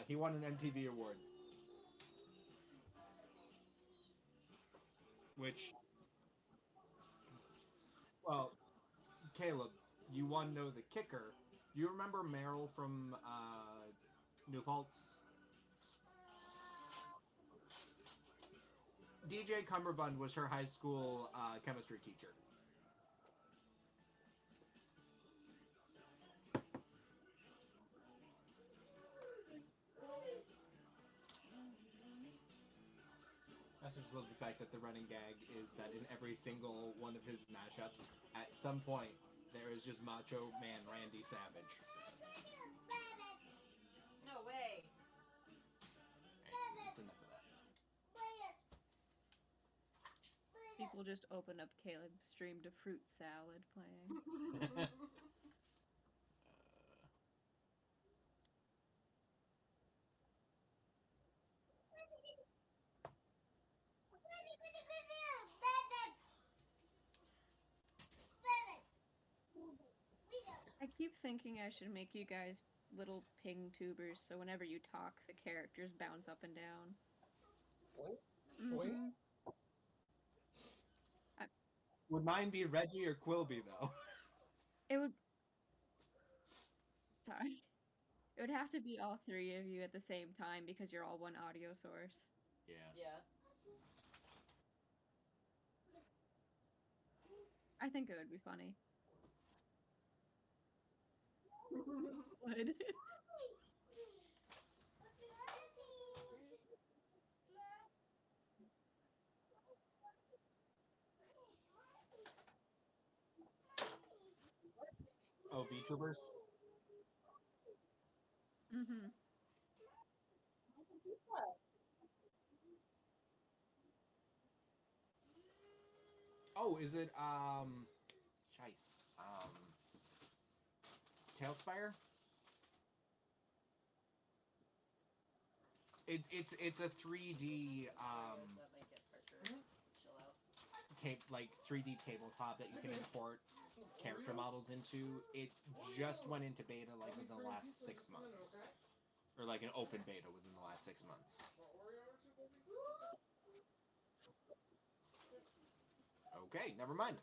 he won an MTV award. Which, well, Caleb, you want to know the kicker? Do you remember Meryl from New Paltz? DJ Cumberbund was her high school chemistry teacher. I just love the fact that the running gag is that in every single one of his mashups, at some point, there is just Macho Man Randy Savage. No way. Right, that's enough of that. People just open up Caleb's stream to fruit salad playing. I keep thinking I should make you guys little ping tubers, so whenever you talk, the characters bounce up and down. Boing? Mm-hmm. Would mine be Reggie or Quilby, though? It would... Sorry. It would have to be all three of you at the same time because you're all one audio source. Yeah. Yeah. I think it would be funny. Would. Oh, VTubers? Mm-hmm. Oh, is it, Shice. Tailspire? It's a 3D, That might get Parker to chill out. like 3D tabletop that you can import character models into. It just went into beta like within the last 6 months. Or like an open beta within the last 6 months. Okay, never mind.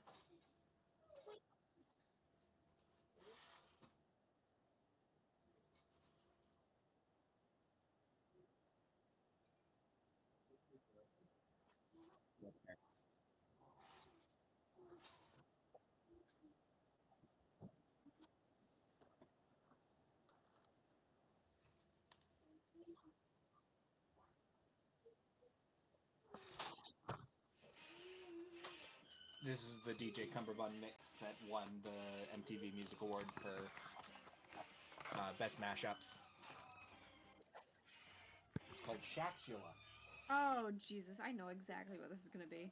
This is the DJ Cumberbund mix that won the MTV Music Award for Best Mashups. It's called Shaxula. Oh, Jesus. I know exactly what this is going to be.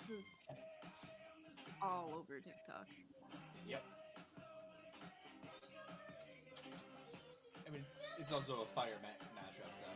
This is all over TikTok. Yep. I mean, it's also a fire mashup, though.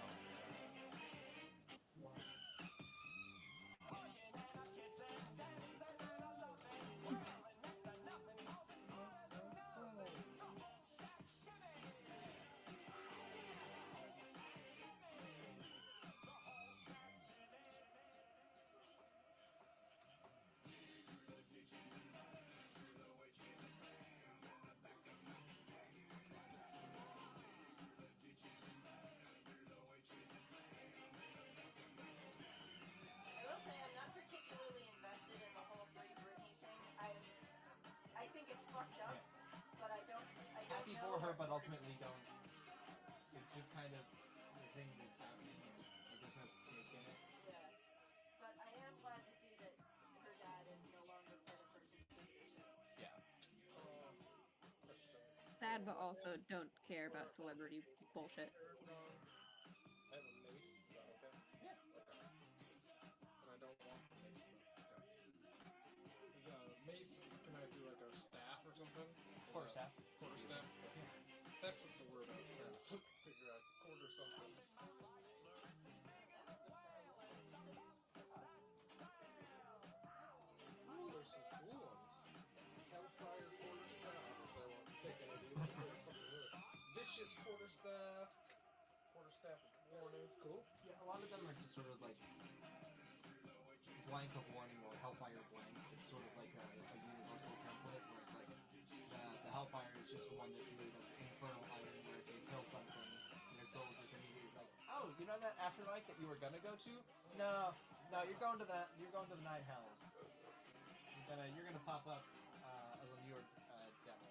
I will say I'm not particularly invested in the whole Free Britney thing. I think it's fucked up, but I don't Happy know. for her, but ultimately don't. It's just kind of the thing that's happening. Like, there's no stake in it. Yeah. But I am glad to see that her dad is no longer part of her consideration. Yeah. Question. Sad, but also don't care about celebrity bullshit. I have a mace. Is that okay? Yeah. Okay. And I don't want the mace though. Okay. Is a mace? Can I do like a staff or something? Quarterstaff. Quarterstaff. Yeah. That's what the word I was trying to figure out. Quarter something. That's the problem. It's a vicious quarterstaff of warning. Cool. Yeah, a lot of them are just sort of like blank of warning or hellfire blank. It's sort of like a universal template where it's like the hellfire is just one that's made of infernal iron where if they kill something, their soul just immediately is like, oh, you know that afterlife that you were gonna go to? No, you're going to the nine hells. You're gonna pop up a Lemure devil.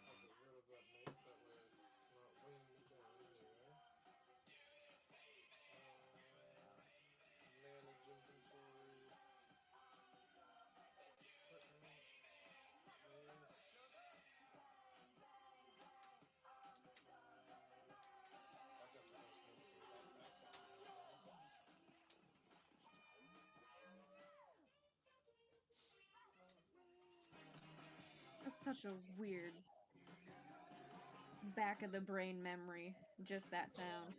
I'll get rid of that mace, that way it's not weighing me down anyway. Manage inventory. Equipment. Mace. I guess I just move it to the backpack. That doesn't really matter. That's such a weird back of the brain memory. Just that sound.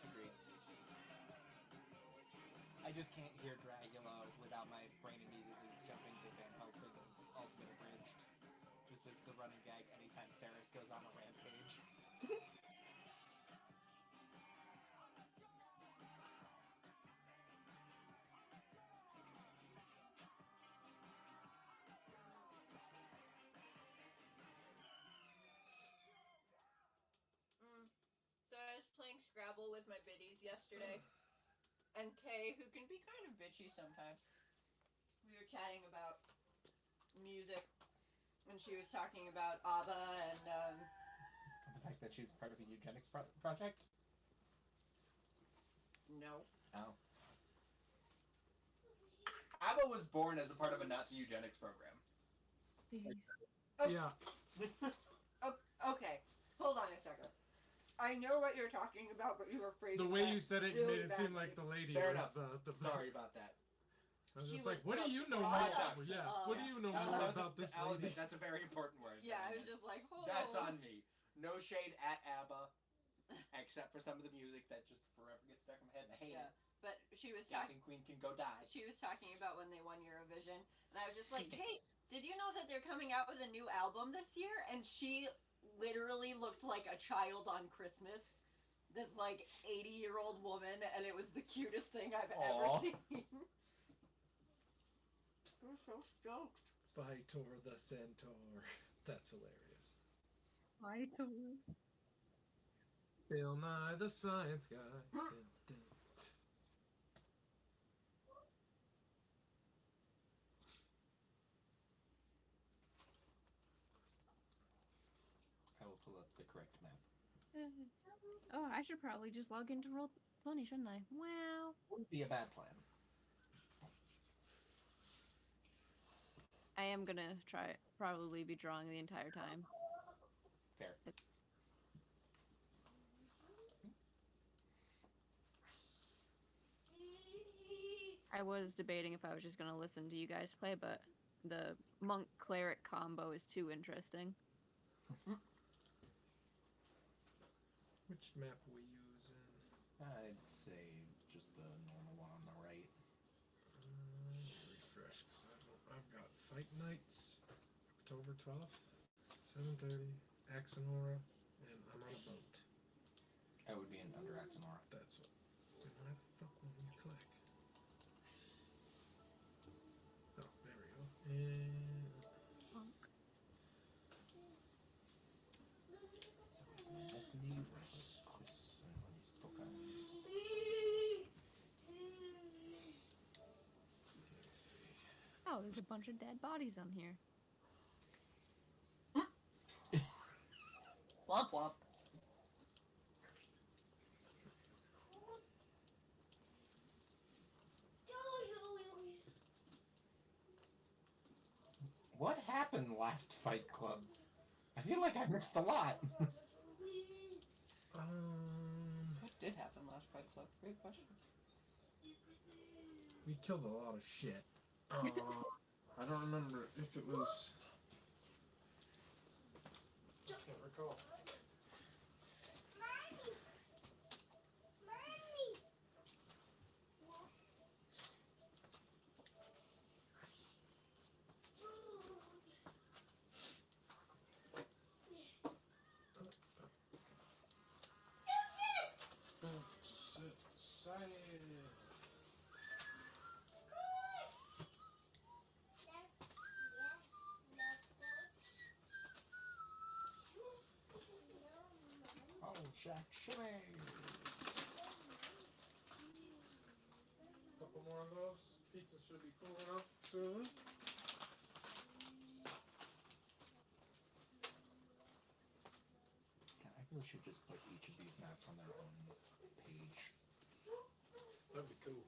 Agreed. I just can't hear Dragula without my brain immediately jumping to Van Helsing Ultimate Abridged. Just as the running gag anytime Saris goes on a rampage. So I was playing Scrabble with my biddies yesterday, and Kay, who can be kind of bitchy sometimes, we were chatting about music, and she was talking about ABBA and The fact that she's part of a eugenics project? no. Oh. ABBA was born as a part of a Nazi eugenics program. Oh. Yeah. Okay, hold on a second. I know what you're talking about, but you were phrasing The way that you said it really made it seem badly. like the lady Fair was enough. the Sorry about that. I was She just like, was what do the you know product more? Yeah, what do you know of- more That was about this I'll lady? admit, that's a very important word. Yeah, I was just like, oh. That's on me. No shade at ABBA, except for some of the music that just forever gets stuck in my head and I hate Yeah, it. but she was talking. Dancing Queen can go die. She was talking about when they won Eurovision, and I was just like, Kate, did you know that they're coming out with a new album this year? And she literally looked like a child on Christmas. This like 80-year-old woman, and it was the cutest thing I've ever seen. I'm so stoked. Vitor the Centaur. That's hilarious. Vitor. Bill Nye the Science Guy. Dun, dun. I will pull up the correct map. Oh, I should probably just log into Roll20, shouldn't I? Wow. Wouldn't be a bad plan. I am gonna probably be drawing the entire time. Fair. I was debating if I was just gonna listen to you guys play, but the monk cleric combo is too interesting. Which map we using? I'd say just the normal one on the right. Refresh, because I've got Fight Nights, October 12th, 7:30, Ax'Anora, and I'm on a boat. I would be in under Ax'Anora. That's what. Why the fuck won't you click? Oh, there we go. And Monk. let me see. Oh, there's a bunch of dead bodies on here. Womp womp. What happened last Fight Club? I feel like I missed a lot. What did happen last Fight Club? Great question. We killed a lot of shit. I don't remember if it was. I can't recall. Shack shimmy. Couple more of those. Pizza should be cool enough soon. I really should just put each of these maps on their own page. That'd be cool.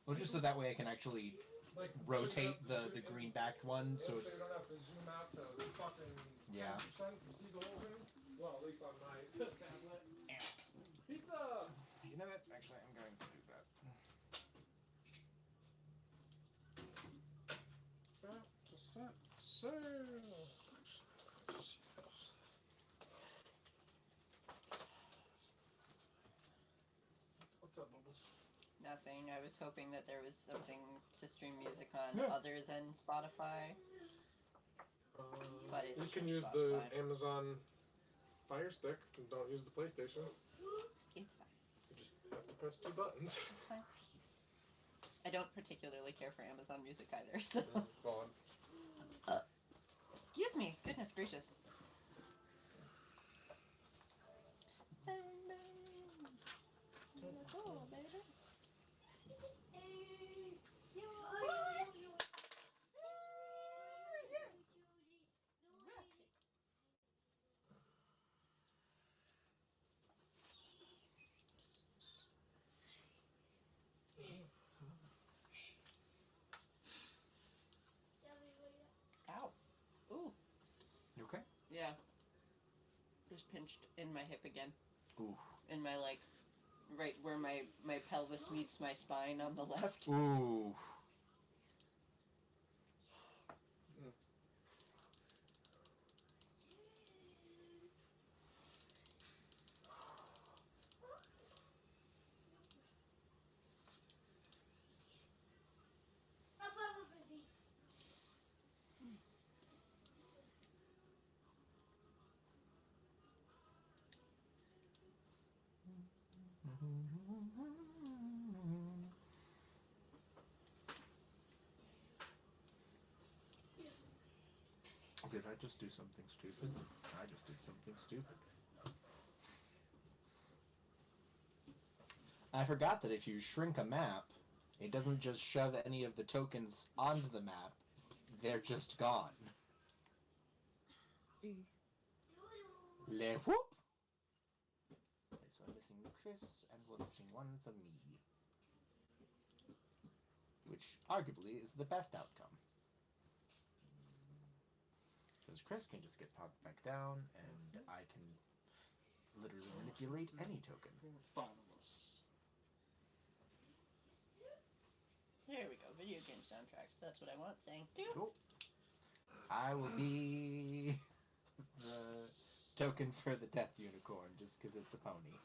Well, just so that way I can actually Like rotate the green-backed one, so you it's... don't have to zoom out to fucking 10% to see the whole thing. Well, at least on my tablet. Pizza! You know what? Actually, I'm going to do that. Just set sail. What's up, Bubbles? Nothing. I was hoping that there was something to stream music on Yeah. other than Spotify. But You it's can just use the Spotify. Amazon Fire Stick and don't use the PlayStation. It's fine. You just have to press 2 buttons. It's fine. I don't particularly care for Amazon Music either, so. Well, Excuse me. Goodness gracious. Oh, baby. Ow. Ooh. You okay? Yeah. Just pinched in my hip again. Ooh. In my, like, right where my pelvis meets my spine on the left. Ooh. Did I just do something stupid? I just did something stupid. I forgot that if you shrink a map, it doesn't just shove any of the tokens onto the map, they're just gone. Le whoop! Okay, so I'm missing Chris, and we're missing one for me. Which, arguably, is the best outcome. Because Chris can just get popped back down, and I can literally manipulate any token. There we go. Video game soundtracks. That's what I want. Thank you. Cool. I will be the token for the Death Unicorn, just because it's a pony.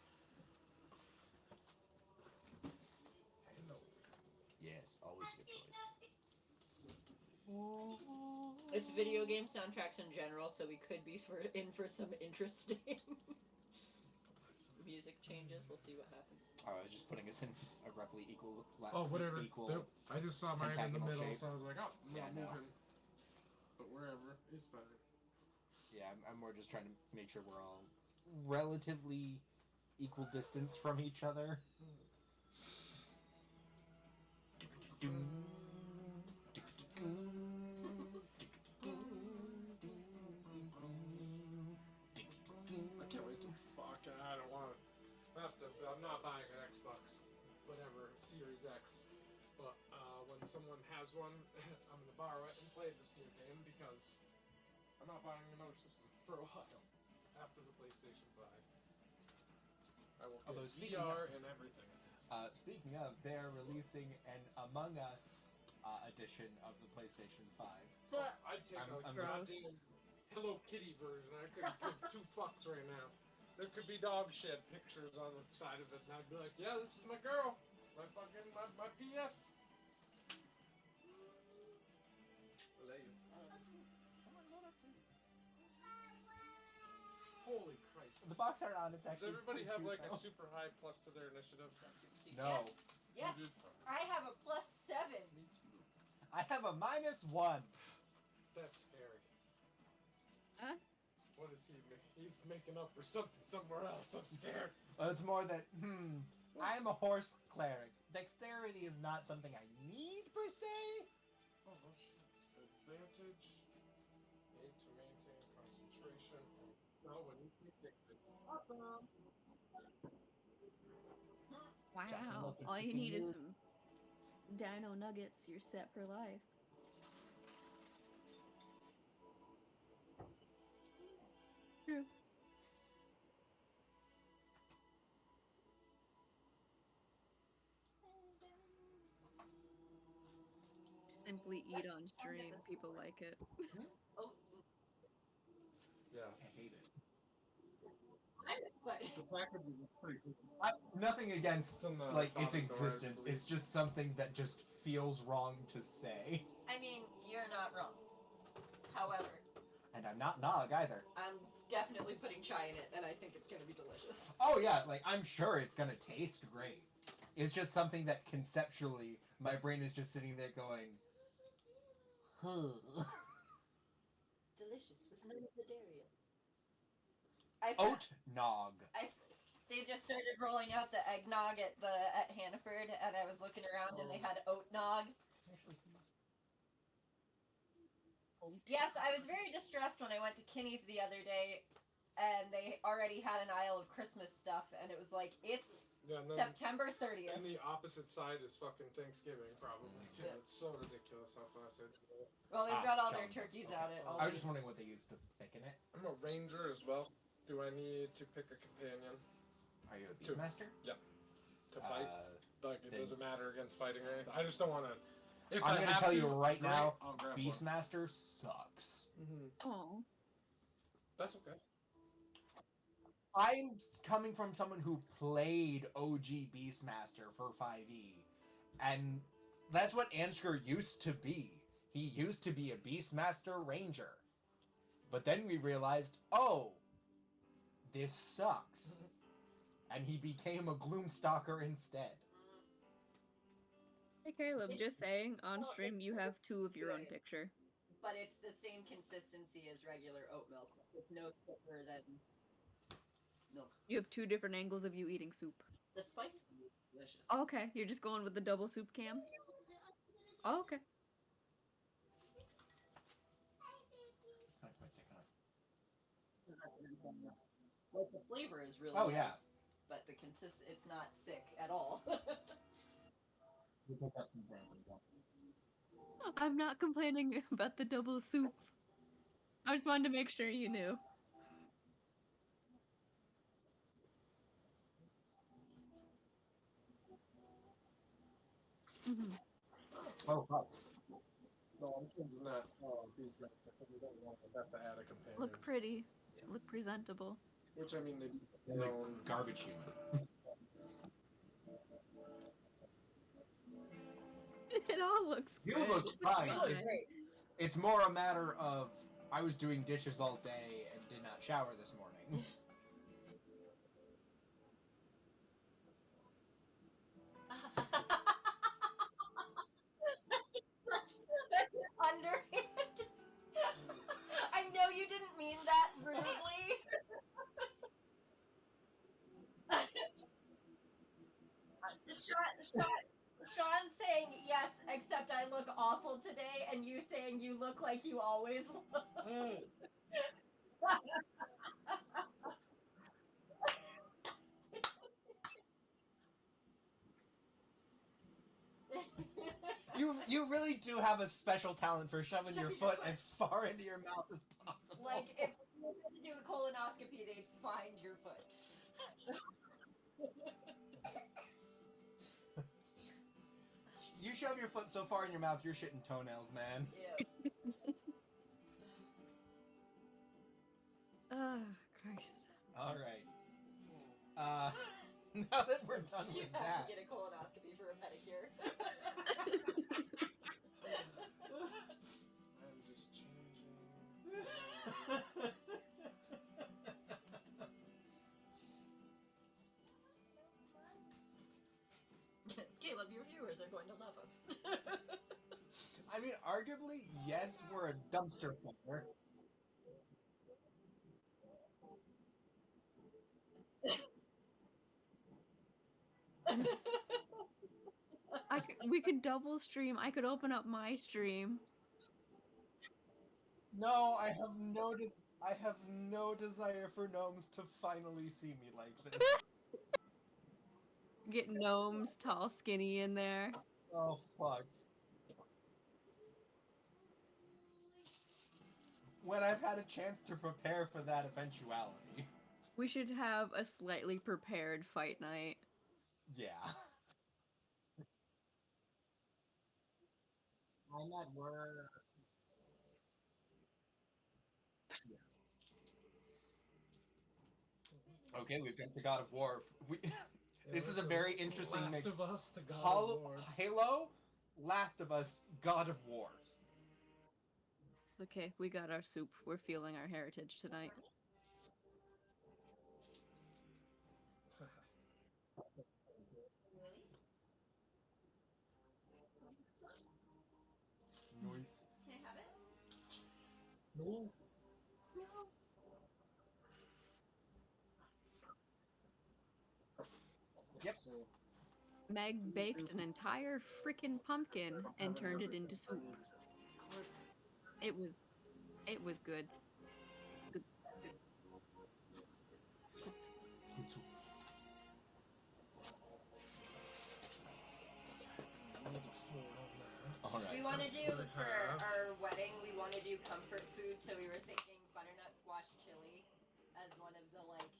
Yes, always a good choice. It's video game soundtracks in general, so we could be in for some interesting music changes. We'll see what happens. I was just putting us in a roughly equal. whatever. Equal. Nope. I just saw mine in the pentagonal middle, shape. so I was like, oh, I'm Yeah, not no. moving. But wherever is fine. Yeah, I'm more just trying to make sure we're all relatively equal distance from each other. I can't wait to fuck. I don't want to. I'm not buying an Xbox, whatever, Series X. But when someone has one, I'm gonna borrow it and play this new game because I'm not buying another system for a while after the PlayStation 5. I will get Although speaking VR and everything. Speaking of, they're releasing an Among Us edition of the PlayStation 5. But I'd take I'm a gross. goddamn Hello Kitty version. I couldn't give 2 fucks right now. There could be dog shed pictures on the side of it, and I'd be like, yeah, this is my girl. My fucking, my PS. Lay you. Holy Christ. The box art on it's Does actually. everybody have pretty like cute, a though. super high plus to their initiative? No. Yes. You do? I have a +7. Me too. I have a -1. That's scary. Huh? What is he? He's making up for something somewhere else. I'm scared. Well, it's more that, I'm a horse cleric. Dexterity is not something I need, per se. Oh, shit. Advantage. Need to maintain concentration. No, when you keep it. Awesome. Wow. looking All you chicken need is noodle. some dino nuggets. You're set for life. True. Simply eat on stream. People like it. Oh, Yeah. I hate it. I'm excited. The packaging is pretty cool. Nothing against From the like its bottom door, I existence. believe. It's just something that just feels wrong to say. I mean, you're not wrong. However, And I'm not Nog either. I'm definitely putting chai in it, and I think it's gonna be delicious. Oh yeah, like I'm sure it's gonna taste great. It's just something that conceptually my brain is just sitting there going, huh. Delicious with none of the dairy. Oat nog. They just started rolling out the eggnog at Hannaford, and I was looking around, and they had oat nog. Yes, I was very distressed when I went to Kinney's the other day, and they already had an aisle of Christmas stuff, and it was like, it's Yeah, and then, September 30th. and the opposite side is fucking Thanksgiving, probably. Too. Yeah. It's so ridiculous how fast they do it. Well, they've got all their John. turkeys Okay. out at all I was these. just wondering what they used to thicken it. I'm a ranger as well. Do I need to pick a companion Are you a Two. beastmaster? to fight? Like, it then- doesn't matter against fighting or anything. I just don't want to. If I'm I gonna have tell to, you right great, now, I'll grab one. Beastmaster sucks. Oh. That's okay. I'm coming from someone who played OG Beastmaster for 5e, and that's what Ansgar used to be. He used to be a Beastmaster Ranger. But then we realized, oh, this sucks. And he became a Gloomstalker instead. Hey Caleb, just saying, on Well, stream you have two of your own good. picture. But it's the same consistency as regular oat milk. It's no thicker than milk. You have two different angles of you eating soup. The spice is delicious. Oh, okay, you're just going with the double soup cam? Oh, okay. Like, the flavor is really Oh, nice, yeah. but it's not thick at all. I'm not complaining about the double soup. I just wanted to make sure you knew. Mm-hmm. Oh, fuck. No, I'm changing that. Beastmaster. We don't want to have to add a companion. Look pretty. Look presentable. Which, I mean, they do Like their own. garbage human. It all looks You good. look It looks fine. It fine. looks great. It's more a matter of I was doing dishes all day and did not shower this morning. That's underhand. I know you didn't mean that rudely. Sean saying yes, except I look awful today, and you saying you look like you always look. You really do have a special talent for shoving your Shoving your foot foot. as far into your mouth as possible. Like, if you had to do a colonoscopy, they'd find your foot. You shove your foot so far in your mouth, you're shitting toenails, man. Ew. Oh, Christ. All right. Now that we're done You with have that, to get a colonoscopy for a pedicure. I'm just changing. Caleb, your viewers are going to love us. I mean, arguably, yes, we're a dumpster fire. We could double stream. I could open up my stream. No, I have no desire for gnomes to finally see me like this. Get gnomes, tall, skinny in there. Oh fuck. When I've had a chance to prepare for that eventuality. We should have a slightly prepared fight night. Yeah. I'm at work. Okay, we've got the God of War. This is a very interesting Last mix. of Us to God of War. Halo, Last of Us, God of War. It's okay, we got our soup. We're feeling our heritage tonight. Noise. Can I have it? No. No. Yep. So, Meg baked an entire freaking pumpkin and turned it into soup. It was good. Good. Good soup. Good soup. All right. We want to That's do, what I for have. our wedding, we want to do comfort food, so we were thinking butternut squash chili as one of the, like,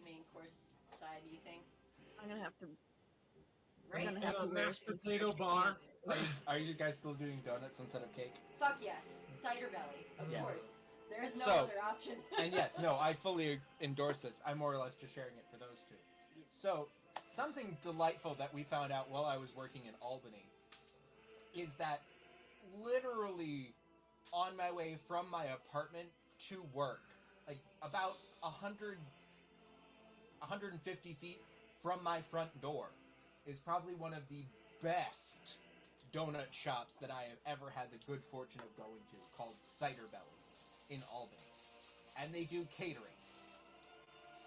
main course sidey things. I'm gonna have to. Right? I'm gonna have to And a wear mashed some potato stretchy bar. pants. Are you guys still doing donuts instead of cake? Fuck yes. Cider belly, of Yes. course. There is no So- other option. And yes, no, I fully endorse this. I'm more or less just sharing it for those two. So, something delightful that we found out while I was working in Albany is that literally on my way from my apartment to work, like about 150 feet from my front door, is probably one of the best donut shops that I have ever had the good fortune of going to, called Cider Belly in Albany. And they do catering.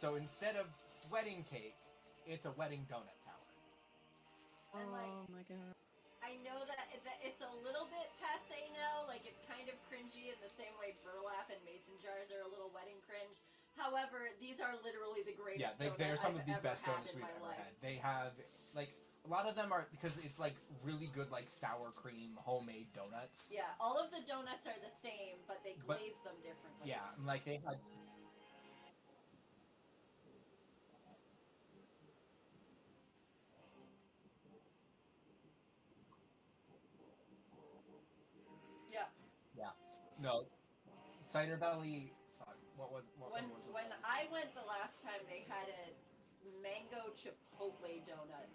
So instead of wedding cake, it's a wedding donut tower. And, like, Oh my god. I know that it's a little bit passe now. Like, it's kind of cringy in the same way burlap and mason jars are a little wedding cringe. However, these are literally the greatest. Yeah, they're some of the best donuts in we've my ever life. had. They have, like, a lot of them are, because it's like really good, like sour cream homemade donuts. Yeah, all of the donuts are the same, but they But- glaze them differently. Yeah, and like they had. Yeah. Yeah. No. Cider Belly. Fuck. What was When was it? when I went the last time, they had a mango chipotle donut,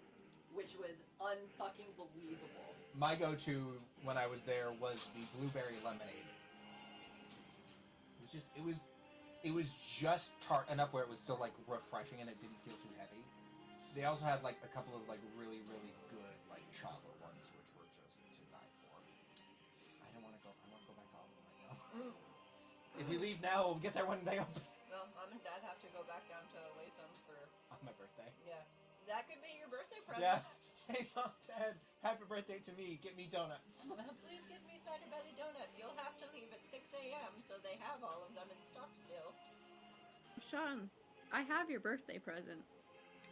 which was unfucking believable. My go-to when I was there was the blueberry lemonade. It was just tart enough where it was still like refreshing and it didn't feel too heavy. They also had like a couple of like really good like chocolate ones, which were just to die for. I don't want to go. I want to go back to Albany right now. If we leave now, we'll get there when they open. Well, Mom and Dad have to go back down to Latham for. On my birthday. Yeah. That could be your birthday present. Yeah. Hey, Mom, Dad, happy birthday to me. Get me donuts. Please give me cider belly donuts. You'll have to leave at 6 a.m. so they have all of them in stock still. Sean, I have your birthday present.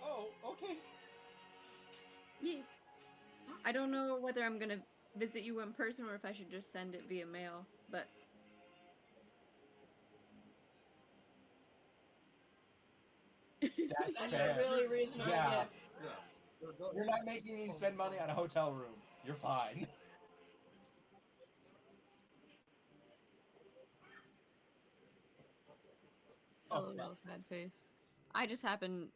Oh, okay. Yeah. I don't know whether I'm gonna visit you in person or if I should just send it via mail, but That's That's fair. a really reasonable Yeah. gift. Yeah. You're not making me spend money on a hotel room. You're fine. a little sad face. I just happen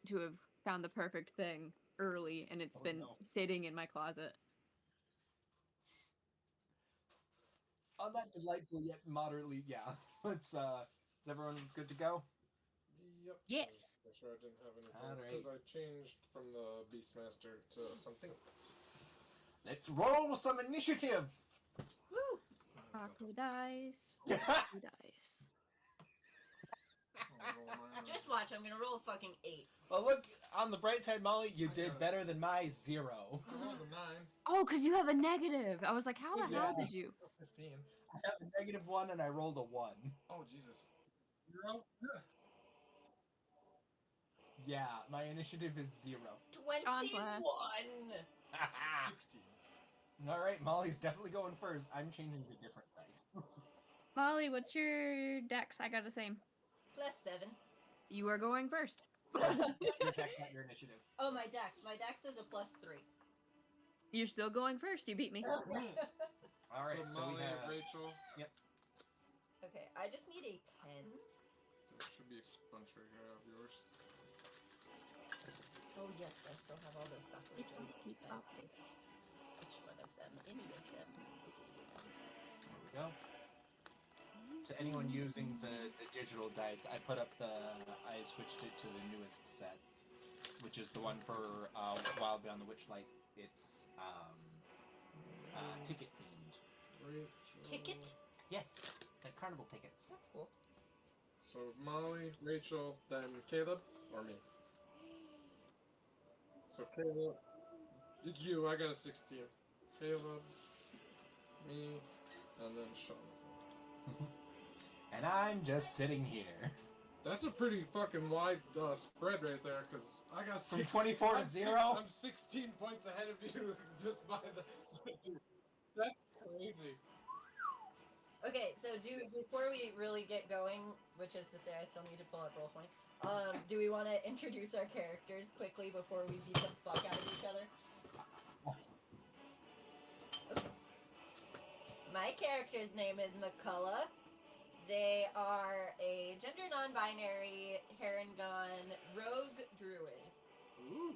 to have found the perfect thing early, and it's Oh, been no. sitting in my closet. On that delightful yet moderately, yeah. Let's, is everyone good to go? Yep. Yes. Make sure I didn't have anything Alright. because I changed from the Beastmaster to something else. Let's roll some initiative! Woo! Aqua dice. Aqua dice. Just watch, I'm gonna roll a fucking 8. Well, look, on the bright side, Molly, you did better than my 0. I rolled a 9. Oh, because you have a negative. I was like, how the hell Yeah. did you? 15. I have a -1 and I rolled a 1. Oh, Jesus. 0? Yeah, my initiative is 0. John's last. 21! 16. Alright, Molly's definitely going first. I'm changing to different dice. Molly, what's your dex? I got the same. +7. You are going first. Your dex, not your initiative. Oh, my dex. My dex is a +3. You're still going first. You beat me. Alright, So so we Molly, have... Rachel. Okay, I just need a pen. So there should be a bunch right here of yours. Oh yes, I still have all those suckers. Which one of them? Any of them. There we go. To anyone using the digital dice, I switched it to the newest set, which is the one for Wild Beyond the Witchlight. It's ticket themed. Rachel. Ticket? Yes, like carnival tickets. That's cool. So Molly, Rachel, then Caleb, or me? So Caleb, you, I got a 16. Caleb, me, and then Sean. And I'm just sitting here. That's a pretty fucking wide spread right there, because I got From 24 to 0? I'm 16 points ahead of you just by the... That's crazy. Okay, so before we really get going, which is to say I still need to pull up Roll20, do we want to introduce our characters quickly before we beat the fuck out of each other? Okay. My character's name is McCullough. They are a gender non-binary, hair and gun, rogue druid. Ooh.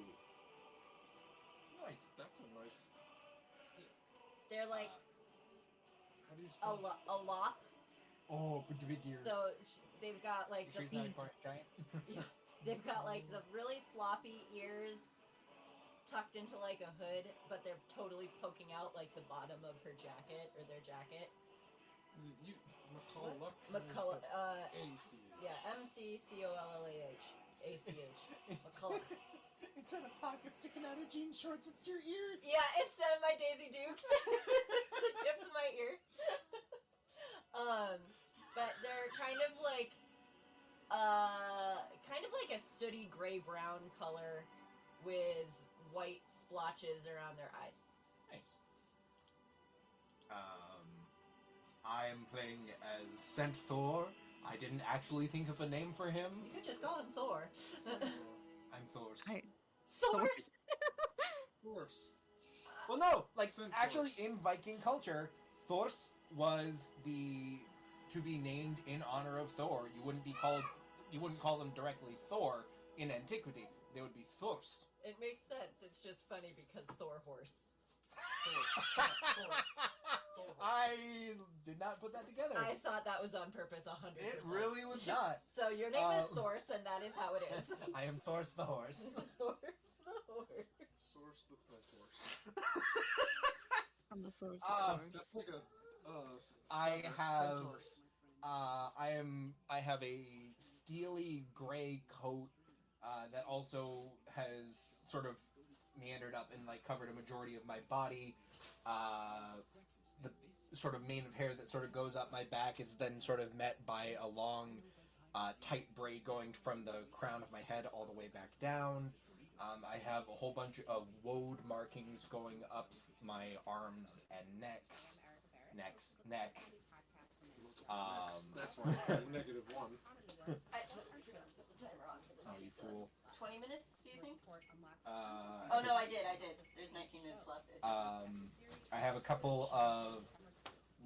Nice. That's a nice... Yes. They're like how do you spell a lop. Oh, but the big ears. So they've got like She's not a Cornish giant? yeah, they've got like the really floppy ears tucked into like a hood, but they're totally poking out like the bottom of her jacket or their jacket. Is it you? McCullough? McCullough. A-C-H. Yeah, McCollah-ACH. McCullough. Instead of pockets sticking out of jean shorts, it's your ears. Yeah, instead of my Daisy Dukes, it's the tips of my ears. But they're kind of like a sooty gray-brown color with white splotches around their eyes. Nice. I am playing as Cent Thor. I didn't actually think of a name for him. You could just call him Thor. I'm Thor's. Thor's? Thor's. Well, no, like Centaurs. actually in Viking culture, Thors was to be named in honor of Thor. You wouldn't call them directly Thor in antiquity. They would be Thors. It makes sense. It's just funny because Thor horse. I did not put that together. I thought that was on purpose 100%. It really was not. So your name is Thors, and that is how it is. I am Thors the horse. Thors the horse. Source the horse. From the source of That's course. like a... I have a steely gray coat that also has sort of meandered up and like covered a majority of my body. The sort of mane of hair that sort of goes up my back is then sort of met by a long, tight braid going from the crown of my head all the way back down. I have a whole bunch of woad markings going up my arms and neck. That's why it's got a -1. I totally forgot to put the timer on for this. Oh, you fool. 20 minutes, do you think? Oh no, I did. There's 19 minutes left. It just... I have a couple of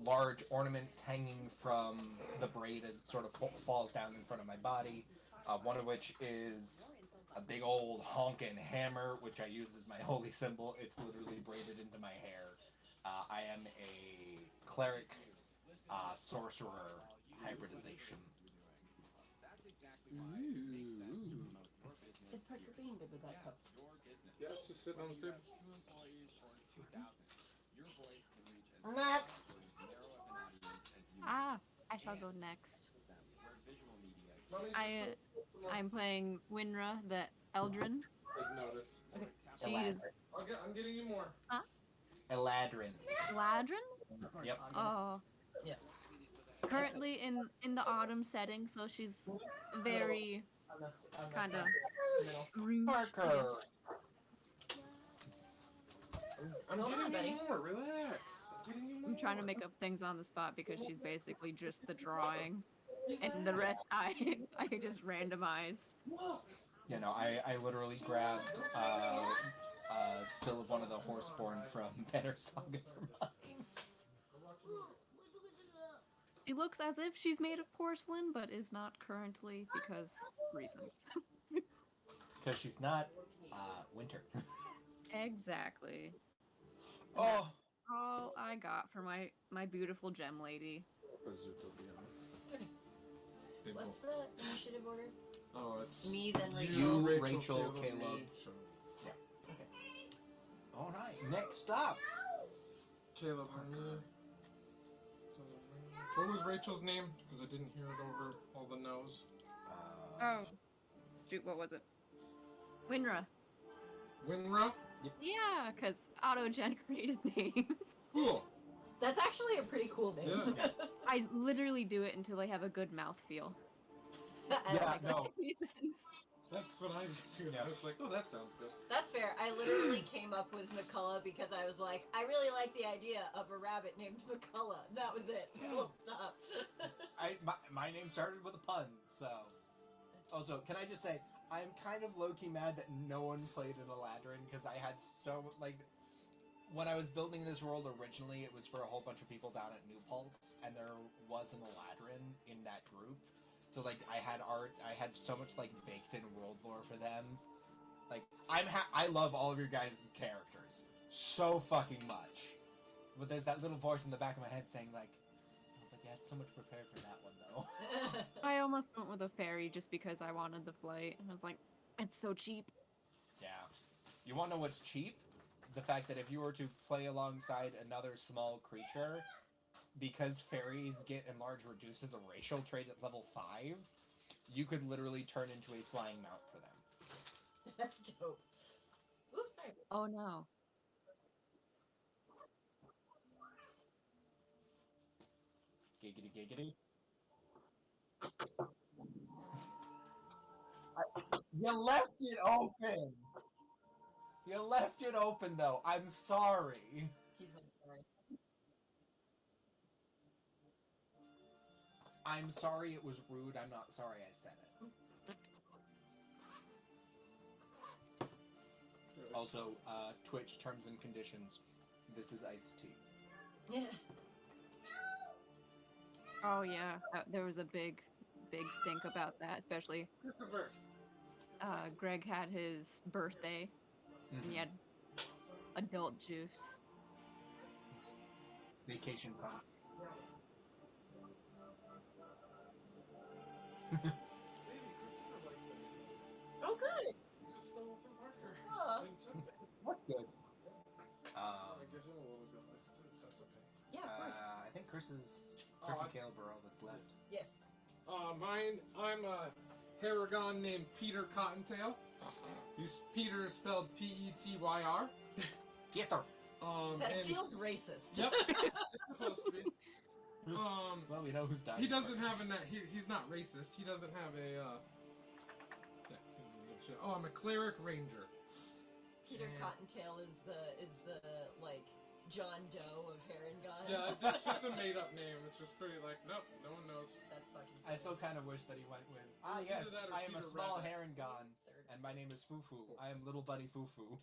large ornaments hanging from the braid as it sort of falls down in front of my body. One of which is a big old honkin' hammer, which I use as my holy symbol. It's literally braided into my hair. I am a cleric sorcerer hybridization. Is Parker being good with that cup? Yeah, it's just sitting on the table. Next! I shall go next. Money's I, just so I'm playing Winra, the Eldrin. Take notice. She's I'm getting you more. Eladrin. Ladrin? Yep. Oh. Yeah. Currently in the autumn setting, so she's very kind of rude. I Parker. guess. I'm Hold getting on, you buddy. more. Relax. I'm getting you more. I'm trying to make up things on the spot because she's basically just the drawing, and the rest I just randomized. You know, I literally grabbed still of one of the horseborn from Better Saga for mine. She looks as if she's made of porcelain, but is not currently because reasons. Because she's not winter. Exactly. Oh. That's all I got for my beautiful gem lady. What's the initiative order? Oh, it's Me, then Rachel. You, Rachel, Caleb. me, Yeah. All right. Next up. Caleb, me. What was Rachel's name? Because I didn't hear it over all the no's. Oh, shoot, what was it? Winra. Winra? Yeah, because auto-generated names. Cool. That's actually a pretty cool name. Yeah. I literally do it until I have a good mouthfeel. Yeah, Makes no. any sense. That's what I do. Yeah. I was like, oh, that sounds good. That's fair. I literally came up with McCullough because I was like, I really like the idea of a rabbit named McCullough. That was it. Full stop. My name started with a pun, so. Also, can I just say, I'm kind of low-key mad that no one played an Eladrin, because I had so, like, when I was building this world originally, it was for a whole bunch of people down at New Paltz, and there was an Eladrin in that group. So, like, I had so much, like, baked-in world lore for them. Like, I love all of your guys' characters so fucking much. But there's that little voice in the back of my head saying, like, oh, but you had so much prepared for that one, though. I almost went with a fairy just because I wanted the flight. I was like, it's so cheap. Yeah. You want to know what's cheap? The fact that if you were to play alongside another small creature, because fairies get enlarge reduced as a racial trait at level 5, you could literally turn into a flying mount for them. That's dope. Oops, sorry. Oh no. Giggity giggity. You left it open! You left it open, though. I'm sorry. He's not sorry. I'm sorry it was rude. I'm not sorry I said it. Also, Twitch terms and conditions. This is iced tea. Yeah. Oh yeah, there was a big stink about that, especially Christopher. Greg had his birthday and he had adult juice. Vacation fun. Baby, Christopher likes it. Oh, good. He just stole from Parker. Aw. And jumped it. What's good? I guess I'm a little bit less too. That's okay. Yeah, of course. I think Chris and Caleb are all that's left. Yes. I'm a Paragon named Peter Cottontail. Peter is spelled P-E-T-Y-R. Get her. That and feels racist. Yep. It's supposed to be. Well, we know who's dying. He doesn't first. have he's not racist. He doesn't have a oh, I'm a cleric ranger. Peter Yeah. Cottontail is the like John Doe of Harengon. Yeah, that's just a made up name. It's just pretty like, nope, no one knows. That's fucking. I still kind of wish that he went with, It was yes, either that or I am a Peter small Rabbit. Harengon, and my name is Fufu. I am little bunny Fufu.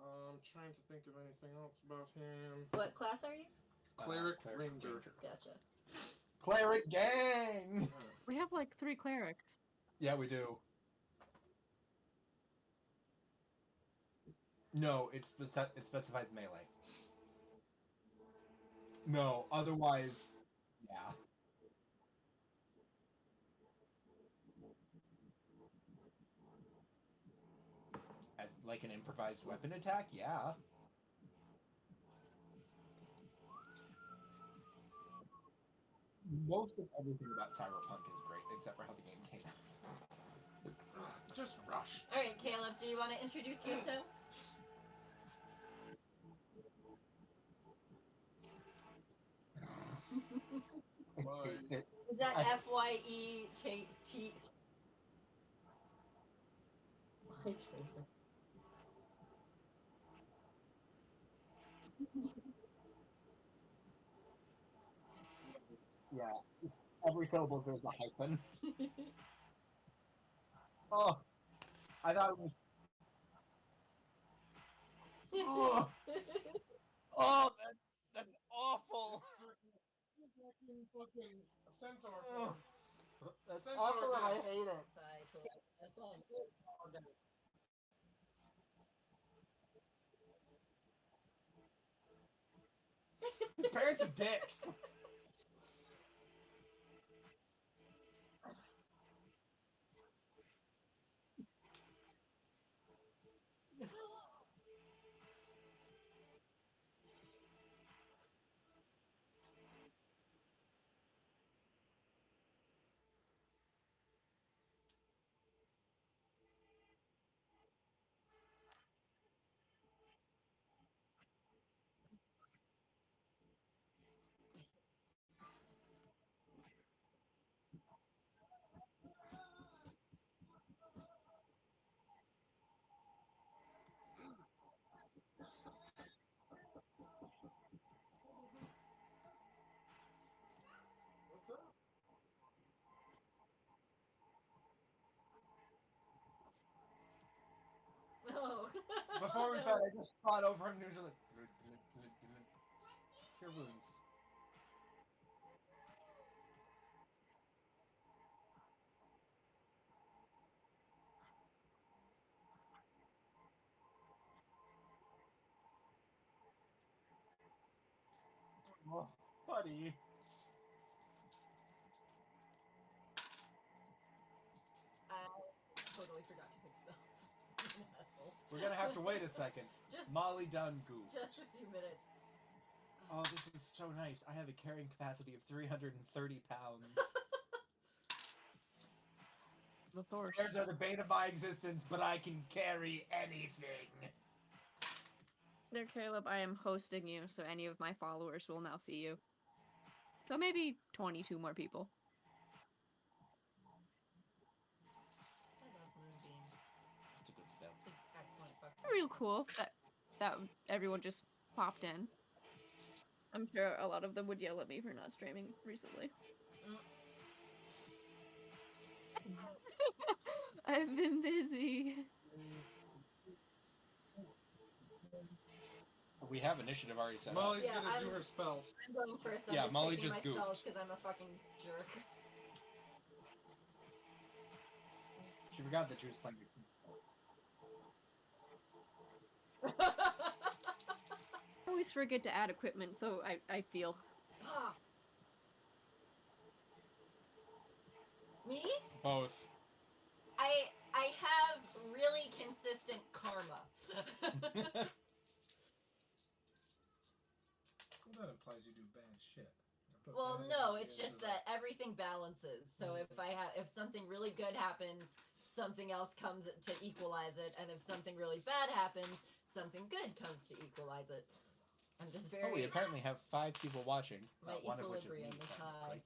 I'm trying to think of anything else about him. What class are you? Cleric ranger. Gotcha. Cleric gang! We have like 3 clerics. Yeah, we do. No, it specifies melee. No, otherwise, yeah. As like an improvised weapon attack, yeah. Most of everything about Cyberpunk is great, except for how the game came out. Just rush. All right, Caleb, do you want to introduce yourself? Bye. Is that I- FYET? Yeah, every syllable there's a hyphen. Oh, I thought it was. Oh, oh that's awful. Fucking centaur Oh, form. that's Centaur awful, and I death. hate it. His parents are dicks. What's up? Oh. Before we fed, I just trot over him and he was just like, cure wounds. Oh, buddy. I totally forgot to pick spells. Asshole. We're gonna have to wait a second. Just, Molly done goofed. just a few minutes. Oh, this is so nice. I have a carrying capacity of 330 pounds. The force. Stairs are the bane of my existence, but I can carry anything. There, Caleb, I am hosting you, so any of my followers will now see you. So maybe 22 more people. I love Moonbeam. That's a good spell. It's an excellent fucking Real spell. cool that everyone just popped in. I'm sure a lot of them would yell at me for not streaming recently. I've been busy. We have initiative already set up. Molly's Yeah, gonna do I'm- her spells. I'm going first. I'm Yeah, just Molly picking just my spells goofed. because I'm a fucking jerk. She forgot that she was playing. I always forget to add equipment, so I feel. Ah. Me? Both. I have really consistent karma. Well, that implies you do bad shit. Put Well, bad no, energy it's into just that everything balances. So if something really good happens, something else comes to equalize it, and if something really bad happens, something good comes to equalize it. I'm just very. Oh, we apparently have 5 people watching. My One of which is me. equilibrium is high.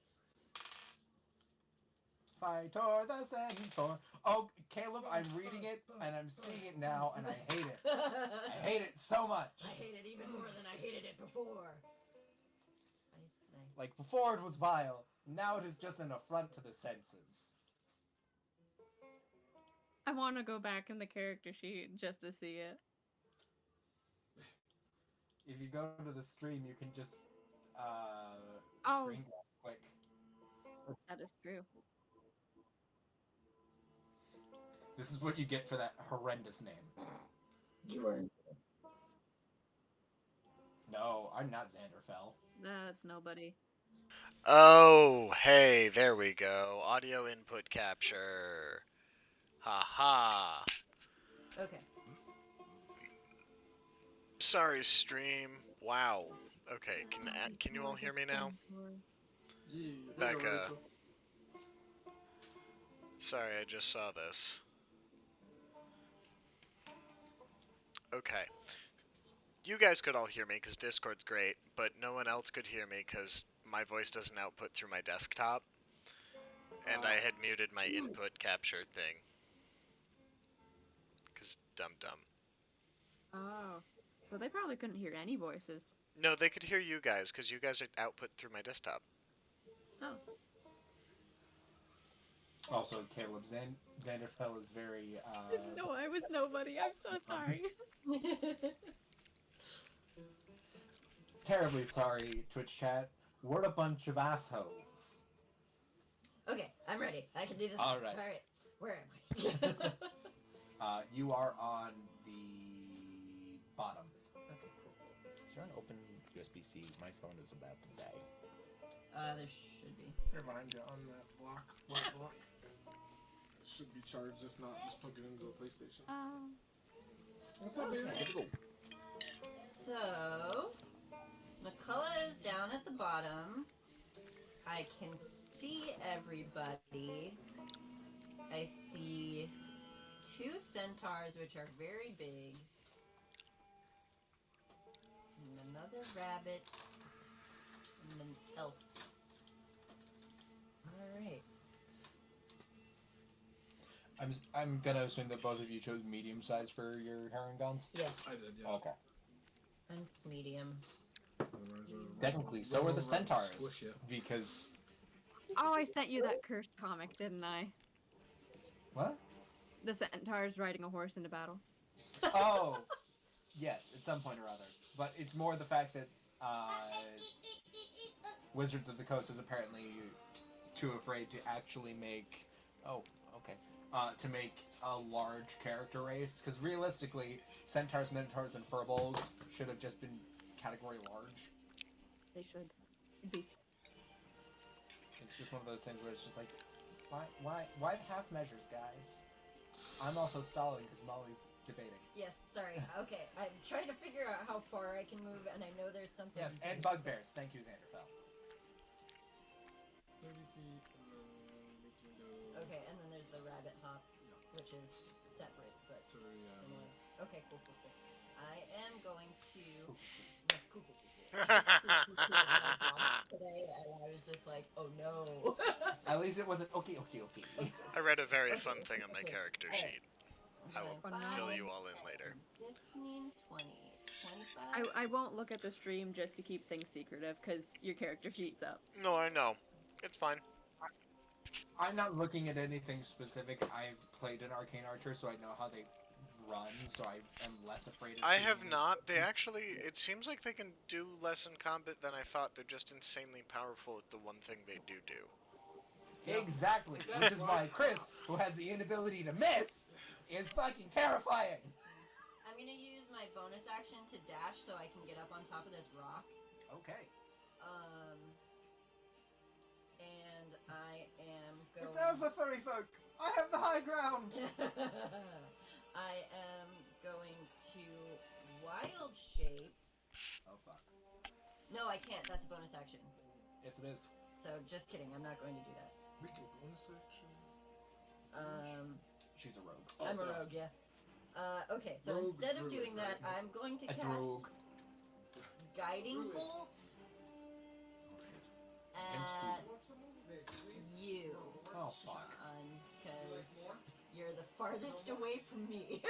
Fightor the Centaur. Oh, Caleb, I'm reading it and I'm seeing it now, and I hate it. I hate it so much. I hate it even more than I hated it before. Nice. Like before, it was vile. Now it is just an affront to the senses. I want to go back in the character sheet just to see it. If you go to the stream, you can just Oh. screen grab quick. That is true. This is what you get for that horrendous name. You were. No, I'm not Xanderfell. That's nobody. Oh, hey, there we go. Audio input capture. Haha. Okay. Sorry, stream. Wow. Okay, can you all hear me now? Yeah. Becca. Sorry, I just saw this. Okay. You guys could all hear me because Discord's great, but no one else could hear me because my voice doesn't output through my desktop. And I had muted my input capture thing. Because dumb. Oh. So they probably couldn't hear any voices. No, they could hear you guys because you guys are output through my desktop. Oh. Also, Caleb Zanderfell is very. No, I was nobody. I'm so sorry. Terribly sorry, Twitch chat. We're a bunch of assholes. Okay, I'm ready. I can do this. All right. All right. Where am I? You are on the bottom. Okay, cool. Is there an open USB-C? My phone is about to die. There should be. Here behind you on that block. White block. It should be charged. If not, just plug it into the PlayStation. What's up, baby? Okay. Let's go. So, McCullough is down at the bottom. I can see everybody. I see 2 centaurs, which are very big. And another rabbit. And an elf. Alright. I'm gonna assume that both of you chose medium size for your herringons. Yes. I did, yeah. Okay. I'm medium. Technically, so are the centaurs. Squish ya. Because Oh, I sent you that cursed comic, didn't I? what? The centaurs riding a horse into battle. Oh, yes, at some point or other. But it's more the fact that Wizards of the Coast is apparently too afraid to actually make. Oh, okay. To make a large character race, because realistically, centaurs, minotaurs, and furbolgs should have just been category large. They should be. It's just one of those things where it's just like, why the half measures, guys? I'm also stalling because Molly's debating. Yes, sorry. Okay, I'm trying to figure out how far I can move, and I know there's something. Yes, and bugbears. Thank you, Xanderfell. 30 feet, and then we can go. Okay, and then there's the rabbit hop, which is separate but So, yeah. similar. Okay, cool. I am going to. Cool. Today, and I was just like, oh no. At least it wasn't okay. I read a very fun thing on my character sheet. I will Fun fill now. you all in later. 15, 20, 25. I won't look at the stream just to keep things secretive, because your character sheet's up. No, I know. It's fine. I'm not looking at anything specific. I've played an arcane archer, so I know how they run. So I am less afraid of. I have seeing not. this. They actually, it seems like they can do less in combat than I thought. They're just insanely powerful at the one thing they do. Exactly, which is why Chris, who has the inability to miss, is fucking terrifying. I'm gonna use my bonus action to dash so I can get up on top of this rock. Okay. And I am going. It's over, furry folk. I have the high ground. I am going to wild shape. Oh fuck. No, I can't. That's a bonus action. Yes, it is. So just kidding. I'm not going to do that. We can bonus action. She's a rogue. I'm a rogue, yeah. Okay, so Rogue instead of druid, doing that, right? I'm going to A cast drogue. Guiding Druid. Bolt Against at you, Oh fuck. Sean, because you're the farthest away from me.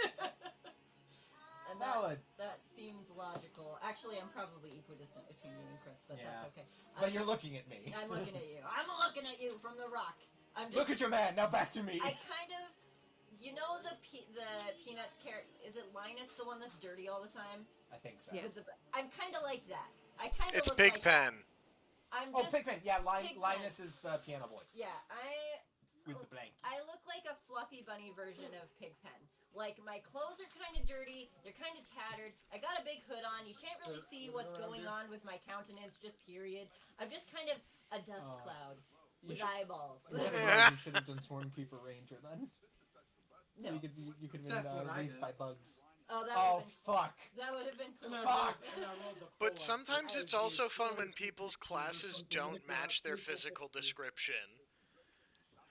And Valid. that seems logical. Actually, I'm probably equidistant between you and Chris, but Yeah. that's okay. But you're looking at me. I'm looking at you. I'm looking at you from the rock. I'm just, Look at your man. Now back to me. I kind of, you know the Peanuts character. Is it Linus, the one that's dirty all the time? I think so. Yes. I'm kind of like that. I kind of It's look like Pigpen. I'm Oh, just, Pigpen. Yeah, Pigpen. Linus is the piano boy Yeah, with the blank. I look like a fluffy bunny version of Pigpen. Like, my clothes are kind of dirty, they're kind of tattered, I got a big hood on, you can't really see what's going on with my countenance, just period. I'm just kind of a dust Oh. cloud You with should- eyeballs. Instead of rogue, you should have done Swornkeeper Ranger then. No. So you could have been That's what I wreathed did. by bugs. Oh, that Oh would have been. fuck! That would have been cool. Fuck! And I rolled the full But one. sometimes I it's was also fun slowly when people's classes something don't like match that. their physical description.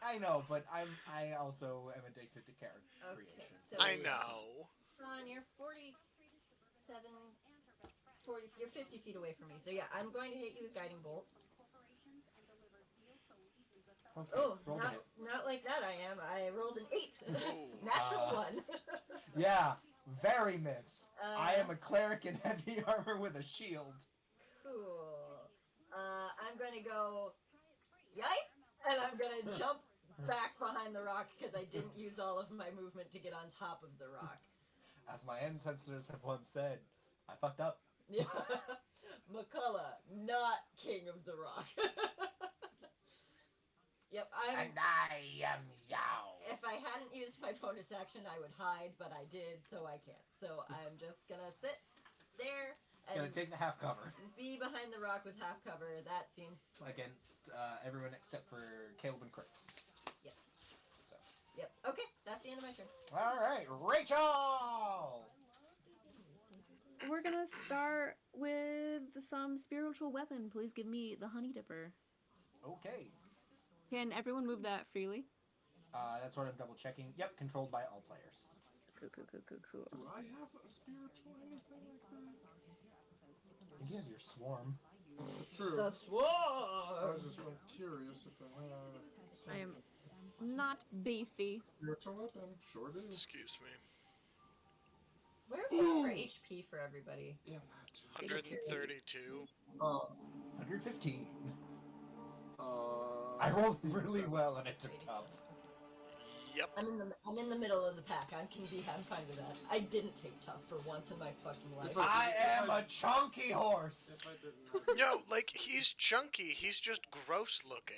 I know, but I also am addicted to character Okay, creation. so- I know. Ron, you're 40, you're 50 feet away from me. So yeah, I'm going to hit you with Guiding Bolt. Okay, Oh, roll the not, hit. not like that I am. I rolled an 8. Ooh. Natural 1. Yeah, very miss. I am Uh, a cleric in heavy armor with a shield. Cool. I'm going to go, yipe, and I'm going to jump back behind the rock because I didn't use all of my movement to get on top of the rock. As my ancestors have once said, I fucked up. Yeah. McCullough, not king of the rock. Yep, And I am Yao. If I hadn't used my bonus action, I would hide, but I did, so I can't. So I'm just gonna sit there and Gonna take the half cover be behind the rock with half cover. That seems smart. against everyone except for Caleb and Chris. Yes. So. Yep. Okay, that's the end of my turn. All right, Rachel. We're gonna start with some spiritual weapon. Please give me the Honey Dipper. Okay. Can everyone move that freely? That's what I'm double checking. Yep, controlled by all players. Cool. Do I have a spiritual anything like that? I think you have your swarm. True. The I swarm. was just curious if I had I am not beefy. spiritual weapon. Sure do. Excuse me. Where are we for HP for everybody? Yeah, that too. 132. 115. Uh, I rolled really well and it took tough. Yep. I'm in the middle of the pack. I'm fine with that. I didn't take tough for once in my fucking life. If I am a chunky horse. If I didn't. No, like, he's chunky. He's just gross looking.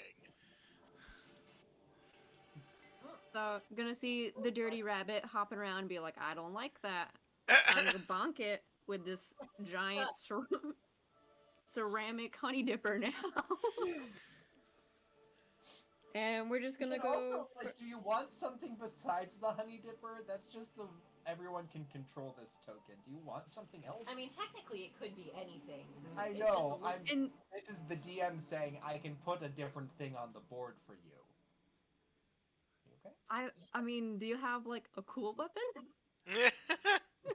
So I'm gonna see the dirty rabbit hopping around and be like, I don't like that. I'm gonna bonk it with this giant ceramic honey dipper now. And we're just gonna And go. Also, like, do you want something besides the honey dipper? That's just the everyone can control this token. Do you want something else? I mean, technically, it could be anything. I It's know. just a And This is the DM saying I can put a different thing on the board for you. You okay? I mean, do you have like a cool weapon?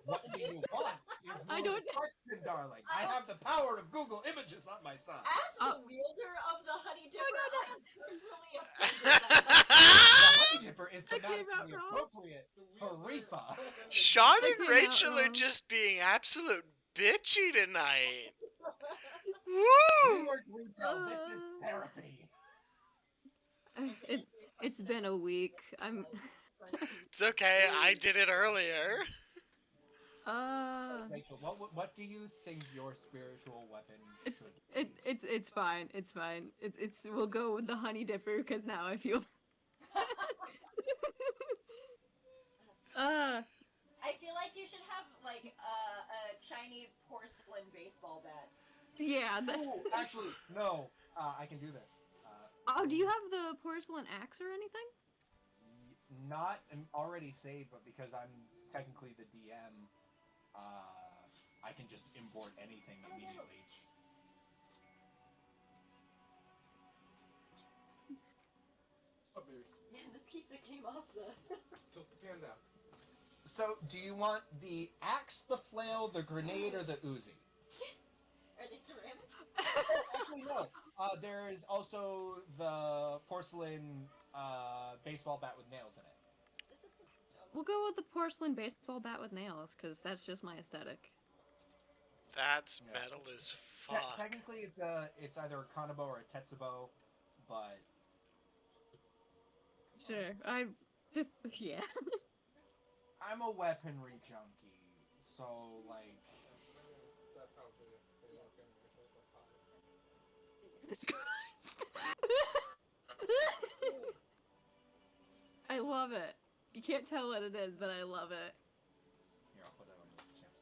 What do you want? Is I more don't- the question, darling. I have the power of Google Images on my side. As the Oh. wielder of the honey dipper, no. I'm personally offended by that. The honey dipper is That came out thematically wrong. appropriate for Rifa. Sean That and came out Rachel are wrong. just being absolute bitchy tonight. New Woo! York retail. This is therapy. It's been a week. I'm. It's okay. I did it earlier. Rachel, what do you think your spiritual weapon It's should be? it's fine. It's fine. It's we'll go with the honey dipper because now I feel. I feel like you should have like a Chinese porcelain baseball bat. Yeah. Oh, actually, no. I can do this. Oh, do you have the porcelain axe or anything? Not already saved, but because I'm technically the DM, I can just import anything immediately. Oh, baby. The pizza came off the. Tilt the pan down. So, do you want the axe, the flail, the grenade, or the Uzi? Are they ceramic? Actually, no. There is also the porcelain baseball bat with nails in it. This is so dumb. We'll go with the porcelain baseball bat with nails because that's just my aesthetic. That's Yeah. metal as fuck. Technically, it's either a kanabo or a tetsubo, but Sure. I just yeah. I'm a weaponry junkie, so like. That's how they look anyway. Jesus Christ. I love it. You can't tell what it is, but I love it. Here, I'll put it on the chips.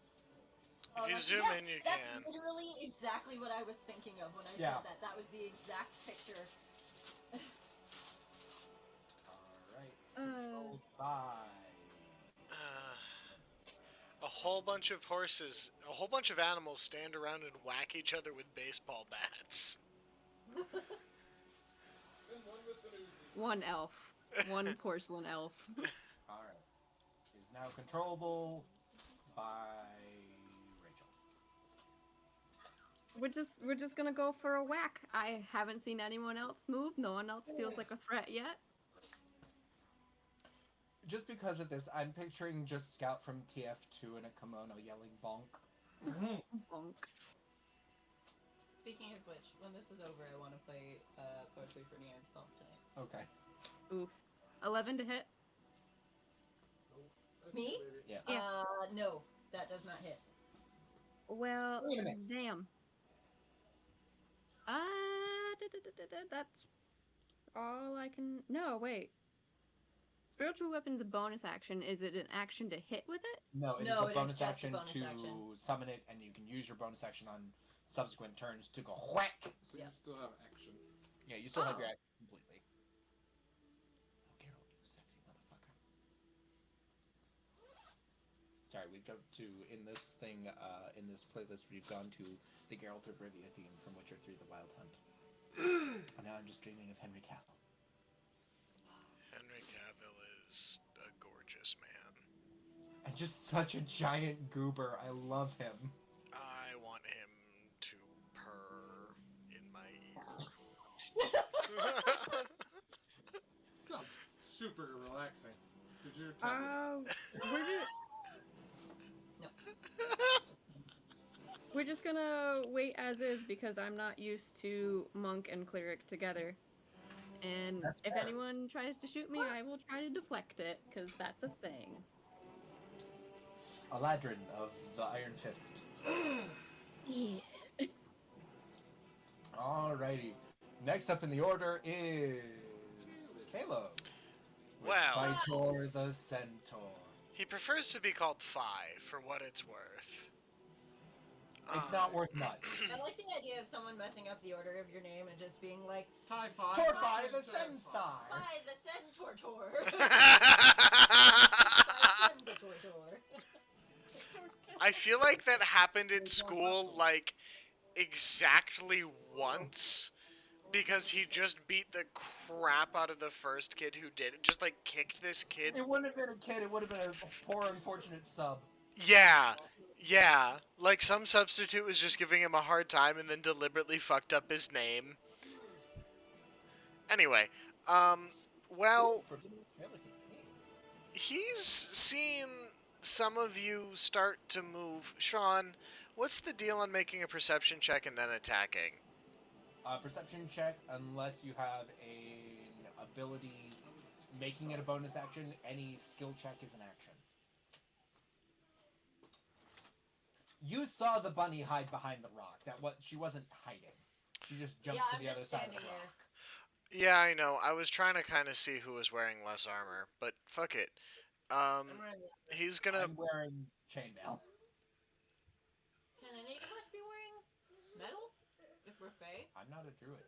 If you That's- zoom yes, in, you that's can. literally exactly what I was thinking of when I Yeah. said that. That was the exact picture. All right. Uh, Controlled by. A whole bunch of horses, a whole bunch of animals stand around and whack each other with baseball bats. And one with an Uzi. One elf. One porcelain elf. Alright. Is now controllable by Rachel. We're just gonna go for a whack. I haven't seen anyone else move. No one else feels like a threat yet. Just because of this, I'm picturing just Scout from TF2 in a kimono yelling bonk. Bonk. Speaking of which, when this is over, I want to play poetry for Neanderthals tonight. Okay. Oof. 11 to hit. That's Me? maybe- Yeah. Yeah. No, that does not hit. Well, Wait a minute. damn. That's all I can. No, wait. Spiritual weapon's a bonus action. Is it an action to hit with it? No, it is No, a it is bonus just a action bonus to action. summon it, and you can use your bonus action on subsequent turns to go whack. So Yeah. you still have action. Yeah, you still have your Oh. action completely. Oh, Geralt, you sexy motherfucker. Sorry, we've jumped to in this playlist. We've gone to the Geralt of Rivia theme from Witcher 3: The Wild Hunt. And now I'm just dreaming of Henry Cavill. Henry Cavill is a gorgeous man. And just such a giant goober. I love him. I want him to purr in my ear. Sounds super relaxing. Did your tablet? We're just gonna wait as is because I'm not used to monk and cleric together. And That's if fair. anyone tries to shoot me, I will try to deflect it, because that's a thing. Aladrin of the Iron Fist. Yeah. Alrighty. Next up in the order is Caleb. with Well. Vitor the Centaur. He prefers to be called Phi, for what it's worth. It's not worth much. I like the idea of someone messing up the order of your name and just being like, Tie five. Torfi the Centaur. "Hi, the Centaur." I feel like that happened at school, like, exactly once. Because he just beat the crap out of the first kid who did it. Just, like, kicked this kid. It wouldn't have been a kid, it would have been a poor, unfortunate sub. Yeah. Yeah. Like, some substitute was just giving him a hard time and then deliberately fucked up his name. Anyway, well, he's seen some of you start to move. Sean, what's the deal on making a perception check and then attacking? Perception check, unless you have an ability making it a bonus action, any skill check is an action. You saw the bunny hide behind the rock. She wasn't hiding. She just jumped to the other side of the rock. Yeah, I know. I was trying to kind of see who was wearing less armor, but fuck it. He's gonna. I'm wearing chainmail. Can any of us be wearing metal? If we're Fae? I'm not a druid.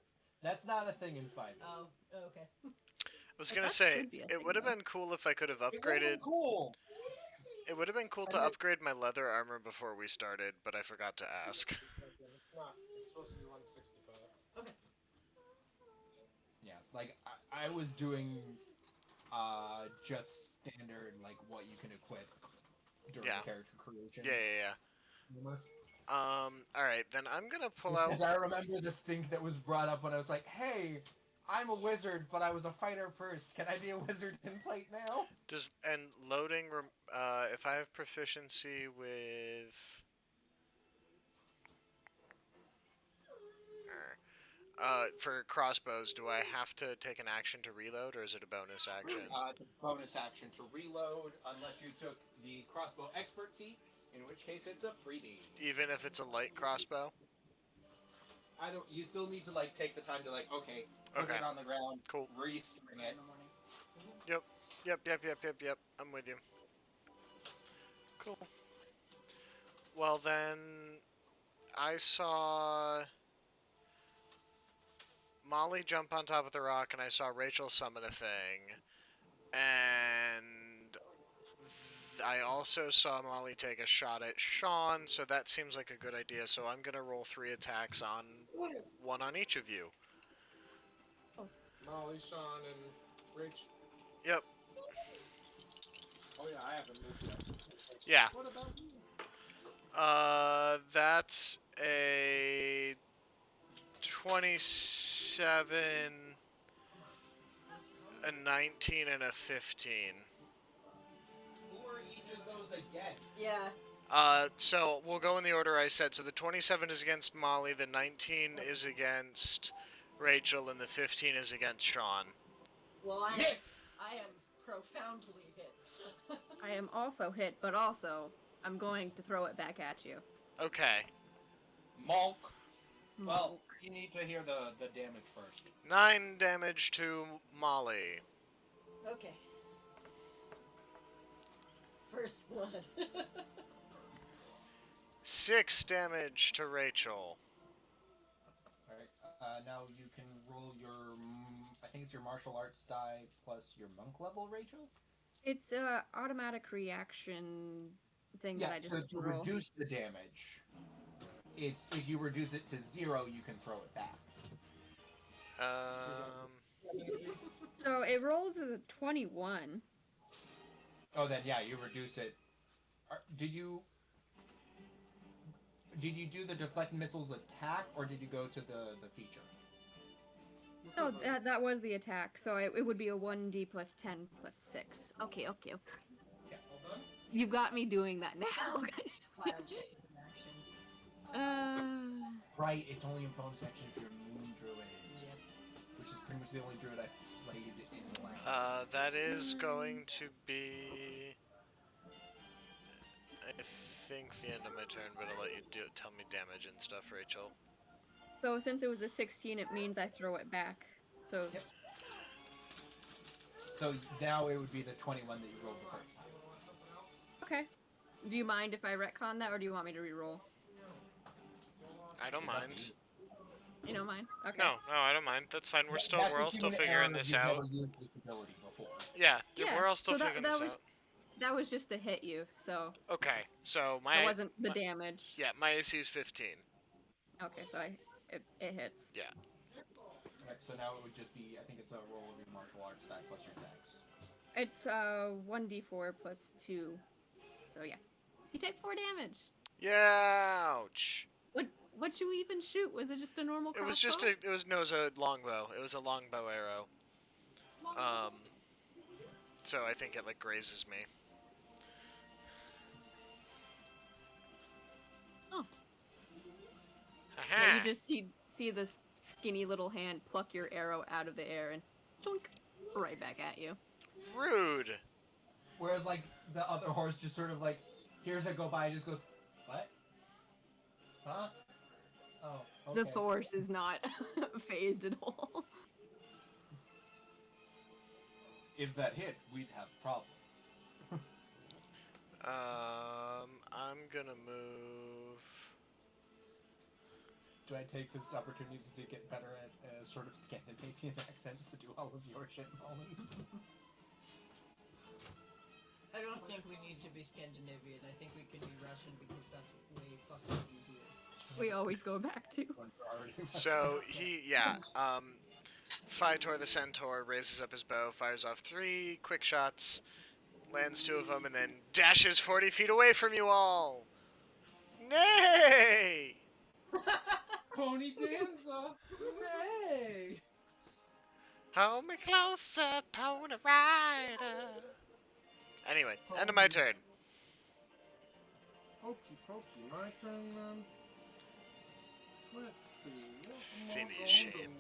That's not a thing in 5e. Oh, okay. I was But gonna that say should be a it thing, would have though. been cool if I could have It would've been upgraded. cool. It would have been cool And to then- upgrade my leather armor before we started, but I forgot to ask. It's not. It's supposed to be 165. Yeah, like I was doing just standard like what you can equip during Yeah. character creation. Yeah. Alright, then I'm gonna pull Because out. I remember the stink that was brought up when I was like, hey, I'm a wizard, but I was a fighter first. Can I be a wizard in plate now? And loading. If I have proficiency with. For crossbows, do I have to take an action to reload, or is it a bonus action? It's a bonus action to reload unless you took the crossbow expert feat, in which case it's a freebie. Even if it's a light crossbow? You still need to like take the time to like, okay, put Okay. it on the ground, Cool. restring it. In the morning. Yep. I'm with you. Cool. Well then, I saw Molly jump on top of the rock, and I saw Rachel summon a thing, and I also saw Molly take a shot at Sean, so that seems like a good idea. So I'm gonna roll 3 attacks on one on each of you. Molly, Sean, and Rich. Yep. Oh yeah, I haven't moved yet. Yeah. What about you? That's a 27, a 19, and a 15. Who are each of those against? Yeah. So we'll go in the order I said. So the 27 is against Molly, the 19 is against Rachel, and the 15 is against Sean. Well, I Yes! am profoundly hit. I am also hit, but also I'm going to throw it back at you. Okay. Monk. Well, Monk. you need to hear the damage first. 9 damage to Molly. Okay. First blood. 6 damage to Rachel. Alright, now you can roll your, I think it's your martial arts die plus your monk level, Rachel? It's a automatic reaction thing that I just so to roll. reduce the damage, it's if you reduce it to 0, you can throw it back. So it rolls as a 21. Oh, then yeah, you reduce it. Did you do the deflect missiles attack, or did you go to the feature? No, that was the attack. So it would be a 1d plus 10 plus 6. Okay. Yeah. All done? You've got me doing that now. Fire shades in action. Right, it's only a bonus action if you're a moon druid. Yep. Which is pretty much the only druid I've played in the last. That is going to be, I think, the end of my turn, but I'll let you tell me damage and stuff, Rachel. So since it was a 16, it means I throw it back. So Yep. So now it would be the 21 that you rolled the first time. okay. Do you mind if I retcon that, or do you want me to reroll? I don't It's up to mind. You don't mind? Okay. No, I don't mind. That's fine. We're That all puts you still in an figuring era this you've out. Never used this ability before. Yeah, Yeah, we're all still so figuring that this was- out. That was just to hit you, so Okay, so it wasn't the damage. Yeah, my AC is 15. Okay, so it hits. Yeah. Right, so now it would just be, I think it's a roll of your martial arts die plus your attacks. It's 1d4 plus 2. So yeah. You take 4 damage. Yeah, ouch. What'd you even shoot? Was it just a normal crossbow? It was a longbow. It was a longbow arrow. So I think it like grazes me. Oh. Aha. Yeah, you just see this skinny little hand pluck your arrow out of the air and choink, right back at you. Rude. Whereas, like, the other horse just sort of, like, hears it go by and just goes, what? Huh? Oh, okay. The horse is not phased at all. If that hit, we'd have problems. I'm gonna move. Do I take this opportunity to get better at a sort of Scandinavian accent to do all of your shit, Molly? I don't think we need to be Scandinavian. I think we can be Russian because that's way fucking easier. We always go back to. So Phytor the Centaur raises up his bow, fires off 3 quick shots, lands 2 of them, and then dashes 40 feet away from you all. Nay! Pony Danza! Nay! Hold me closer, Pony Rider. Anyway, end of my turn. Pokey pokey, my turn then. Let's see. What am I Finish going to him. do?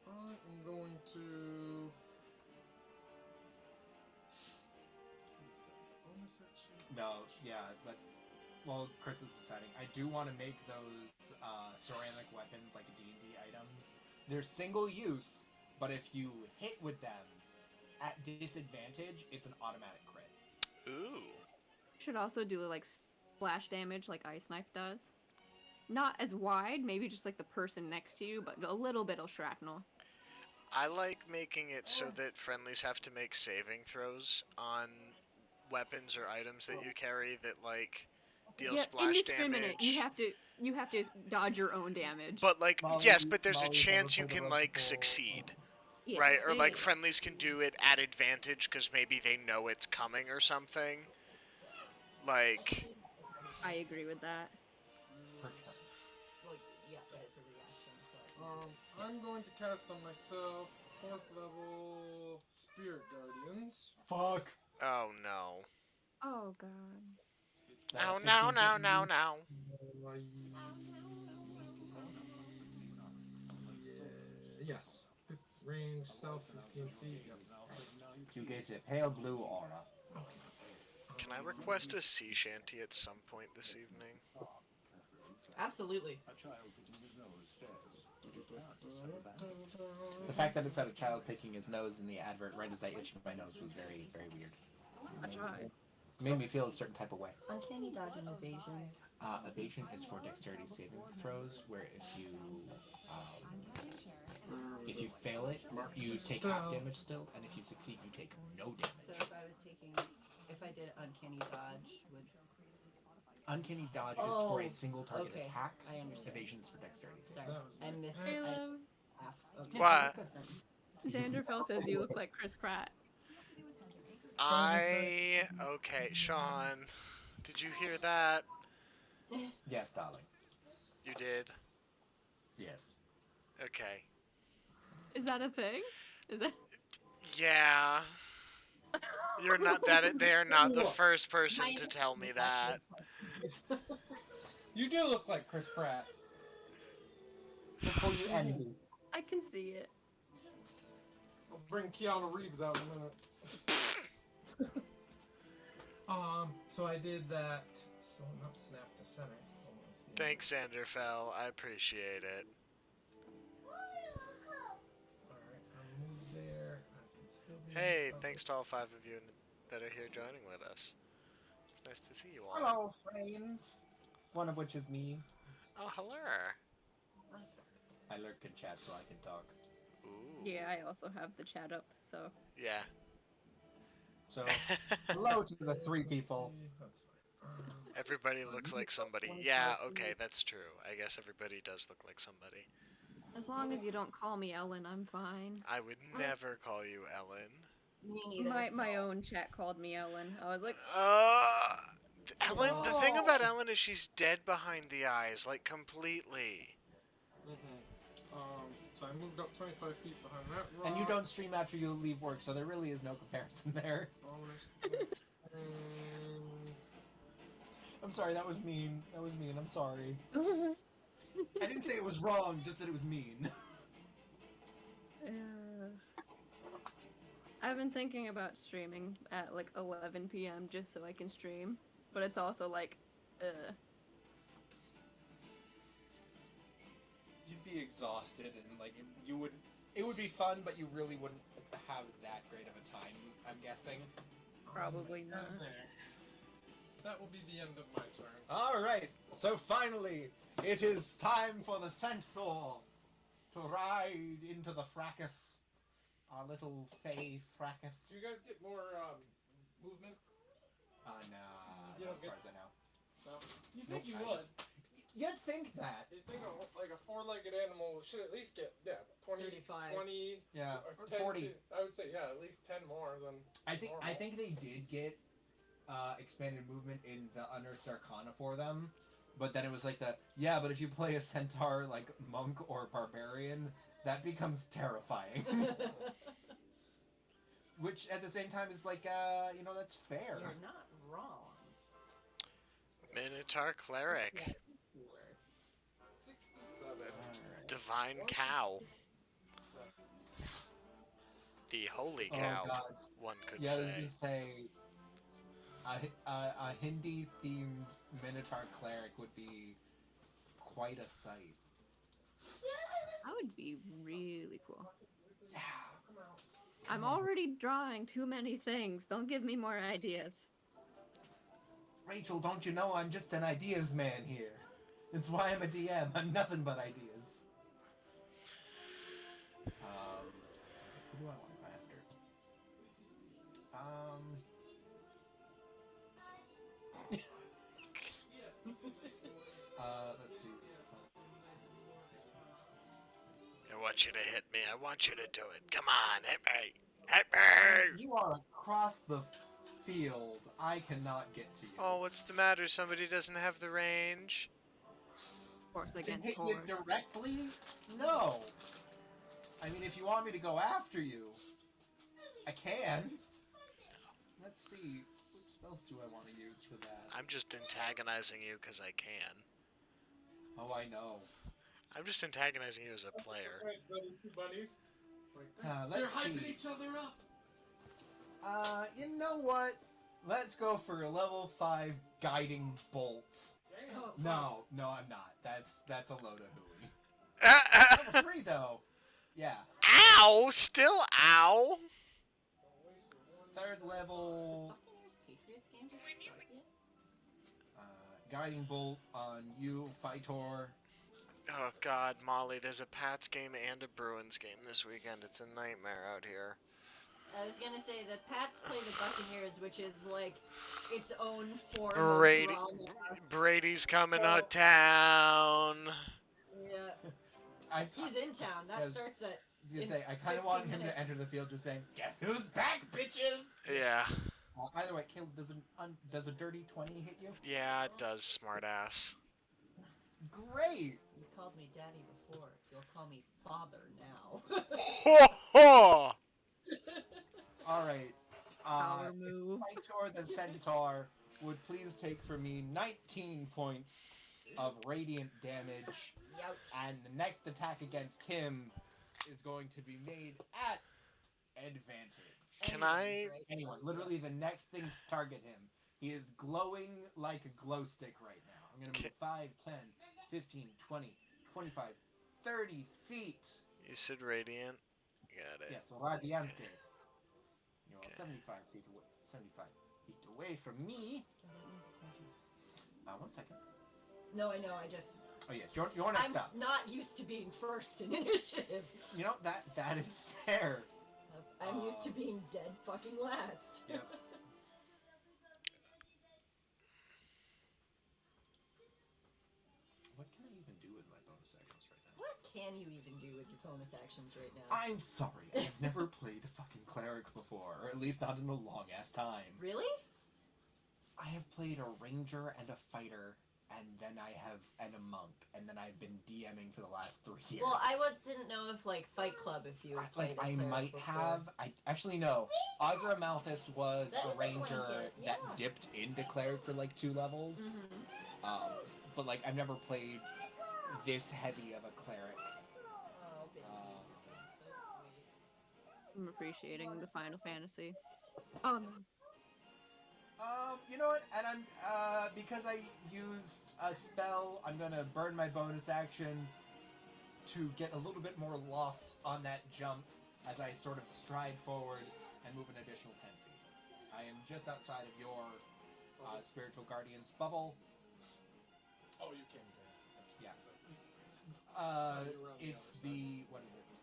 I am going to. What is that? Bonus action? No, yeah, but, well, Chris is deciding. I do want to make those ceramic weapons, like D&D items. They're single use, but if you hit with them at disadvantage, it's an automatic crit. Ooh. Should also do like splash damage like Ice Knife does. Not as wide, maybe just like the person next to you, but a little bit of shrapnel. I like making it so that friendlies have to make saving throws on weapons or items that you carry that like deal splash indiscriminate. damage. You have to dodge your own damage. But like Molly- yes, but there's a Molly's never chance you played a can like reputable- succeed. Yeah, Right, or yeah, like yeah. friendlies can do it at advantage because maybe they know it's coming or something. Like, I agree with that. Per turn. Well, yeah, but it's a reaction, so. I'm going to cast on myself 4th level Spirit Guardians. Fuck. oh no. Oh god. Oh no, no, no, no. Yes. Range, south 15 feet. Yep. You get a pale blue aura. Can I request a sea shanty at some point this evening? Absolutely. The fact that it said a child picking his nose in the advert right as I itched my nose was very, very weird. I tried. Made me feel a certain type of way. Uncanny dodge and evasion. Evasion is for dexterity saving throws, where if you fail it, you take half damage still, and if you succeed, you take no damage. So if I did uncanny dodge, would Uncanny dodge is for a Oh, single target okay. attack. I understand. Evasion is for dexterity Sorry, saves. I missed Hello. half. Okay. What? Xanderfell says you look like Chris Pratt. Okay, Sean, did you hear that? Yes, darling. You did? Yes. Okay. Is that a thing? Is that Yeah. You're not that. They are not the first person to tell me that. You do look like Chris Pratt. Before you envy. I can see it. I'll bring Keanu Reeves out in a minute. So I did that. So not snap to center. Hold on, let's see. Thanks, Sanderfell. I appreciate it. Alright, I moved there. I can still be. Hey, in thanks to all 5 of you that are here joining with us. It's nice to see you all. Hello, friends. One of which is me. Oh, hello. I lurk in chat so I can talk. Ooh. Yeah, I also have the chat up, so. Yeah. So, hello to the 3 people. That's fine. Everybody looks like somebody. Yeah, okay, that's true. I guess everybody does look like somebody. As long as you don't call me Ellen, I'm fine. I would never call you Ellen. Me neither. My own chat called me Ellen. I was like, Ellen, the thing about Ellen is she's dead behind the eyes, like completely. So I moved up 25 feet behind that rock. And you don't stream after you leave work, so there really is no comparison there. I'm sorry, that was mean. That was mean, I'm sorry. I didn't say it was wrong, just that it was mean. I've been thinking about streaming at like 11 p.m. just so I can stream, but it's also like, You'd be exhausted and like it would be fun, but you really wouldn't have that great of a time, I'm guessing. Probably not. That will be the end of my turn. Alright, so finally, it is time for the centaur to ride into the fracas. Our little fey fracas. Do you guys get more movement? Nah, You not don't as far get- as I know. No. You Nope, think you I would? You'd think that. You think like a 4-legged animal should at least get 20, 35. 20, Yeah, or 10 40. I would say at least 10 more than. I think normal. they did get expanded movement in the Unearthed Arcana for them, but then it was like but if you play a centaur like monk or barbarian, that becomes terrifying. Which at the same time is like that's fair. You're not wrong. Minotaur Cleric. 67. Alright. Divine Cow. The Holy Cow, God. one could Yeah, I was say. gonna say a Hindi themed Minotaur cleric would be quite a sight. That would be really cool. Yeah. I'm already drawing too many things. Don't give me more ideas. Rachel, don't you know I'm just an ideas man here? It's why I'm a DM. I'm nothing but ideas. want you to hit me. I want you to do it. Come on, hit me. Hit me. You are across the field. I cannot get to you. Oh, what's the matter? Somebody doesn't have the range? Horse To against hit you horse. directly? No. I mean, if you want me to go after you, I can. Let's see. What spells do I want to use for that? I'm just antagonizing you because I can. Oh, I know. I'm just antagonizing you as a player. Right, buddy, two bunnies. Like, Let's they're hyping see. each other up. You know what? Let's go for a level 5 guiding bolt. Damn. Oh, No, I'm not. That's a load of hooey. Level 3 though. Yeah. Ow! Still ow! Don't waste your one. Third level. Buccaneers Patriots game just start yet? Guiding bolt on you, Fightor. Oh god, Molly, there's a Pats game and a Bruins game this weekend. It's a nightmare out here. I was gonna say the Pats play the Buccaneers, which is like its own form Brady, of drama. Brady's coming Oh. to town. Yeah, he's in town. That Yes. starts at. I was In gonna say, I kind of 15 want him minutes. to enter the field just saying, "Guess who's back, bitches?" Yeah. Either way, Caleb, does a dirty 20 hit you? Yeah, it does, smartass. Great. You called me daddy before. You'll call me father now. Ho ho! All right. Power move. Fightor the Centaur would please take for me 19 points of radiant damage, Youch. and the next attack against him is going to be made at advantage. Can I- Right? Anyone, literally the next thing to target him. He is glowing like a glow stick right now. I'm going to move 5, 10, 15, 20, 25, 30 feet. You said radiant? Got it. Yes, radiante. You're Okay. 75 feet away. 75 feet away from me. One second. No, I know. I just. Oh yes, you're next I'm up. not used to being first in initiative. You know that is fair. I'm used to being dead fucking last. Yep. What can I even do with my bonus actions right now? What can you even do with your bonus actions right now? I'm sorry, I've never played a fucking cleric before, or at least not in a long ass time. Really? I have played a ranger and a fighter, and then a monk, and then I've been DMing for the last 3 years. Well, didn't know if like Fight Club if you had played I a cleric might before. have. I actually no. Agra Malthus was That a is a ranger blanket, that yeah. dipped into cleric for like 2 levels. Mhm. But like I've never played this heavy of a cleric. Oh, baby, so sweet. I'm appreciating the Final Fantasy. Oh no. You know what? And I'm because I used a spell, I'm gonna burn my bonus action to get a little bit more loft on that jump as I sort of stride forward and move an additional 10 feet. I am just outside of your spiritual guardian's bubble. Oh, you can do that. Yeah. you're around the It's other the what is it?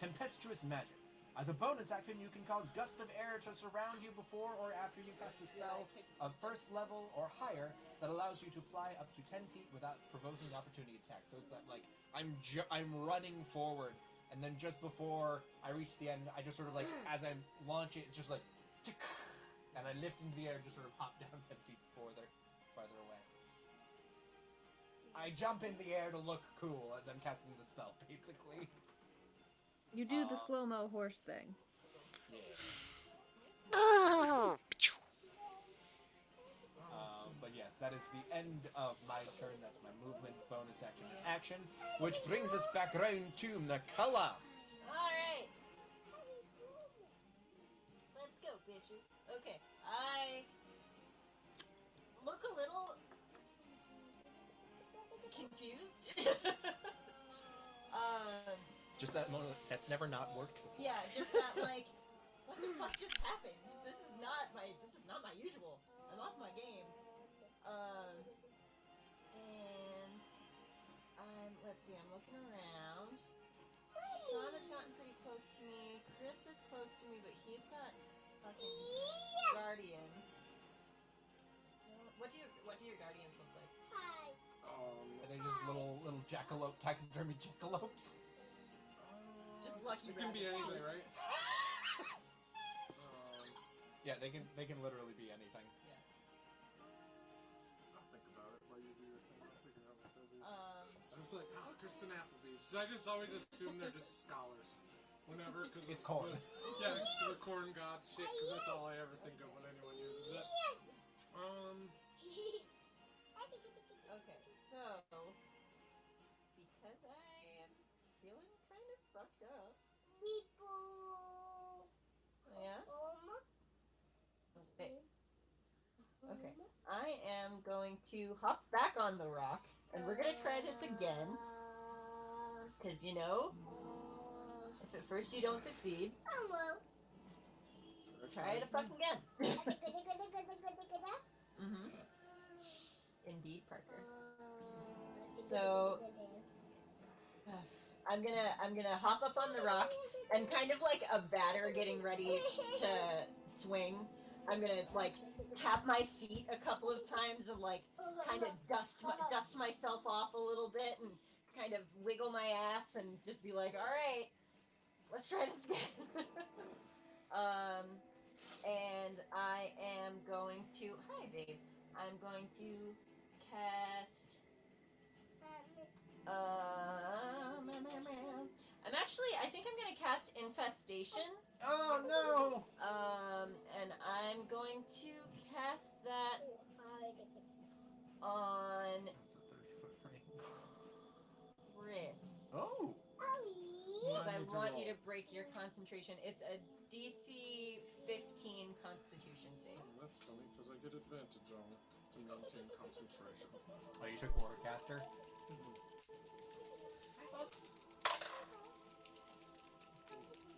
Tempestuous magic. As a bonus action, you can cause gusts of air to surround you before or after you cast a spell of first level or higher that allows you to fly up to 10 feet without provoking opportunity attacks. So it's that like I'm running forward, and then just before I reach the end, I just sort of like as I launch it, it's just like, and I lift into the air, and just sort of hop down 10 feet farther away. I jump in the air to look cool as I'm casting the spell, basically. You do the slow-mo horse thing. Oh. But yes, that is the end of my turn. That's my movement, bonus action, which brings us back around to McCullough. Alright. Let's go, bitches. Okay, I look a little confused. Just that moment, that's never not worked before. Yeah, just that like, what the fuck just happened? This is not my usual. I'm off my game. And let's see, I'm looking around. Sean has gotten pretty close to me. Chris is close to me, but he's got fucking guardians. What do your guardians look like? They're just little jackalope, taxidermy jackalopes. Just lucky It can be rabbits. anything, right? Yeah, they can literally be anything. I'll think about it while you do your thing. I'll figure out what they'll be. Um, I was like, oh, Kristen Applebee's. So I just always assume they're just scholars. Whenever, because It's corn. Yeah, the corn god shit, because that's all I ever think of when anyone uses it. Okay, so because I am feeling kind of fucked up. Yeah. Okay. Okay. I am going to hop back on the rock, and we're gonna try this again. Cause you know, if at first you don't succeed, try it a fucking again. Mm-hmm. Indeed, Parker. So I'm gonna hop up on the rock and kind of like a batter getting ready to swing. I'm gonna like tap my feet a couple of times and like kind of dust myself off a little bit and kind of wiggle my ass and just be like, all right, let's try this again. And I am going to hi babe. I'm going to cast. I think I'm gonna cast Infestation. Oh no! And I'm going to cast that on That's a 30-foot range. Chris. Oh! Because I need to want roll. you to break your concentration. It's a DC 15 Constitution save. Oh, that's funny, because I get advantage on it to maintain concentration. Oh, you took Warcaster?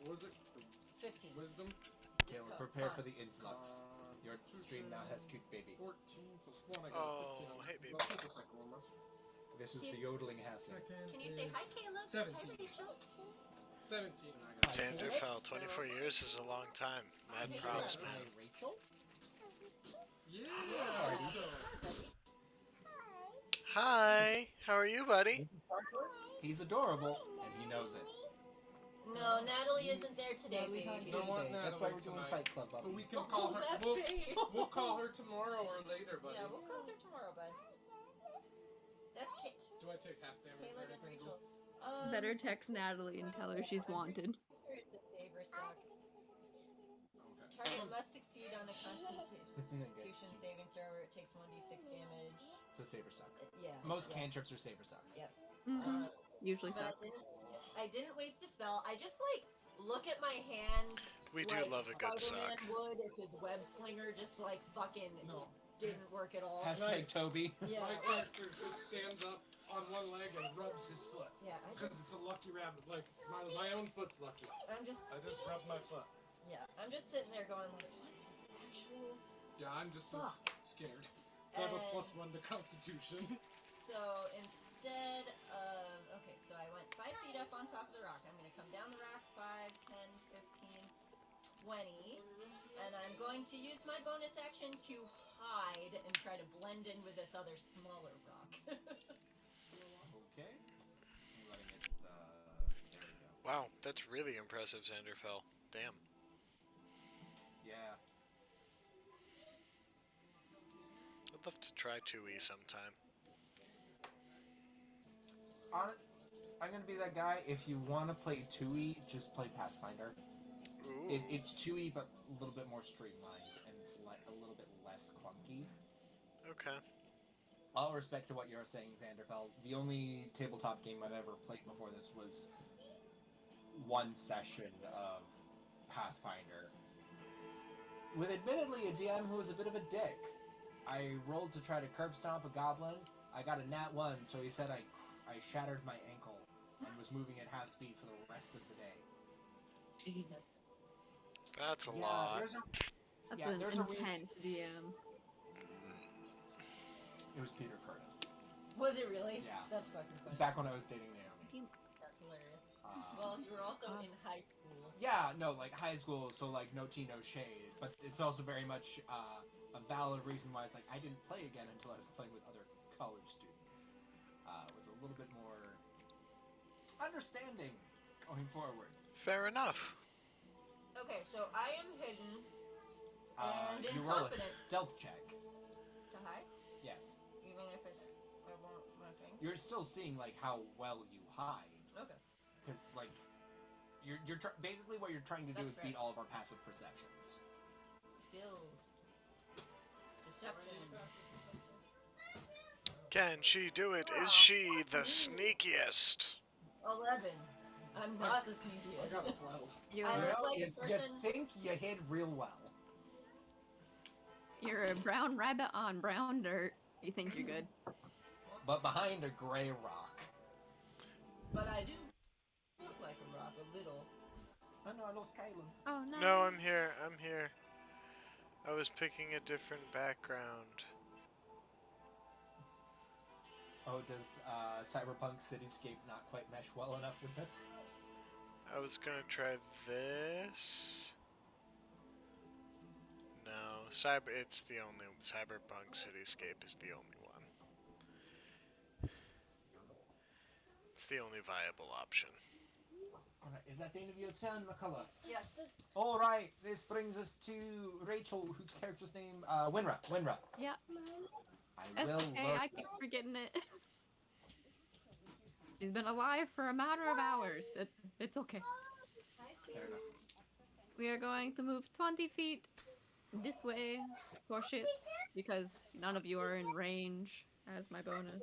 What was it? 15. Wisdom? Taylor, Oh, prepare fun. for the influx. Your stream now has cute baby. 14 plus 1, I got Oh, 15. hey, baby. I'll take the second one, Wes. This is the yodeling happening. Second Can you say is hi, Caleb? 17. Hi, Rachel. 17, and I got Xander Okay. fell. 24 years is a long time. Mad Okay, props, so- man. Rachel? Yeah! Yeah. Rachel. Hi, buddy. Hi, how are you, buddy? He's adorable, and he knows it. No, Natalie isn't there today, Natalie's not baby. here Don't want today. That's why we're Natalie doing tonight. Fight Club, But Bubby. we can call her. that We'll, face. we'll call her tomorrow or later, buddy. Yeah, we'll call her tomorrow, bud. That's Do I take half damage Caleb or and anything? Rachel. Better text Natalie and tell her she's wanted. It's a saber suck. Okay. Target must succeed on a Constitution saving throw where it takes 1d6 damage. It's a saber suck. Yeah. Most yeah. cantrips are saber suck. Mhm. Uh, Usually but so. I didn't waste a spell. I just like look at my hand. We do like love a good Spider-Man suck. would if his web slinger just like fucking No. didn't work at all. Hashtag Toby. Yeah. My character just stands up on one leg and rubs his foot. Yeah. Because it's a lucky rabbit. Like, my own foot's lucky. I'm just. I just rub my foot. Yeah. I'm just sitting there going like, what the actual. Yeah, I'm just as Fuck. scared. So I have a And- +1 to Constitution. So instead of okay, so I went 5 feet up on top of the rock. I'm gonna come down the rock 5, 10, 15, 20, and I'm going to use my bonus action to hide and try to blend in with this other smaller rock. Okay. I'm letting it, there we go. Wow, that's really impressive, Xanderfell. Damn. Yeah. I'd love to try 2E sometime. I'm gonna be that guy. If you want to play 2E, just play Pathfinder. Ooh. It's 2E, but a little bit more streamlined, and it's a little bit less clunky. Okay. All respect to what you're saying, Xanderfell. The only tabletop game I've ever played before this was one session of Pathfinder. With admittedly a DM who was a bit of a dick. I rolled to try to curb stomp a goblin. I got a nat 1, so he said I shattered my ankle and was moving at half speed for the rest of the day. Jeez. That's a lot. That's Yeah, an there's a re- intense DM. It was Peter Curtis. Was it really? Yeah. That's fucking funny. Back when I was dating Naomi. That's hilarious. Uh, Well, you were also in high school. yeah, no, like high school, so like no tea, no shade. But it's also very much a valid reason why it's like I didn't play again until I was playing with other college students. With a a little bit more understanding going forward. Fair enough. Okay, so I am hidden and You roll a incompetent. stealth check. To hide? Yes. Even if it's I won't my thing. You're still seeing like how well you hide, Okay. because like you're basically what you're trying to do That's is beat right. all of our passive perceptions. Skills. Deception. Can she do it? Is she the sneakiest? 11. I'm not the I sneakiest. got a 12. You're, I look Well, like a you person. think you hid real well. you're a brown rabbit on brown dirt. You think you're good. But behind a gray rock. But I do look like a rock a little. Oh no, I lost Caleb. Oh no. No, I'm here. I'm here. I was picking a different background. Oh, does Cyberpunk Cityscape not quite mesh well enough with this? I was gonna try this. No, it's the only Cyberpunk Cityscape is the only one. It's the only viable option. Alright, is that the end of your turn, McCullough? Yes. Alright, this brings us to Rachel, whose character's name, Winra. Winra. Yeah. I That's will okay. look. I keep forgetting it. She's been alive for a matter of hours. It's okay. Fair enough. We are going to move 20 feet this way for shits because none of you are in range as my bonus.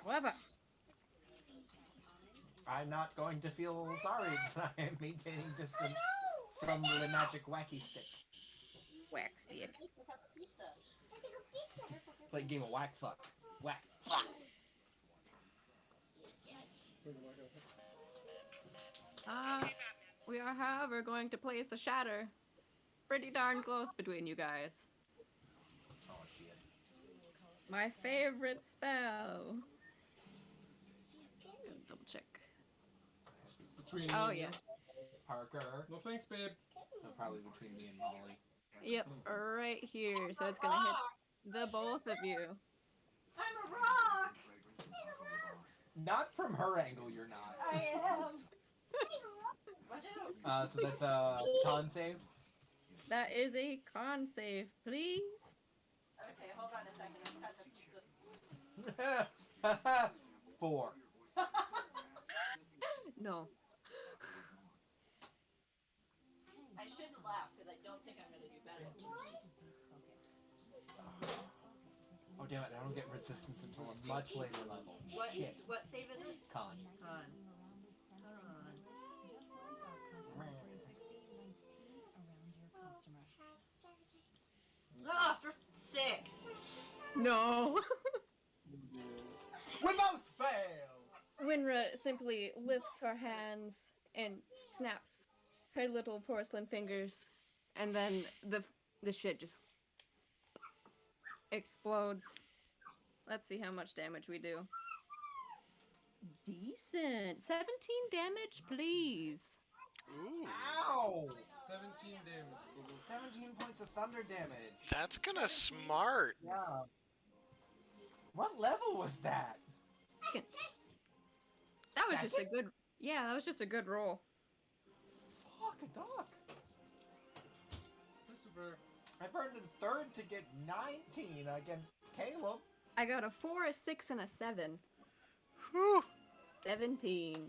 However, I'm not going to feel sorry that I am maintaining distance from the magic wacky stick. whack stick. Play a game of whack fuck. Whack fuck. We are, however, going to place a shatter pretty darn close between you guys. Oh shit. My favorite spell. Double check. Between Oh, me and yeah. Parker. No thanks, babe. Probably between me and Molly. Yep, right here. So it's gonna hit the both of you. I'm a rock. Not from her angle, you're not. I am. Watch out. So that's a con save. That is a con save, please. Okay, hold on a second. I have a pizza. 4. No. I shouldn't laugh because I don't think I'm gonna do better. Oh damn it! I don't get resistance until a much later level. What Shit. what save is it? Con. Con. Ah, for 6. No. We both fail. Winra simply lifts her hands and snaps her little porcelain fingers, and then the shit just explodes. Let's see how much damage we do. Decent. 17 damage, please. Ooh, Ow! 17 damage. 17 points of thunder damage. that's gonna smart. Yeah. What level was that? Second. That was just a Second? good. Yeah, that was just a good roll. Fuck a duck. Christopher. I burned in third to get 19 against Caleb. I got a 4, a 6, and a 7. Whew. 17. Damn.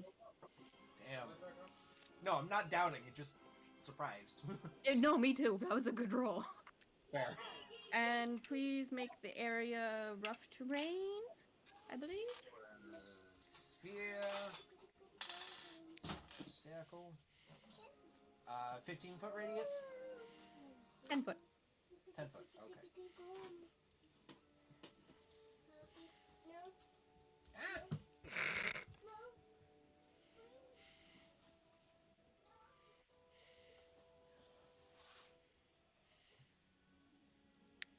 No, I'm not doubting. It just surprised. No, me too. That was a good roll. Fair. And please make the area rough terrain, I believe. Sphere. Circle. 15-foot radius? 10 foot. 10 foot, okay. Ah!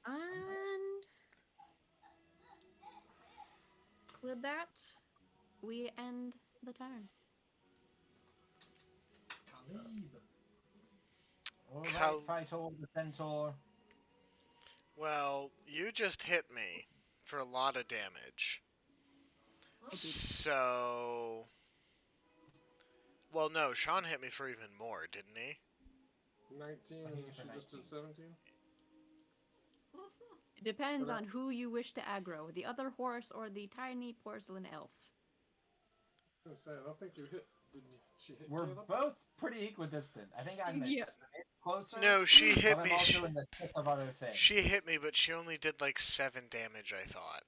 And with that, we end the turn. Khalib. Alright, Phytol, the centaur. Well, you just hit me for a lot of damage. I did. So, well, no, Sean hit me for even more, didn't he? 19, I and think she for just did 19. 17. It depends But, on who you wish to aggro, the other horse or the tiny porcelain elf. I was gonna say, I don't think you hit. Did she hit We're Caleb? both pretty equidistant. I think I'm Yeah. closer. No, she hit but me. I'm also in the thick of other things. She hit me, but she only did like 7 damage, I thought.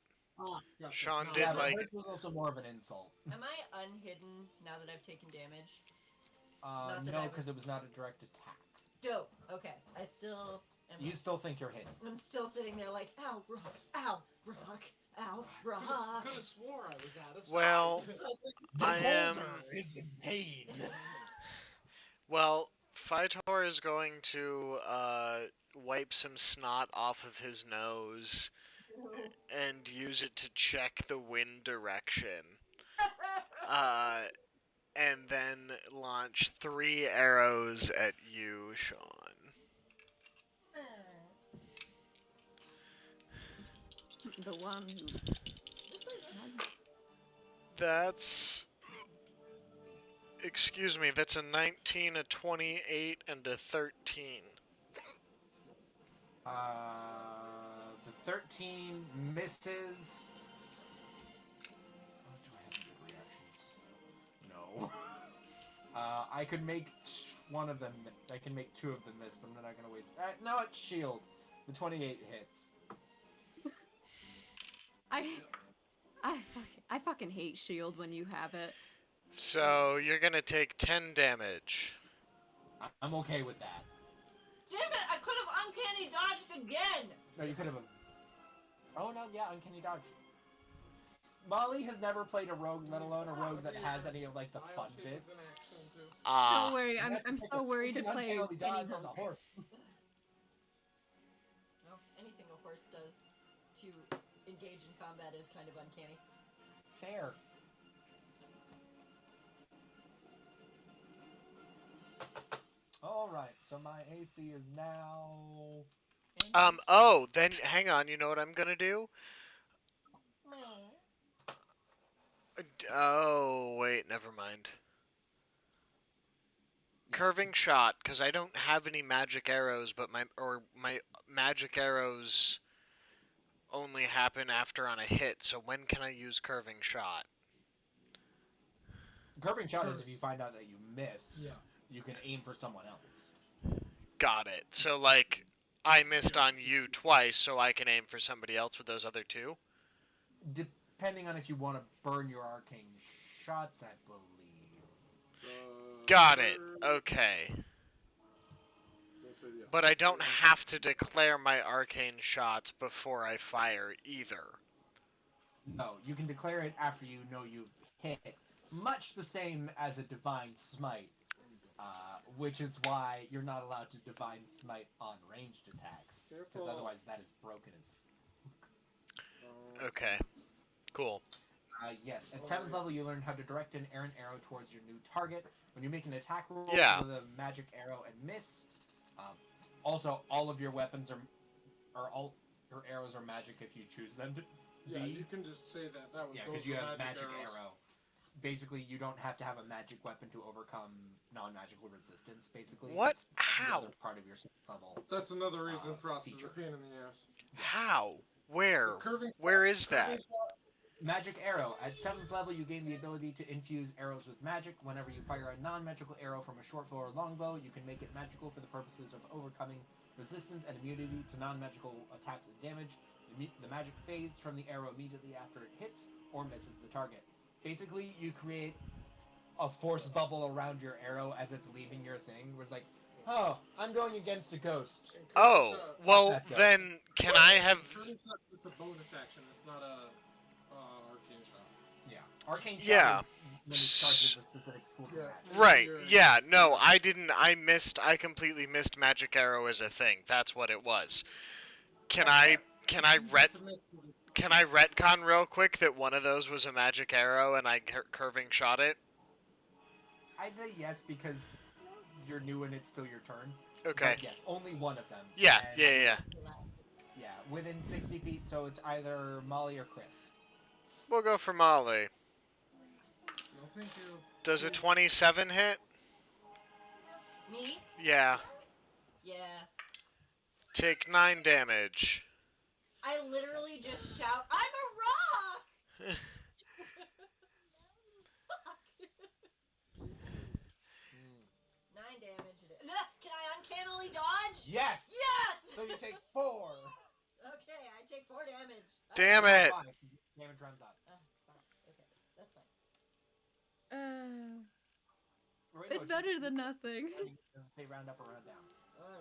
Gotcha. Sean Now did, Yeah, I but like- hers was also more of an insult. Am I unhidden now that I've taken damage? Uh, Not that no, I because was- it was not a direct attack. Dope. Okay. I still am. You still think you're hidden. I'm still sitting there like, ow, rock, ow, rock, ow, rock. could have swore I was out of sight. Well, I am. is in pain. Well, Phytor is going to wipe some snot off of his nose and use it to check the wind direction. And then launch 3 arrows at you, Sean. The one who has... That's. Excuse me, that's a 19, a 28, and a 13. The 13 misses. Oh, do I have any good reactions? No. I could make one of them. I can make 2 of them miss, but I'm not gonna waste. No, it's shield. The 28 hits. I fucking hate shield when you have it. So you're gonna take 10 damage. I'm okay with that. Damn it! I could have uncanny dodged again. No, you could have. Oh no, yeah, uncanny dodge. Molly has never played a rogue, let alone a rogue that has any of like the fun bits. Don't worry, I'm so worried to play any any dodge as a horse. No, anything a horse does to engage in combat is kind of uncanny. Fair. Alright, so my AC is now... Oh, then hang on, you know what I'm gonna do? Oh, wait, never mind. Curving shot, because I don't have any magic arrows, but my magic arrows only happen after on a hit, so when can I use curving shot? Curving shot is if you find out that you miss, Yeah. you can aim for someone else. Got it. So, like, I missed on you twice, so I can aim for somebody else with those other 2? Depending on if you want to burn your arcane shots, I believe. Got it. Okay. But I don't have to declare my arcane shots before I fire either. No, you can declare it after you know you've hit. Much the same as a divine smite, which is why you're not allowed to divine smite on ranged attacks, because otherwise that is broken as... Okay. Cool. Yes, at 7th level you learn how to direct an errant arrow towards your new target. When you make an attack roll Yeah. with a magic arrow and miss, also all of your weapons are all your arrows are magic if you choose them to Yeah, be. you can just say that. That was Yeah, those because you were have magic arrows. arrow. Basically, you don't have to have a magic weapon to overcome non-magical resistance. Basically, What? It's How? the other part of your level. That's another reason Frost is feature. a pain in the ass. How? Where? Curving Where is curving that? shot- Magic arrow. At 7th level, you gain the ability to infuse arrows with magic. Whenever you fire a non-magical arrow from a short bow or longbow, you can make it magical for the purposes of overcoming resistance and immunity to non-magical attacks and damage. The magic fades from the arrow immediately after it hits or misses the target. Basically, you create a force bubble around your arrow as it's leaving your thing. Where it's like, oh, I'm going against a ghost. and curving Oh, shot- well, that goes. then can I have... Curving shot is just a bonus action. It's not a arcane shot. Yeah. Arcane shot Yeah. is when it starts with a specific school Yeah. match. Right, You're- yeah, no, I completely missed magic arrow as a thing. That's what it was. Can I It's a miss. retcon real quick that one of those was a magic arrow and I curving shot it? I'd say yes because you're new and it's still your turn. Okay. But yes, only one of them. Yeah, And yeah. Yeah, within 60 feet, so it's either Molly or Chris. We'll go for Molly. No, thank you. Does a 27 hit? Me? Yeah. Yeah. Take 9 damage. I literally just shout, I'm a rock! Fuck. 9 damage. Can I uncannily dodge? Yes! Yes! So you take 4. Okay, I take 4 damage. Damn it! 5. Damage runs up. Fuck. Okay, that's fine. Or wait, It's no, better than nothing. Does it say round up or round down? I don't know.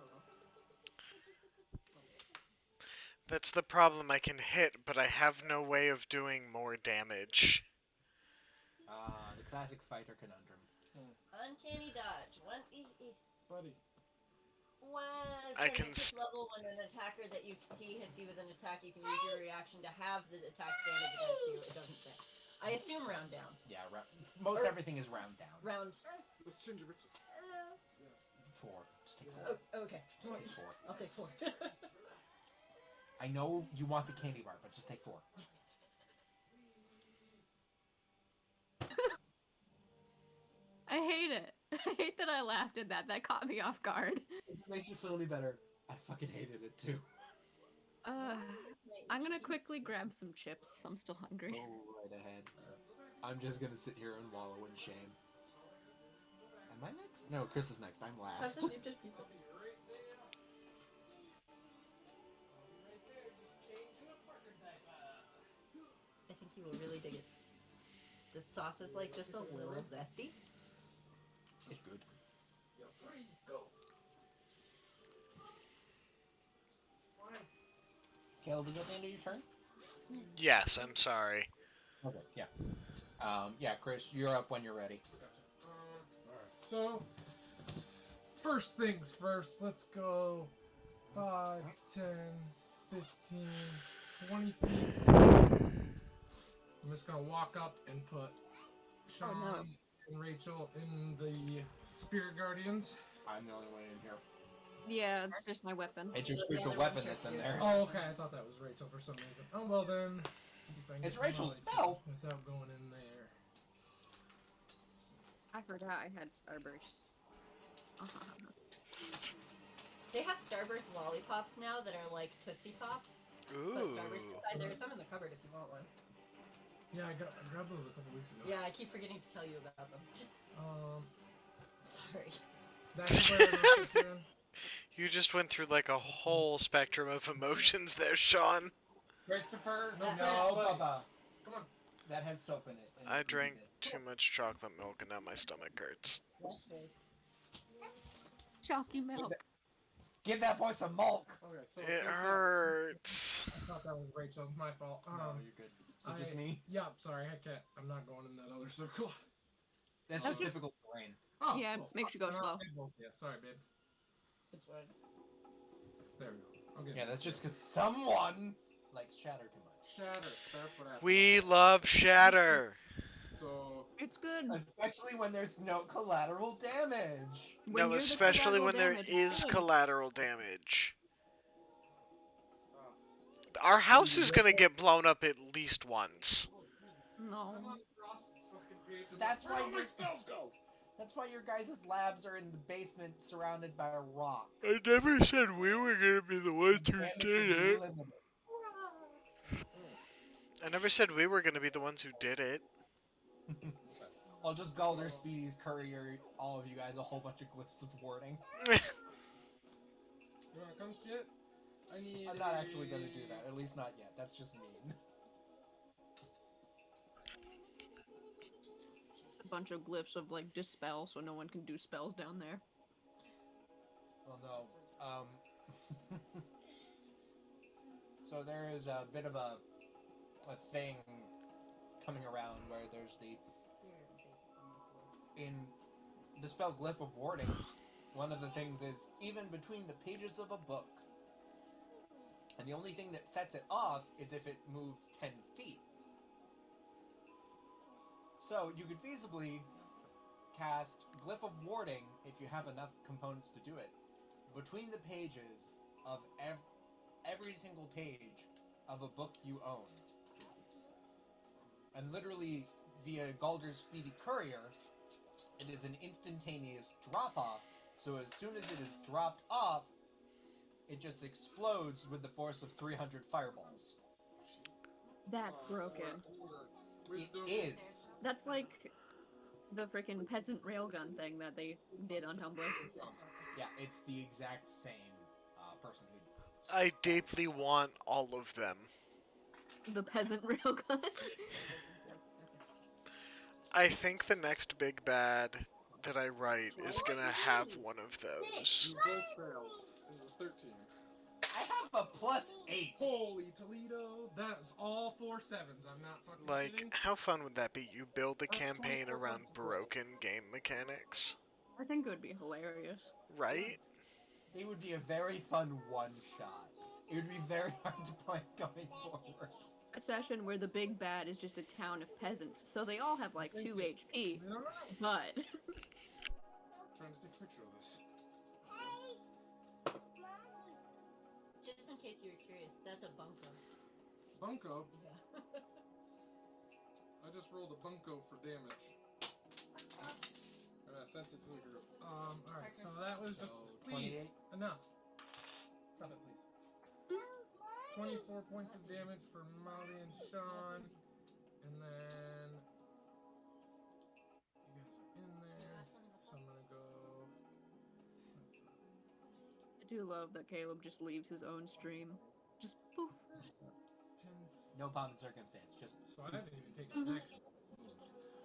That's the problem. I can hit, but I have no way of doing more damage. The classic fighter conundrum. Uncanny dodge. 1 Buddy. I can level when an attacker that you see hits you with an attack, you can use your reaction to have the attack's damage against you. It doesn't say. I assume round down. Yeah, most everything is round down. Round. Let's change your bitches. Yes. 4. Just take 4. Oh, okay. Just take 4. I'll take 4. I know you want the candy bar, but just take 4. I hate it. I hate that I laughed at that. That caught me off guard. If it makes you feel any better, I fucking hated it too. I'm gonna quickly grab some chips. I'm still hungry. Go right ahead. I'm just gonna sit here and wallow in shame. Am I next? No, Chris is next. I'm last. Just pizza. I think you will really dig it. This sauce is like just a little zesty. It's good. Caleb, is that the end of your turn? Yes, I'm sorry. Okay, yeah. Yeah, Chris, you're up when you're ready. Alright, so first things first, let's go 5, 10, 15, 20 feet. I'm just gonna walk up and put Sean no. and Rachel in the Spirit Guardians. I'm the only one in here. Yeah, it's just my weapon. It's your spiritual weapon that's in there. Oh, okay, I thought that was Rachel for some reason. Oh, well then. See if I can It's get Rachel's Molly spell. without going in there. I forgot I had Starburst. They have Starburst lollipops now that are like Tootsie Pops. Ooh. But Starburst inside. There's some in the cupboard if you want one. Yeah, I grabbed those a couple weeks ago. Yeah, I keep forgetting to tell you about them. Sorry. That's where I'm sitting. You just went through like a whole spectrum of emotions there, Sean. Christopher? No, No, buddy. Bubba. Come on. That has soap in it. and I you drank need it. too much chocolate milk and now my stomach hurts. Chalky milk. Give that boy some milk. Okay, so It hurts. I thought that was Rachel. My fault. No, you're good. So just me? Yeah, sorry. I'm not going in that other circle. That's That's just just- difficult terrain. Oh, Yeah, cool. makes you go Then I'll slow. take both. Yeah, sorry, babe. It's fine. There we go. I'll get Yeah, it. that's just because someone likes chatter too much. Shatter. That's what happened. We love Shatter. So It's good. Especially when there's no collateral damage. When No, you're the especially collateral when there damage, is it's good. collateral damage. Our house is gonna get blown up at least once. No. I'm on Frost's fucking page. I'm That's like, why where all my you're- spells go. That's why your guys' labs are in the basement surrounded by a rock. I never said we were gonna be the ones who Damage did is it. limited. I never said we were gonna be the ones who did it. I'll just Galder Speedy's courier all of you guys a whole bunch of glyphs of warding. You wanna come see it? I need. I'm not actually gonna do that, at least not yet. That's just mean. A bunch of glyphs of like dispel, so no one can do spells down there. Oh no. So there is a bit of a thing coming around where there's in the spell Glyph of Warding, one of the things is even between the pages of a book. And the only thing that sets it off is if it moves 10 feet. So you could feasibly cast Glyph of Warding, if you have enough components to do it, between the pages of every single page of a book you own. And literally, via Galder's Speedy Courier, it is an instantaneous drop-off, so as soon as it is dropped off, it just explodes with the force of 300 fireballs. That's broken. Wisdom. It is. That's like the freaking peasant railgun thing that they did on Tumblr. Yeah, it's the exact same person who... I deeply want all of them. The peasant railgun. I think the next big bad that I write is gonna have one of those. You both failed. It was 13. I have a +8. Holy Toledo! That's all 4 sevens. I'm not fucking Like, kidding. how fun would that be? You build a That's campaign 24 around points. broken game mechanics, I think it would be hilarious. right? It would be a very fun one-shot. It would be very hard to play going forward. A session where the big bad is just a town of peasants, so they all have like 2 HP, No. but... Trying to take a picture of this. Just in case you were curious, that's a bunko. Bunko? Yeah. I just rolled a bunko for damage. And I sent it to the group. Alright, so that was just... So, Please, 28? enough. Stop it, please. 24 points of damage for Molly and Sean. And then... You guys are in there. So I'm gonna go... I do love that Caleb just leaves his own stream. Just poof. 10... No pomp and circumstance, just... So I haven't even taken an action.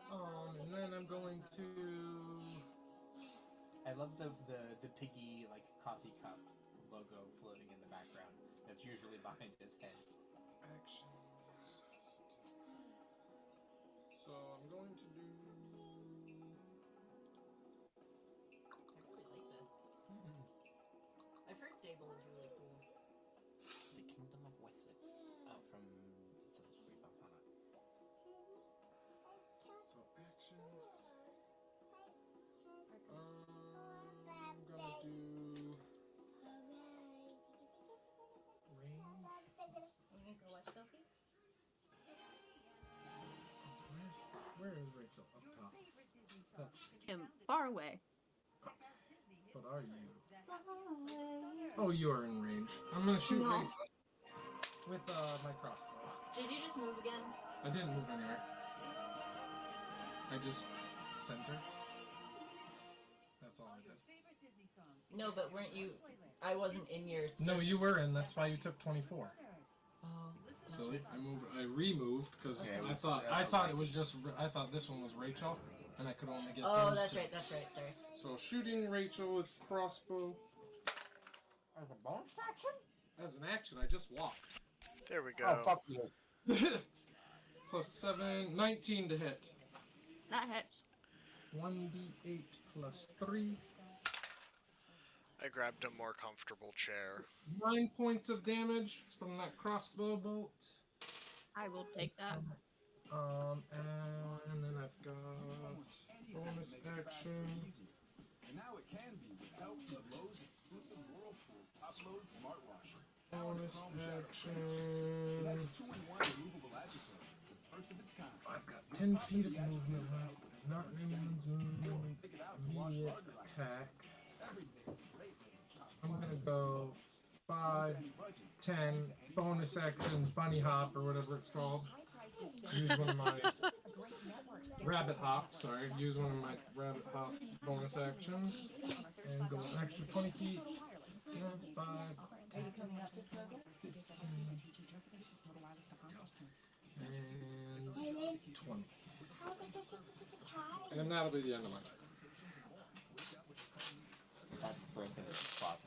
And then I'm going to... I love the piggy, like, coffee cup logo floating in the background. That's usually behind his head. Actions. So I'm going to do... I really like this. I've heard Sable is really cool. The Kingdom of Wessex. From the Salisbury Valhalla. So actions. I'm gonna do... Range. I'm gonna go watch Sophie. Where is Rachel? Up top. Far away. What are you? Oh, you are in range. I'm gonna shoot No. Rachel with my crossbow. Did you just move again? I didn't move anywhere. I just center. That's all I did. No, but weren't you? I wasn't in your. No, you were in. That's why you took 24. Oh. Silly. I removed because Okay, it I was, thought it was just. I thought this one was Rachel, and I could only get. Oh, those that's two. right. That's right. Sorry. So shooting Rachel with crossbow As a bonus action? as an action. I just walked. There we Oh, go. fuck you. Plus 7, 19 to hit. That hits. 1d8 plus 3. I grabbed a more comfortable chair. 9 points of damage from that crossbow bolt. I will take that. And then I've got bonus action. Bonus action. I've got 10 feet of movement left. Not immediate attack. I'm gonna go 5, 10, bonus actions, bunny hop or whatever it's called. Use one of my rabbit hop, sorry. Use one of my rabbit hop bonus actions. And go an extra 20 feet. 5, Are you coming up to Snuggle? and 20. And that'll be the end of my turn. That's broken as fuck.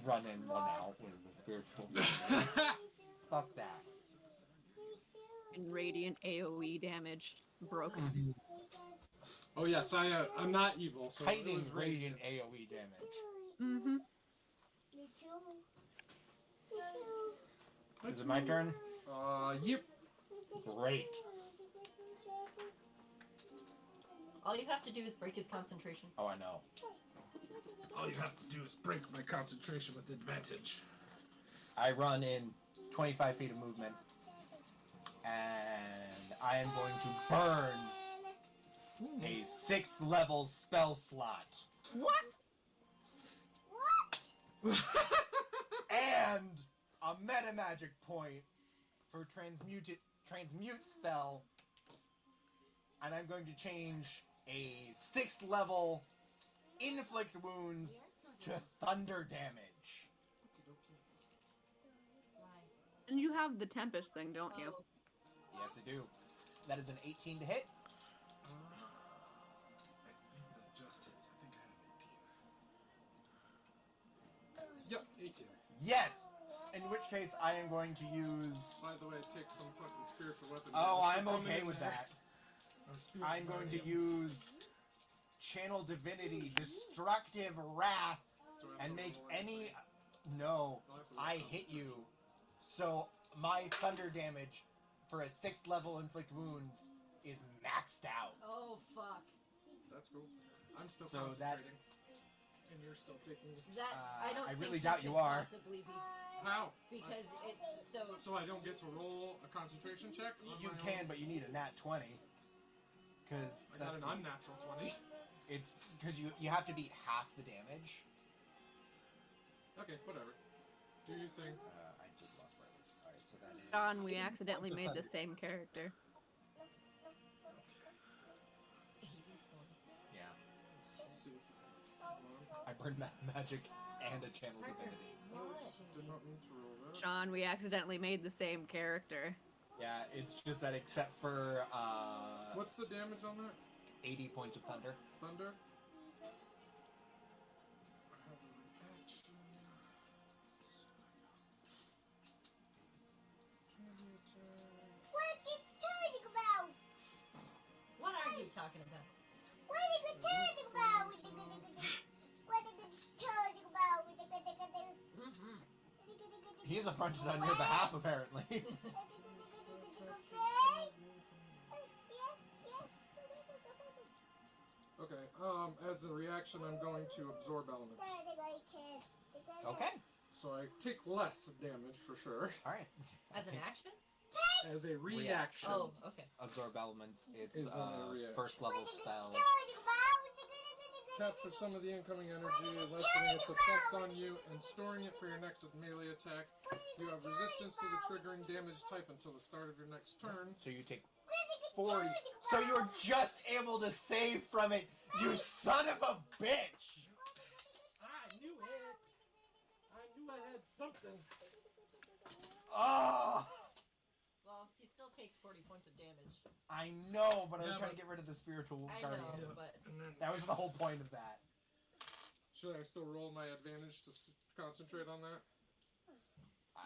Run in, one out with the spiritual. Fuck that. And radiant AoE damage. Broken. Oh yes, I'm not evil, so it Hiding was radiant AoE damage. Mm-hmm. Is it my turn? Yep. Great. All you have to do is break his concentration. Oh, I know. All you have to do is break my concentration with advantage. I run in 25 feet of movement, and I am going to burn a 6th level spell slot. What? And a meta magic point for transmute spell, and I'm going to change a 6th level inflict wounds to thunder damage. And you have the Tempest thing, don't you? Oh, Yes, I do. That is an 18 to hit. I think that just hits. I think I have 18. Yep, 18. Yes! In which case, I am going to use... By the way, take some fucking spiritual weapon. Oh, damage I'm for coming okay in with there. that. Or spiritual I'm going to guardians. use Channel Divinity, Destructive Wrath, Do I have and to make roll any... anything? No, I'll have to roll I hit you. So my thunder damage for a 6th level inflict wounds is maxed out. oh fuck. That's cool. I'm still So that- concentrating. And you're still taking... That I don't I think really you doubt should you are. possibly be How? because it's so So I don't get to roll a concentration check? On You my can, own? but you need a nat 20. Because I got that's... an unnatural 20. It's because you have to beat half the damage. Okay, whatever. Do you think... I just lost where I was. Alright, so that is... John, we accidentally Points of made the thunder. same character. 80 points. Yeah. Let's see if I I burned magic and a channel divinity. Oops, did not mean to roll that. John, we accidentally made the same character. Yeah, it's just that except for What's the damage on that? 80 points of thunder. Thunder? I have a reaction. Tiny attack. What are you talking about? What are you talking about? What are you talking about? What are you talking about? Mm-hmm. He's affronted on your behalf, apparently. Okay, as a reaction, I'm going to absorb elements. Okay. So I take less damage for sure. Alright. As an action? As a reaction. Oh, okay. Absorb elements. It's Is only a reaction. first level spell. Capture some of the incoming energy, lessening its effect on you, and storing it for your next melee attack. You have resistance to the triggering damage type until the start of your next turn. So you take 40. So you're just able to save from it, you son of a bitch! I knew it! I knew I had something. Oh! Well, he still takes 40 points of damage. I know, but I was Yeah, trying but- to get rid of the spiritual I guardian. know. But- And then That was the whole point of that. should I still roll my advantage to concentrate on that? I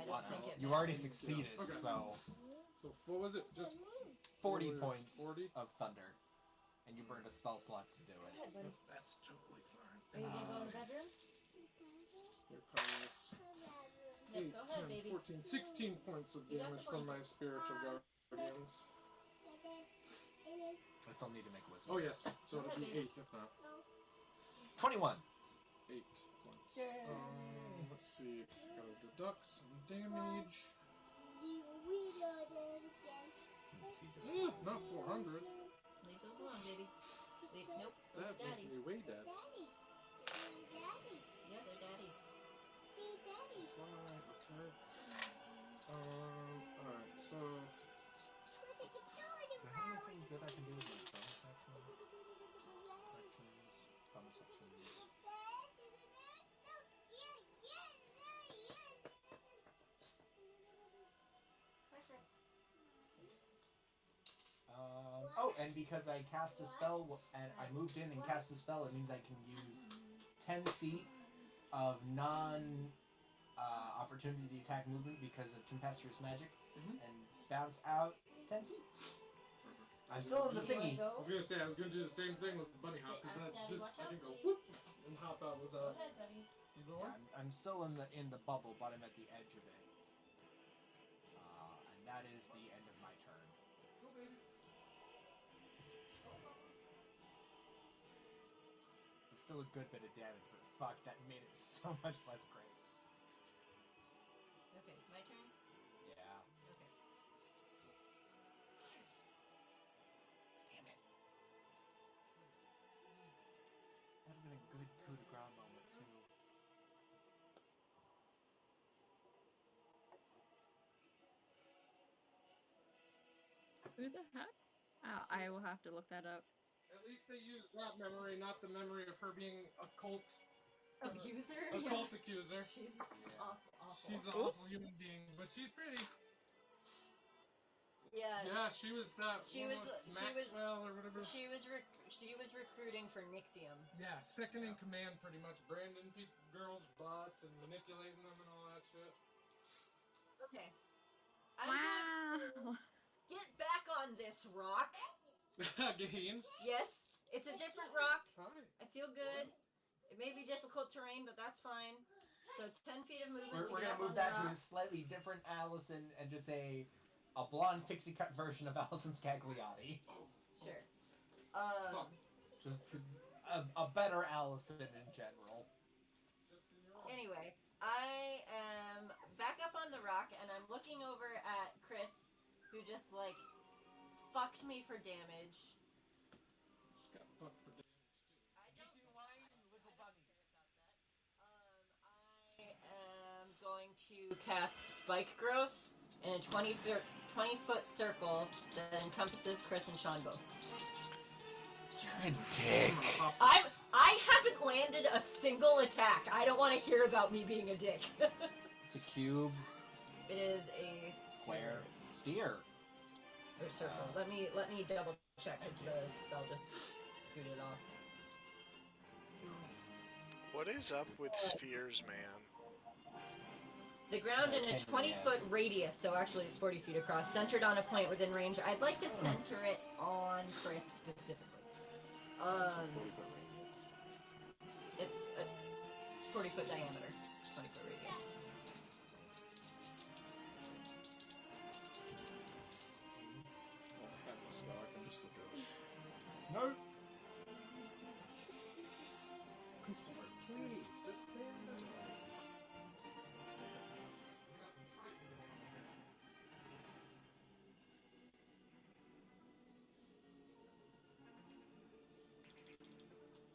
don't think it You already matters. succeeded, Okay. so So what was it? Just 40 Or points 40? of thunder. And you burned a spell slot to do it. Buddy. That's totally fine. Are you gonna go in the bedroom? Here comes Yep, 8, go ahead, 10, baby. 14, 16 points of You got the damage from my blanket. spiritual guardians. I still need to make a wisdom. Oh save. yes, so it'll be 8 if not. 21. 8 points. Yay. Let's see. Gotta deduct some damage. Let's see. Not 400. Leave those alone, baby. Nope. Those are That makes daddies. me way dead. Yeah, they're daddies. Right, okay. Alright, so Do I have anything good I can do with my bonus action? Actions, bonus actions. Oh, and because I cast a spell and I moved in and cast a spell, it means I can use 10 feet of opportunity attack movement because of tempestuous magic Mhm. and bounce out 10 feet. I'm still in the You wanna thingy. I go? was gonna say I was gonna do the same thing with the bunny hop because Say, that ask just, Daddy, watch I out, can go please. whoop and hop out with Go ahead, buddy. You Yeah, going? I'm still in the bubble, but I'm at the edge of it. And that is the end of my turn. Go baby. It's still a good bit of damage, but fuck, that made it so much less great. Who the heck? I will have to look that up. At least they used that memory, not the memory of her being a cult Abuser? A Yeah. cult accuser. She's awful. She's an awful human being, but she's pretty. Yeah. Yeah, she was that. She one was with the- she was- Maxwell or whatever. She was recruiting for Nixium. Yeah, second in command, pretty much. Branding girls' butts and manipulating them and all that shit. Okay. I'm going to Wow. get back on this rock. Again. Yes, it's a different rock. Hi. I feel good. It may be difficult terrain, but that's fine. So 10 feet of movement. We're gonna move that to a slightly different Allison and just say a blonde pixie cut version of Allison Scagliotti. Sure. Just a better Allison in general. Anyway, I am back up on the rock, and I'm looking over at Chris, who just like fucked me for damage. She got fucked for damage too. Get in line, little bunny. I am going to cast Spike Growth in a 20-foot circle that encompasses Chris and Sean both. You're a dick. I haven't landed a single attack. I don't want to hear about me being a dick. It's a cube. It is a Square. Steer. or circle. Let me double check because the spell just scooted off. What is up with spheres, man? The ground in a 20-foot radius, so actually it's 40 feet across, centered on a point within range. I'd like to center it on Chris specifically. It's a 40-foot diameter, 20-foot radius. No. Christopher, please, just stand there.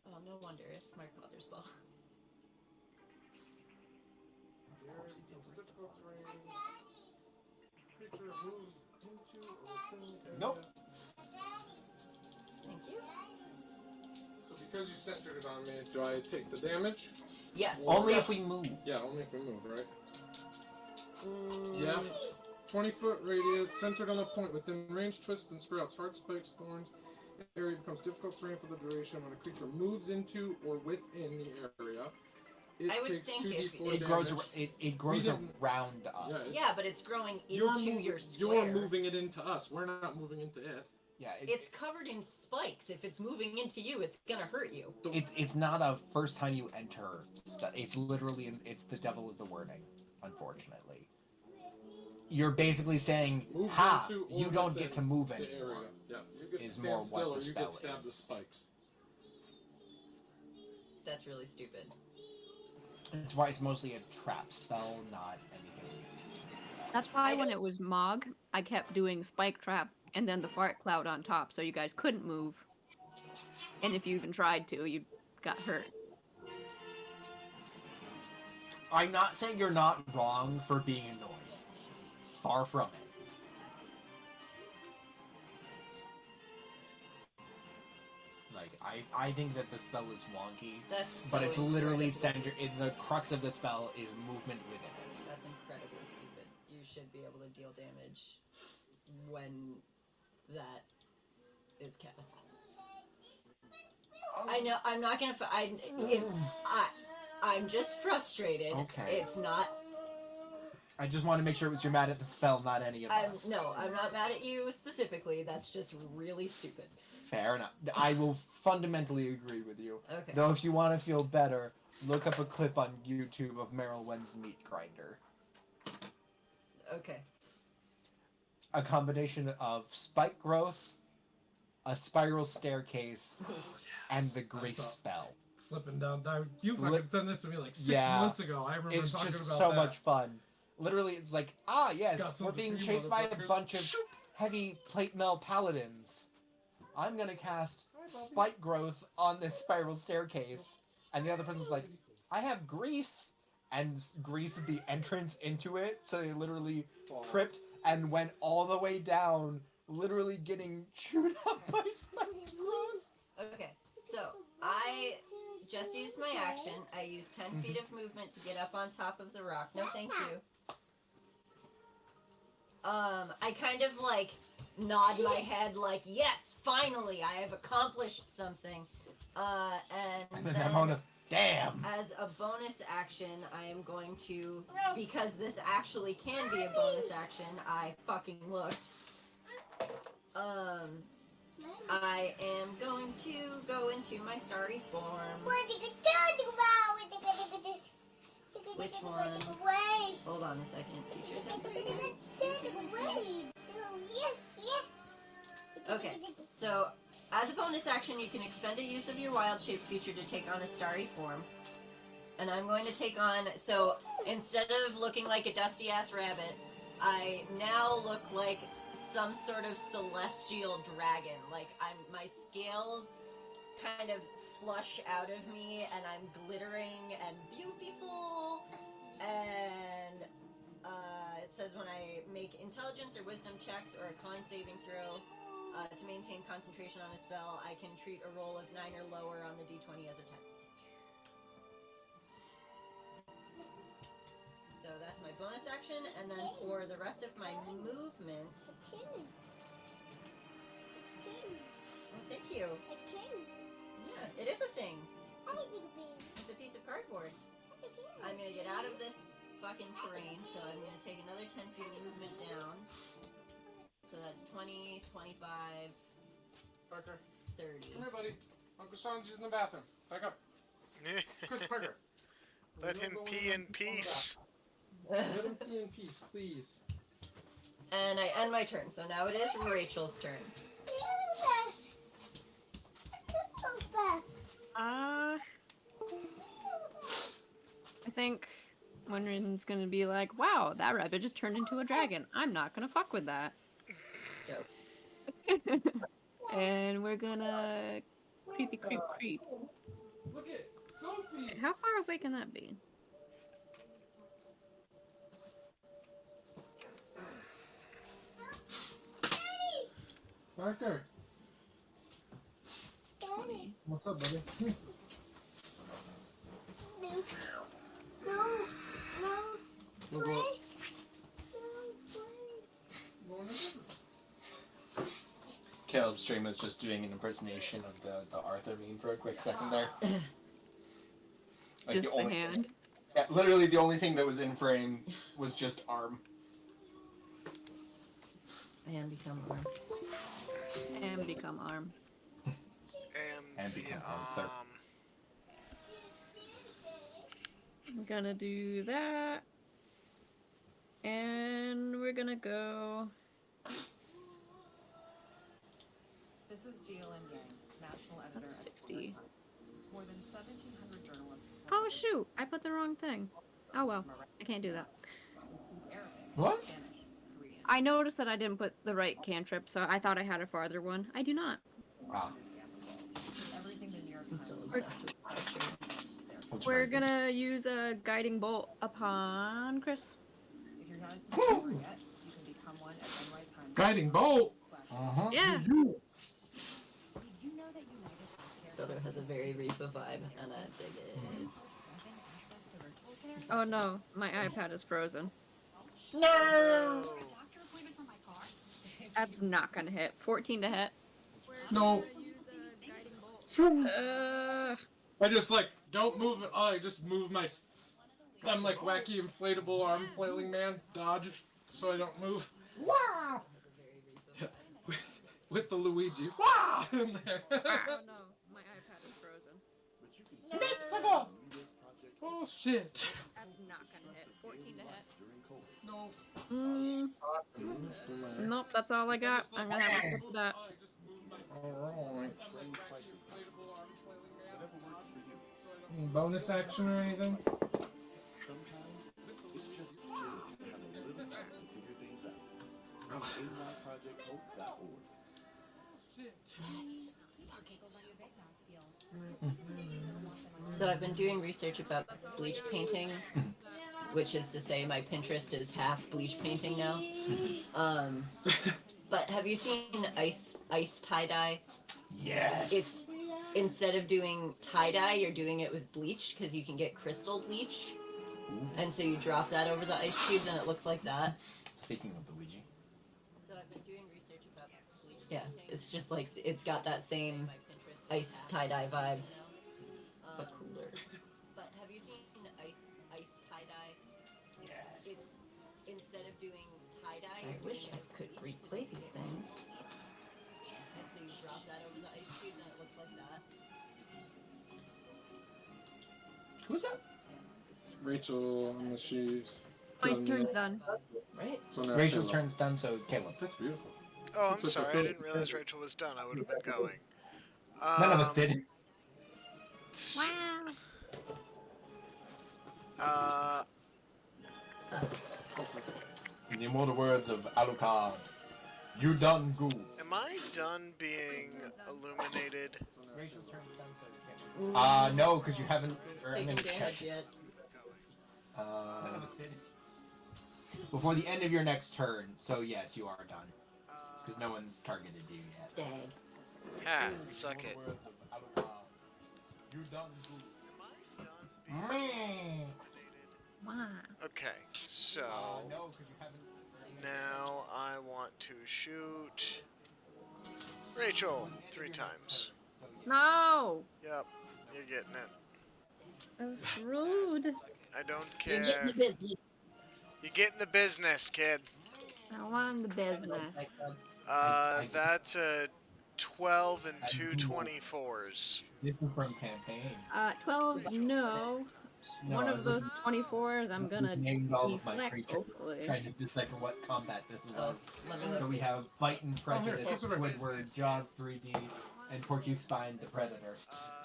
Oh, no wonder it's my father's ball. Difficult terrain. Creature moves into or within the area. Nope. Thank you. So because you centered it on me, do I take the damage? Yes. Only if we move. Yeah, only if we move, right? Mm, Yeah. 20-foot radius, centered on a point within range, twists and sprouts, hard spikes, thorns. The area becomes difficult terrain for the duration. When a creature moves into or within the area, it I would takes think 2d4 It grows. damage. It grows didn't- around us. Yeah, but it's growing You're into moving, your square. You're moving it into us. We're not moving into it. Yeah. It's covered in spikes. If it's moving into you, it's gonna hurt you. It's not a first time you enter. It's literally it's the devil of the wording. Unfortunately, you're basically saying, Moves "Ha! into or You don't within get to move the anymore." area. Yeah, you get is to more stand what still the or you spell get stabbed with is. spikes. That's really stupid. That's why it's mostly a trap spell, not anything. That's why I when don't- it was Mog, I kept doing Spike Trap and then the fart cloud on top so you guys couldn't move. And if you even tried to, you got hurt. I'm not saying you're not wrong for being annoyed. Far from it. Like, I think that the spell is wonky, That's but so it's literally incredibly- centered. The crux of the spell is movement within it. That's incredibly stupid. You should be able to deal damage when that is cast. I know. I'm not gonna. I'm just frustrated. Okay. It's not. I just want to make sure you're mad at the spell, not any of us. No, I'm not mad at you specifically. That's just really stupid. Fair enough. I will fundamentally agree with you. Okay. Though if you want to feel better, look up a clip on YouTube of Meryl Wen's meat grinder. Okay. A combination of spike growth, a spiral staircase, and the grease I saw- spell. Slipping down. You fucking Li- sent this to me like 6 Yeah. months ago. I remember It's talking just about so that. much fun. Literally, it's like, yes, Got we're something being for you, chased by a motherfuckers. bunch of Shoop. heavy plate mail paladins. I'm gonna cast spike growth on this spiral staircase, and the other person's like, I have grease, and grease is the entrance into it, so they literally tripped and went all the way down literally getting chewed up by spiked. Okay, so I just used my action. I used 10 feet of movement to get up on top of the rock. No, thank you. I kind of like nod my head like, yes, finally, I have accomplished something. And then then I'm on a damn. as a bonus action, I am going to, because this actually can be a bonus action, I fucking looked. I am going to go into my starry form. Which one? Hold on a second, features. Okay, so as a bonus action, you can expend a use of your wild shape feature to take on a starry form. And I'm going to take on, so instead of looking like a dusty ass rabbit, I now look like some sort of celestial dragon. Like my scales kind of flush out of me and I'm glittering and beautiful. And it says when I make intelligence or wisdom checks or a con saving throw to maintain concentration on a spell, I can treat a roll of 9 or lower on the d20 as a 10. So that's my bonus action, and then for the rest of my movements... Oh, thank you. Yeah, it is a thing. It's a piece of cardboard. I'm gonna get out of this fucking terrain, so I'm gonna take another 10 feet of movement down. So that's 20, 25, Parker, 30. come here, buddy. Uncle Sean's using the bathroom. Back up. Chris, Parker. Let him pee in peace. Let him pee in peace, please. And I end my turn, so now it is Rachel's turn. I think Winrin's gonna be like, wow, that rabbit just turned into a dragon. I'm not gonna fuck with that. And we're gonna creep. Look at Sophie. How far away can that be? Parker. What's up, buddy? We'll go. Caleb's stream was just doing an impersonation of the Arthur meme for a quick second there. Like Just the hand. Yeah, literally the only thing that was in frame was just arm. And become arm. And become arm. And become Arthur. I'm gonna do that. And we're gonna go. This is GLN Yang, national editor. That's at 60. More than 1,700 journalists. Oh shoot! I put the wrong thing. Oh well, I can't do that. Arabic, What? Spanish, Korean. I noticed that I didn't put the right cantrip, so I thought I had a farther one. I do not. Wow. Everything the New York I'm Times. still obsessed with texture. We're gonna use a guiding bolt upon Chris. If you're not a subscriber yet, you can become one at NYTimes. Guiding bolt. Yeah. Did you know that United Healthcare Photo has a very Reefa vibe, and I dig it. access to virtual care? Oh no, my iPad is frozen. No! Doctor appointment for my car? That's not gonna hit. 14 to hit. No. I just like don't move it. I just move my. I'm like wacky inflatable arm flailing man. Dodge so I don't move. Wow. With the Luigi. Wow. In there. Oh no, my iPad is frozen. Oh shit. That's not gonna hit. 14 to hit. No. Nope, that's all I got. I'm gonna have to switch to that. Alright. Any bonus action or anything? So I've been doing research about bleach painting, which is to say my Pinterest is half bleach painting now. But have you seen ice tie-dye? Yes. It's instead of doing tie-dye, you're doing it with bleach because you can get crystal bleach. And so you drop that over the ice cubes and it looks like that. Speaking of Luigi. So I've been doing research about bleach. Yeah, it's just like it's got that same ice tie-dye vibe, but cooler. But have you seen ice tie-dye? Yes. It's instead of doing tie-dye, I wish I could replay these things. And so you drop that over the ice cubes and it looks like that. Who's that? Rachel, and she's My done turn's the- done. Right? So now Rachel's Caleb. turn's done, so Caleb. That's beautiful. Oh, I'm It's like the sorry. I Philip didn't realize Sanders. Rachel was done. I would have been going. None of us did. s- Wow. Uh, In the immortal words of Alucard, you done goo. am I done being illuminated? Rachel's turn's done, so Caleb. No, because you haven't. Or, I'm Taking gonna damage check. yet. None of us did. Before the end of your next turn, so yes, you are done. Because no one's targeted you yet. Dag. Ha, suck it. Words of Alucard, you done goo. Am I done being illuminated? Wow. Okay, so No, because you haven't. now I want to shoot Rachel 3 times. No. Yep, you're getting it. That's rude. I don't You're getting the care. business. You get in the business, kid. I want the business. That's a 12 and 2 24s. This is from campaign. 12, no. No, One I of was those 24s I'm gonna named all of my deflect, creatures, hopefully. trying to decipher what combat this was. Let me So look. we have Bite and Prejudice, Oh, here, Squidward, Jaws 3D, and Porcupine the Predator.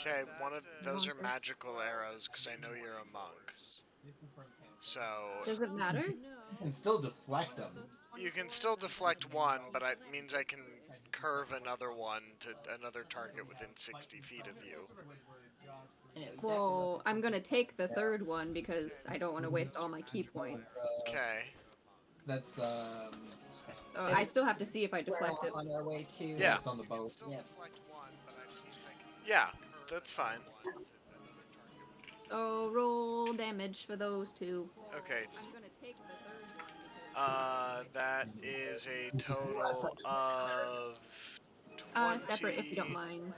Okay, one of those are magical arrows because I know you're a monk. So Does it matter? You can still deflect them. you can still deflect one, but it means I can curve another one to another target within 60 feet of you. I know exactly Well, I'm gonna take the third one because I don't want to waste all my key points. Okay. That's So I still have to see if I deflect it. on our way to. Yeah. it's on the boat. Still Yeah. deflect one, but I means I can. Yeah, that's fine. So roll damage for those two. Okay. I'm gonna take the third one because That is a total of 20... separate if you don't mind.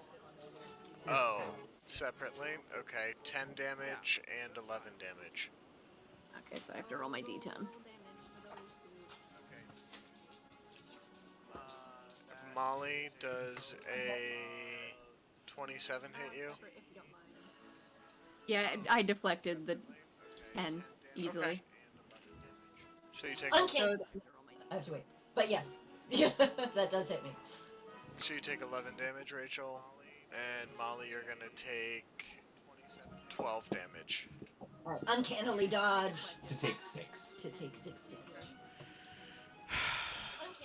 Oh, separately? Okay, 10 damage and 11 damage. Okay, so I have to roll my d10. Molly, does a 27 hit you? Yeah, I deflected the 10 easily. Okay. So you take Uncanny. So I have to wait. But yes. That does hit me. so you take 11 damage, Rachel, and Molly, you're gonna take 12 damage. Alright. Uncannily dodge. To take 6. To take 6 damage.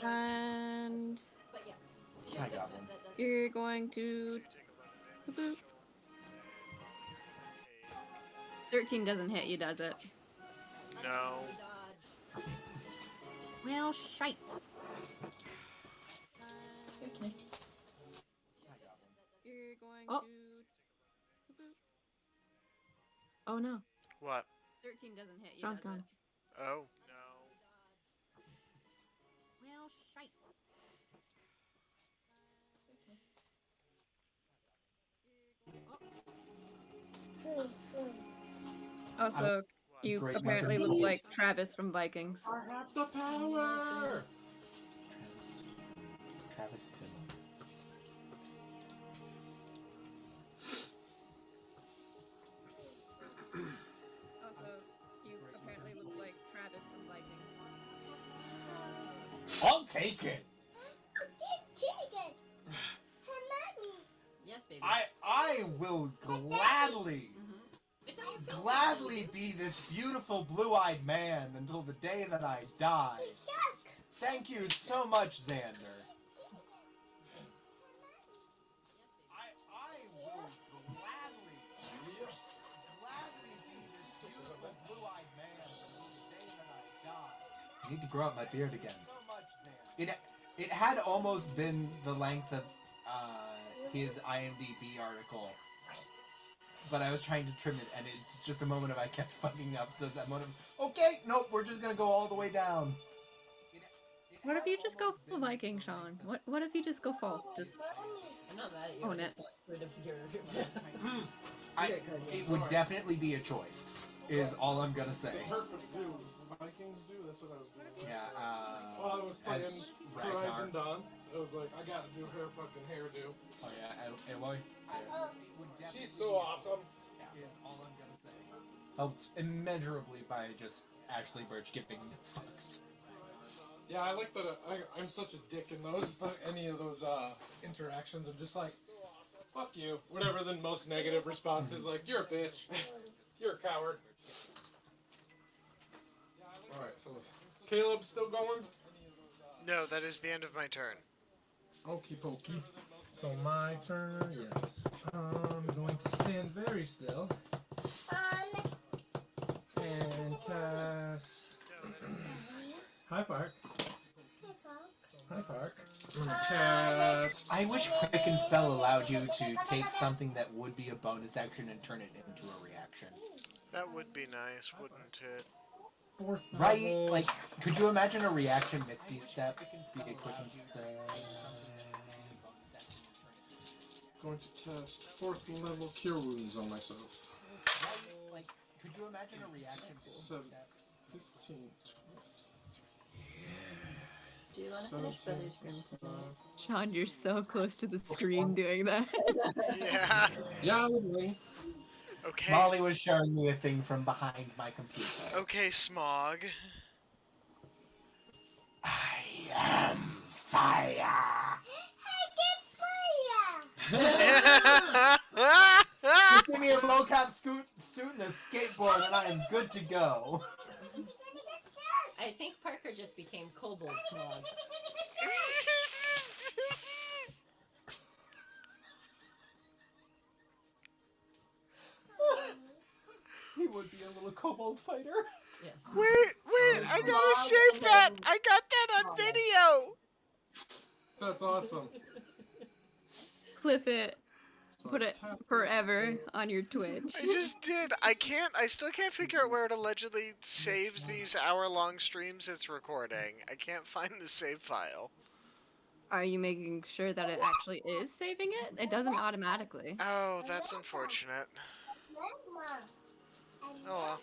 and But yes. I got one. you're going to boop, boop. 13 doesn't hit you, does it? No. Well, shite. Here, can I see? You're going Oh. to boop, boop. Oh no. What? 13 doesn't hit you, John's does gone. it? Oh, no. Well, shite. Also, you Great apparently weapon. look like Travis from Vikings. I have the power! Travis Fimmel. Also, you apparently look like Travis from Vikings. I'll take it. Yes, baby. I will gladly, It's how you feel. gladly be this beautiful blue-eyed man until the day that I die. Thank you so much, Xander. I will gladly be this beautiful blue-eyed man I need to grow out my beard again. It had almost been the length of his IMDb article, but I was trying to trim it, and it's just a moment of I kept fucking up. So it's that moment of, okay, nope, we're just gonna go all the way down. What if you just go full Viking, Sean? What if you just go full? Just I'm not mad at you. Own I it. just want rid of your It spirit would definitely be a choice, is all I'm gonna say. The perfect do. Vikings do. That's what I was doing. Yeah, While I was playing as Horizon Ragnar. Dawn, it was like, I gotta do her fucking hairdo. Oh yeah, Aloy. She's so awesome. Is all I'm gonna say. Helped immeasurably by just Ashley Birch giving fucks. Yeah, I like that. I'm such a dick in those any of those interactions. I'm just like, fuck you. Whatever the most negative response is, like, you're a bitch. You're a coward. All right, so Caleb's still going. No, that is the end of my turn. Okie pokey. So my turn. Yes. I'm going to stand very still and cast. Hi, Park. Hi, Park. I'm gonna cast. I wish Quicken Spell allowed you to take something that would be a bonus action and turn it into a reaction. That would be nice, wouldn't it? Fourth Right? level. Like, could you imagine a reaction Misty Step be a Quicken Spell? Going to cast 4th level Cure Wounds on myself. Like, could you imagine a reaction Misty 7, Step? 15, Do you want to finish 17, Brother's Grim tonight? Sean, you're so close to the screen doing that. Yeah. Yeah, probably. Okay. Molly was showing me a thing from behind my computer. Okay, Smog. I am fire! Just give me a mocap suit and a skateboard and I am good to go. I think Parker just became Kobold Smog. He would be a little kobold fighter. Yes. Wait, I gotta Smog save and that! then I got that on Smog. video! That's awesome. Clip it. So Put I it cast this forever on your Twitch. I just did. I still can't figure out where it allegedly saves these hour-long streams it's recording. I can't find the save file. Are you making sure that it actually is saving it? It doesn't automatically. Oh, that's unfortunate. Oh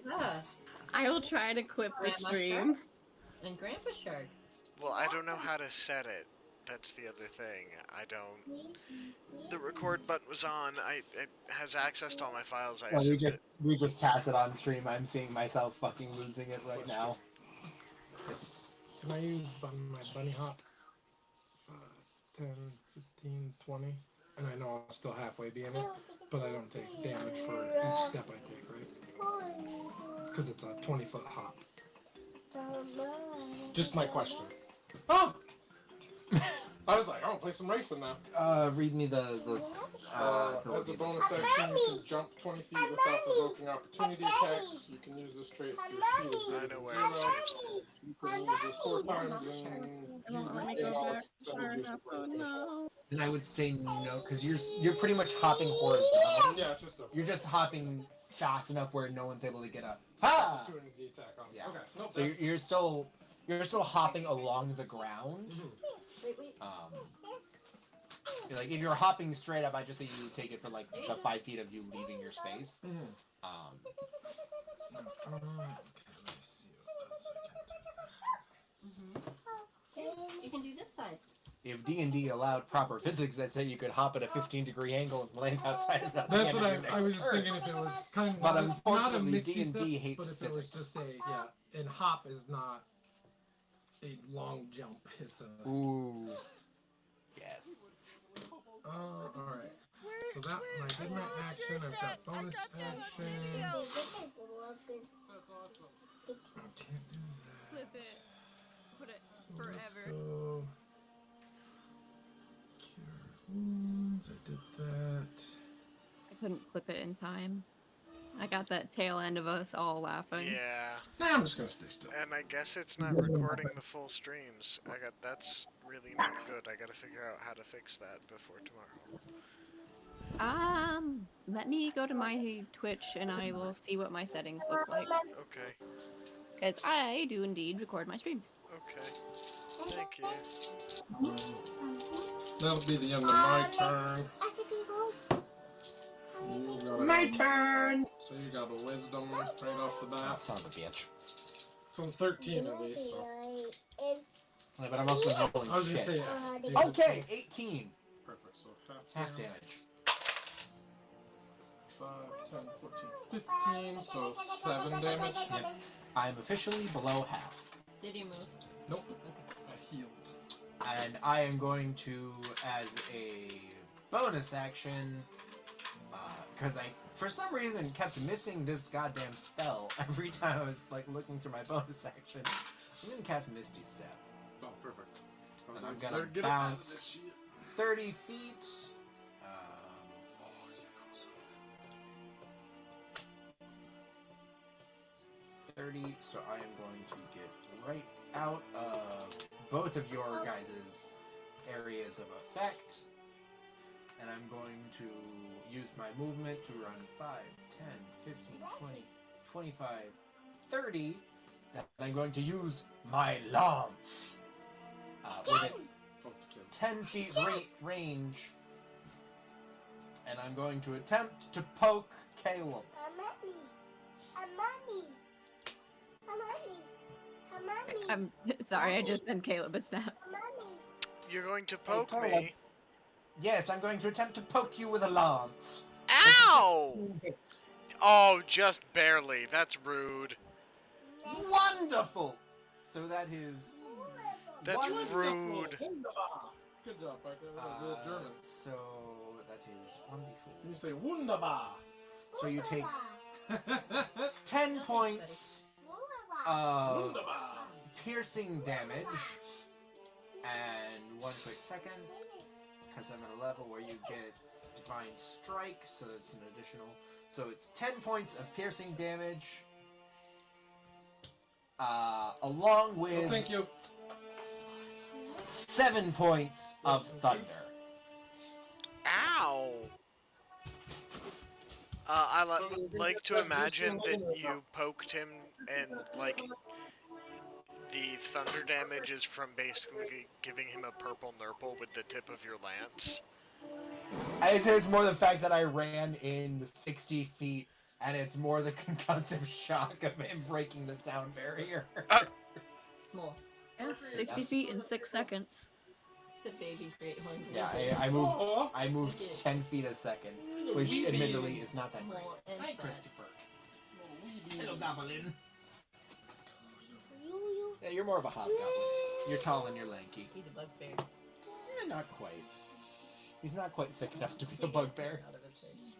well. Yeah. I will try to clip the Grandma stream. And Grandpa Shark. Well, I don't know how to set it. That's the other thing. I don't. The record button was on. It has access to all my files. I Well, assume. we just pass it on stream. I'm seeing myself fucking losing it right now. Can I use my bunny hop? 10, 15, 20. And I know I'll still halfway be in it, but I don't take damage for each step I take, right? Because it's a 20-foot hop. Just my question. Oh! I was like, I want to play some racing now. Read me the As a bonus action, you can jump 20 feet without provoking opportunity attacks. You can use this trait if your speed is I greater know than where 0. it saves them. You can use this 4 times and Don't let me gain go all back far extended use enough. of Oh no. Then I would say no, because you're pretty much hopping horizontally. Yeah, it's just a You're just hopping fast enough where no one's able to get a ha. opportunity attack on. Yeah. Okay. Nope. So you're still hopping along the ground. Like if you're hopping straight up, I just say you take it for like the 5 feet of you leaving your space. Okay, let me see what that's like. You can do this side. If D&D allowed proper physics, that say you could hop at a 15-degree angle and land outside of the That's end what of your I was next just turn. thinking if it was kind of But not a unfortunately, misty D&D step, hates but if it was physics. just a and hop is not a long jump. It's a. Ooh. Yes. Alright. So that when I did my action, I've got bonus action. That's awesome. I can't do that. Clip it. Put it So let's forever. go. Cure wounds. I did that. I couldn't clip it in time. I got that tail end of us all laughing. Yeah. Nah, I'm just gonna stay still. And I guess it's not recording the full streams. That's really not good. I gotta figure out how to fix that before tomorrow. Let me go to my Twitch and I will see what my settings look like. Okay. Because I do indeed record my streams. Okay. Thank you. That'll be the end of my turn. You got My turn! So you got a wisdom right off the Oh, bat. son of a bitch. So 13 at least. So. Yeah, but I'm also rolling I was gonna shit. say yes. Okay, 18. Perfect. So Half damage. 5, 10, 14, 15. So 7 damage. Yep. I'm officially below half. Did you move? Nope. Okay. I healed. And I am going to, as a bonus action, because I, for some reason, kept missing this goddamn spell every time I was, like, looking through my bonus action. I'm going to cast Misty Step. Oh, perfect. I was And I'm like, gonna better get up out of this bounce shit. 30 feet. 30, so I am going to get right out of both of your guys' areas of effect. And I'm going to use my movement to run 5, 10, 15, 20, 25, 30. And I'm going to use my lance. With its Oh, to kill. 10 feet range. And I'm going to attempt to poke Caleb. I'm sorry, I just sent Caleb a snap. You're going to poke Caleb. me. Yes, I'm going to attempt to poke you with a lance. Ow! Oh, just barely. That's rude. Wonderful! So that is... That's Wonderful. rude. Good job, Parker. That was a German. So that is 1d4. You say wunderbar. So you take 10 points of Wunderbar. piercing damage. And one quick second, because I'm at a level where you get Divine Strike, so it's an additional. So it's 10 points of piercing damage, along Oh, with thank you. 7 points of thunder. Ow! Like to imagine that you poked him and, like, the thunder damage is from basically giving him a purple nurple with the tip of your lance. It's more the fact that I ran in 60 feet, and it's more the concussive shock of him breaking the sound barrier. Small. Yeah, 60 feet in 6 seconds. It's a baby great horn. Yeah, I moved 10 feet a second, which admittedly is not that great. Small and Hi, fat. Christopher. Hello, Goblin. Yeah, you're more of a hobgoblin. You're tall and you're lanky. He's a bugbear. Not quite. He's not quite thick enough to be a He gets bugbear. hair out of his face.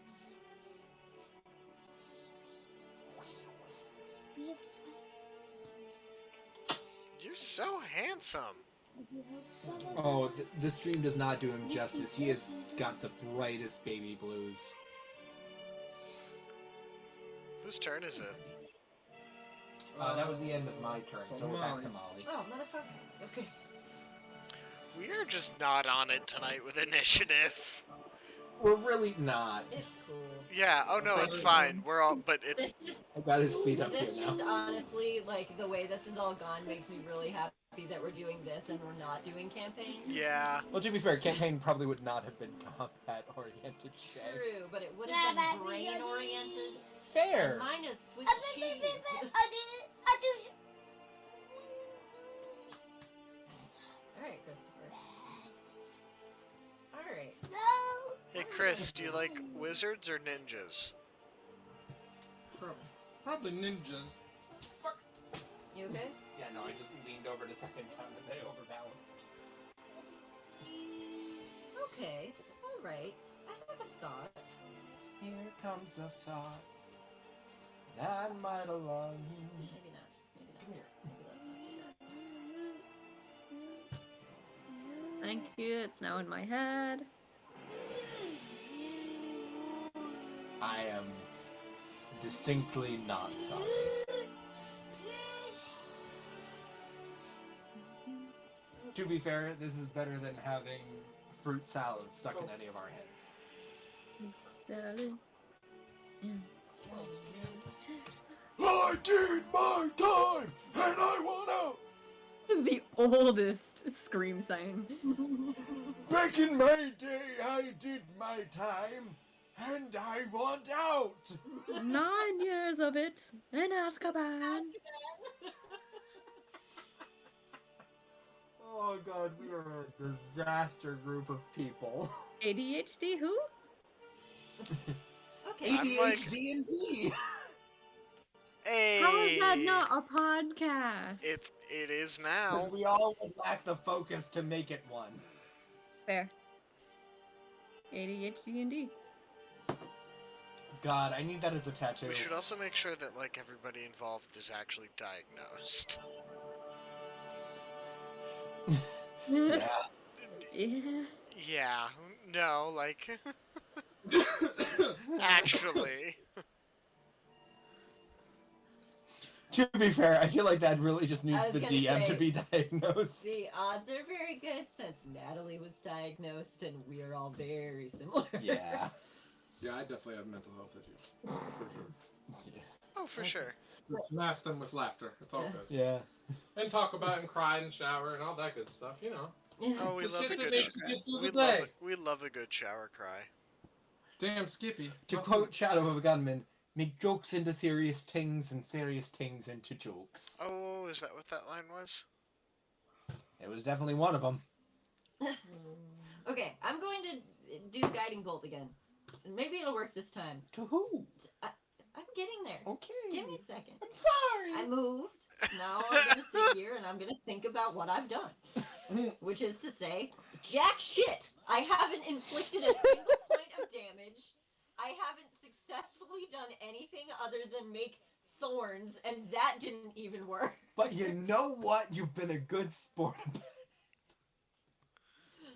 You're so handsome. Oh, the stream does not do him justice. He has got the brightest baby blues. Whose turn is it? That was the end of my turn, so we're back to Molly's. Molly. Oh, motherfucker. Okay. We are just not on it tonight with initiative. We're really not. It's cool. Yeah, oh no, it's fine. We're all, but This it's, just, I got his feet up this here now. just honestly, like, the way this is all gone makes me really happy that we're doing this and we're not doing campaign. yeah. Well, to be fair, campaign probably would not have been combat-oriented today. True, but it would have been brain-oriented. Fair! Mine is Swiss cheese. Alright, Christopher. Alright. Hey Chris, do you like wizards or ninjas? Probably ninjas. You okay? Yeah, no, I just leaned over the second time and they overbalanced. Okay. Alright. I have a thought. Here comes the thought that might alarm you. Maybe not. Maybe not. Maybe let's not do that. Thank you, it's now in my head. I am Distinctly not sorry. To be fair, this is better than having fruit salad stuck in any of our heads. Salad. Yeah. I did my time, and I want out! The oldest scream sign. Back in my day, I did my time, and I want out! 9 years of it in Azkaban. Oh god, we are a disaster group of people. ADHD who? Okay. I'm like- ADHD and D! Hey. How is that not a podcast? It is Because now. we all would lack the focus to make it one. Fair. ADHD and D. God, I need that as a tattoo. We should also make sure that like everybody involved is actually diagnosed. Yeah. Yeah. Yeah. No, like actually. To be fair, I feel like that really just I needs was the gonna DM to say, be diagnosed. The odds are very good since Natalie was diagnosed and we are all very similar. Yeah. Yeah, I definitely have mental health issues. For sure. Oh, for sure. Just mask them with laughter. It's all good. Yeah. And talk about and cry and shower and all that good stuff, you know. Oh, we The love shit a that good makes you get through we the love day. we love a good shower cry. Damn, Skippy. To quote Shadow of a Gunman, make jokes into serious things and serious things into jokes. Oh, is that what that line was? It was definitely one of them. Okay, I'm going to do Guiding Bolt again. And maybe it'll work this time. To who? I'm getting there. Okay. Give me a second. I'm sorry. I moved. Now I'm going to sit here and I'm going to think about what I've done. Which is to say, jack shit! I haven't inflicted a single point of damage. I haven't successfully done anything other than make thorns, and that didn't even work. But you know what? You've been a good sport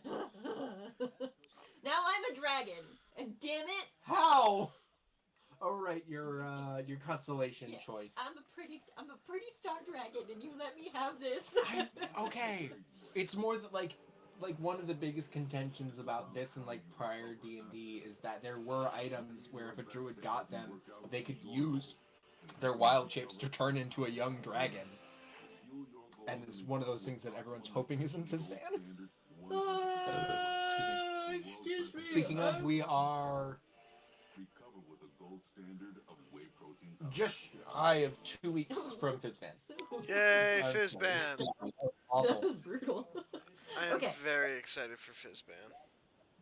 about Now I'm a dragon, and damn it, How? Oh right, your constellation Yeah, choice. I'm a pretty star dragon, and you let me have this. Okay, it's more that like one of the biggest contentions about this and like prior D&D is that there were items where if a druid got them, they could use their wild shapes to turn into a young dragon. And it's one of those things that everyone's hoping is in Fizzban. Excuse me. Speaking of, we are just shy of 2 weeks from Fizzban. Yay, Fizzban! Awful. That was brutal. I am Okay. very excited for Fizzban.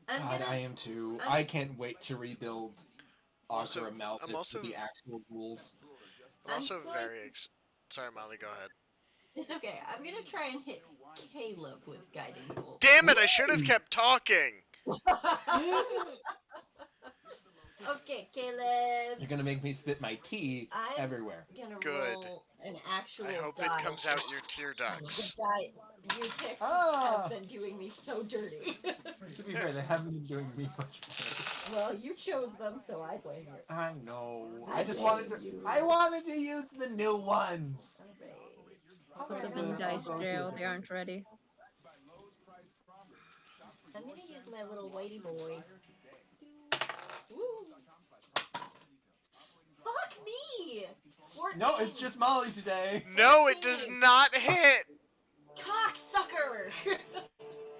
God, I am too. I can't wait to rebuild Also- Augur Amalthus I'm also- to the actual rules. I'm also going- very Sorry, Molly, go ahead. It's okay. I'm gonna try and hit Caleb with Guiding Bolt. Damn it, I should have kept talking! Okay, Caleb. You're gonna make me spit my tea I'm everywhere. gonna Good. roll an actual I hope die. it comes out your tear ducts. The die you picked Ah. have been doing me so dirty. To be fair, they haven't been doing me much better. Well, you chose them, so I blame you. I know. I I just wanted to. blame you. I wanted to use the new ones. Put them in dice jail. They aren't ready. I'm gonna use my little whitey boy. Woo. Fuck me! 14. No, it's just Molly today. No, it does not hit! Cocksucker!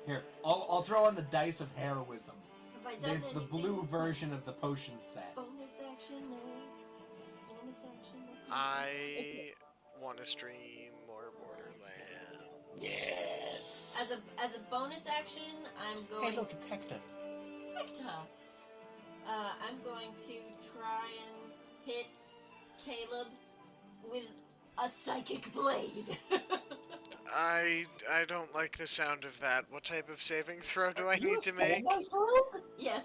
Here, I'll throw on the dice of heroism. Have I done It's the anything blue with version of the potion set. bonus action? No. Bonus action? No. I want to stream more Borderlands. Yes. As a bonus action, I'm going. Hey, look, it's Hector. Hector. I'm going to try and hit Caleb with a psychic blade. I don't like the sound of that. What type of saving throw do I need to make? Yes.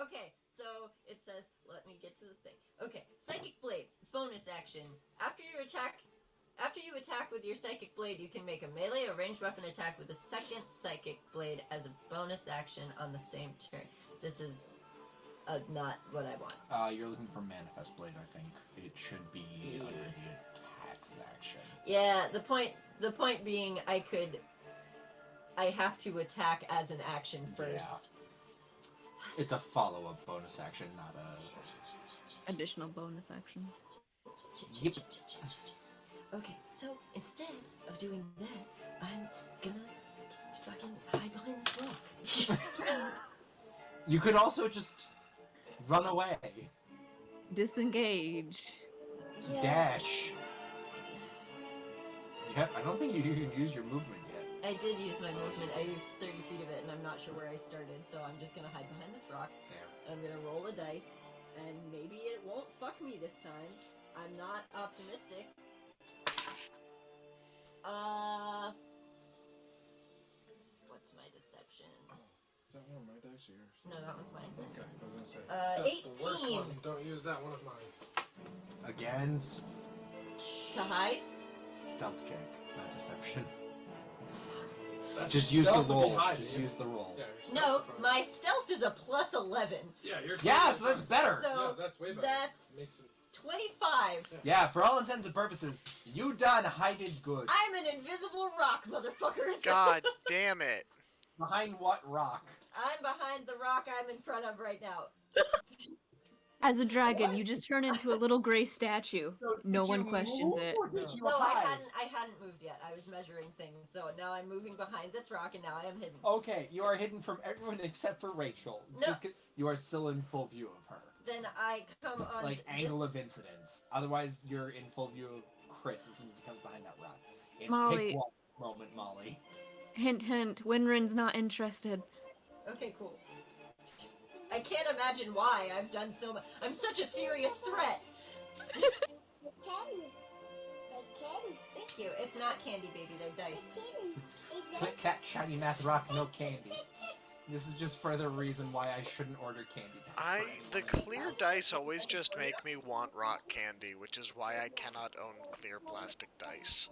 Okay, so it says, let me get to the thing. Okay, psychic blades, bonus action. After you attack with your psychic blade, you can make a melee or ranged weapon attack with a second psychic blade as a bonus action on the same turn. This is not what I want. You're looking for Manifest Blade, I think. It should be under the attacks action. Yeah, the point being, I have to attack as an action first. It's a follow-up bonus action, not a... Additional bonus action. Yep. Okay, so instead of doing that, I'm gonna fucking hide behind this rock. You could also just run away. Disengage. Yeah. Dash. Yeah, I don't think you even used your movement yet. I did use my movement. I used 30 feet of it, and I'm not sure where I started, so I'm just gonna hide behind this rock. Fair. I'm gonna roll a dice, and maybe it won't fuck me this time. I'm not optimistic. What's my deception? Is that one of my dice or yours? No, that one's mine. Okay, I was gonna say. That's the worst 18 one. Don't use that one of mine. Again, to hide. stealth check, not deception. That's Just use the stealth would be roll. high, Just dude. use the roll. Yeah, your No, stealth would my stealth is a plus 11. Yeah, your Yeah, stealth so that's is- better. So Yeah, that's way better. that's Makes it. 25. Yeah, for all intents and purposes, you done hided good. I'm an invisible rock, motherfuckers. God damn it. Behind what rock? I'm behind the rock I'm in front of right now. As a dragon, you just turn into a little gray statue. So No did one you questions move it. Or did you No, hide? I hadn't moved yet. I was measuring things, so now I'm moving behind this rock, and now I am hidden. Okay, you are hidden from everyone except for Rachel. No. Just 'cause you are still in full view of her. Then I come on Like, angle this... of incidence. Otherwise, you're in full view of Chris as soon as he comes behind that rock. It's Molly. pick one moment, Molly. Hint, hint. Winrin's not interested. Okay, cool. I can't imagine why I've done so much. I'm such a serious threat. Thank you. It's not candy, baby. They're dice. Click, clack, shiny math rock, no candy. This is just further reason why I shouldn't order candy dice. for The anyone. clear dice always just make me want rock candy, which is why I cannot own clear plastic dice.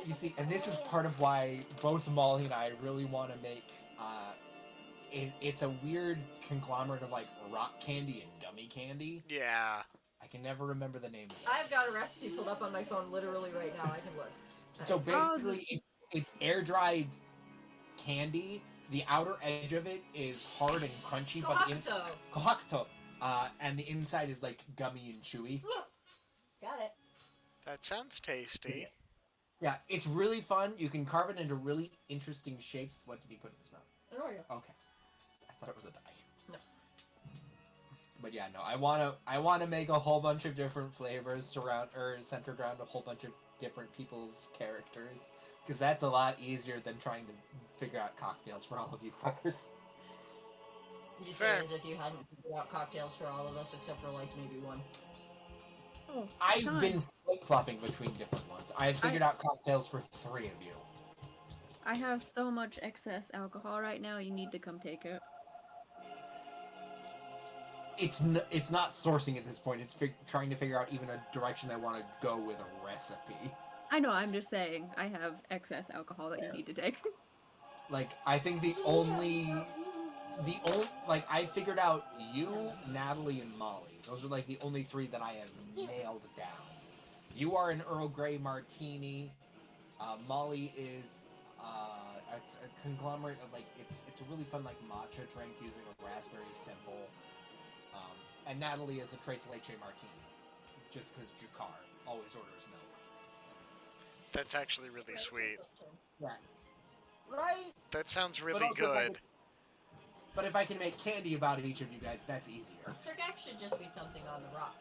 You see, and this is part of why both Molly and I really want to make, it's a weird conglomerate of, like, rock candy and gummy candy. Yeah. I can never remember the name of it. I've got a recipe pulled up on my phone literally right now. I can look. So basically, it's air-dried candy. The outer edge of it is hard and crunchy, but the inside... Kohakto. and the inside is, like, gummy and chewy. Got it. That sounds tasty. Yeah, it's really fun. You can carve it into really interesting shapes. What did he put in his mouth? An Oreo. Okay. I thought it was a die. No. But yeah, no, I wanna make a whole bunch of different flavors centered around a whole bunch of different people's characters. Because that's a lot easier than trying to figure out cocktails for all of you fuckers. You Fair. say as if you hadn't figured out cocktails for all of us except for like maybe one. Oh, I've Sean. been flip-flopping between different ones. I've figured out cocktails for 3 of you. I have so much excess alcohol right now, you need to come take it. It's not sourcing at this point. It's trying to figure out even a direction I want to go with a recipe. I know, I'm just saying, I have excess alcohol that you need to take. Like, I think like, I figured out you, Natalie, and Molly. Those are, like, the only 3 that I have nailed down. You are an Earl Grey martini. Molly is, it's a conglomerate of, like, it's a really fun, like, matcha drink using a raspberry simple. And Natalie is a Tres Leche martini. Just because Jakar always orders milk. That's actually really sweet. Yeah. Right? That sounds But really also, good. But if I can make candy about each of you guys, that's easier. Sergak should just be something on the rocks.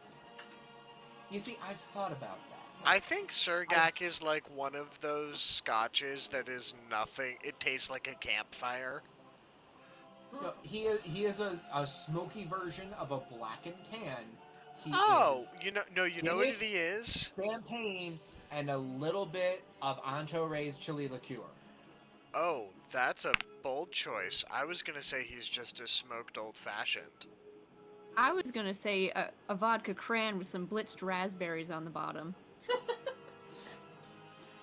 You see, I've thought about that. I think Sergak is like one of those scotches that is nothing. It tastes like a campfire. No, he is a smoky version of a black and tan. He Oh, is you know what Guinness, he is? champagne, and a little bit of Ancho Rey's chili liqueur. Oh, that's a bold choice. I was gonna say he's just a smoked old-fashioned. I was gonna say a vodka cran with some blitzed raspberries on the bottom.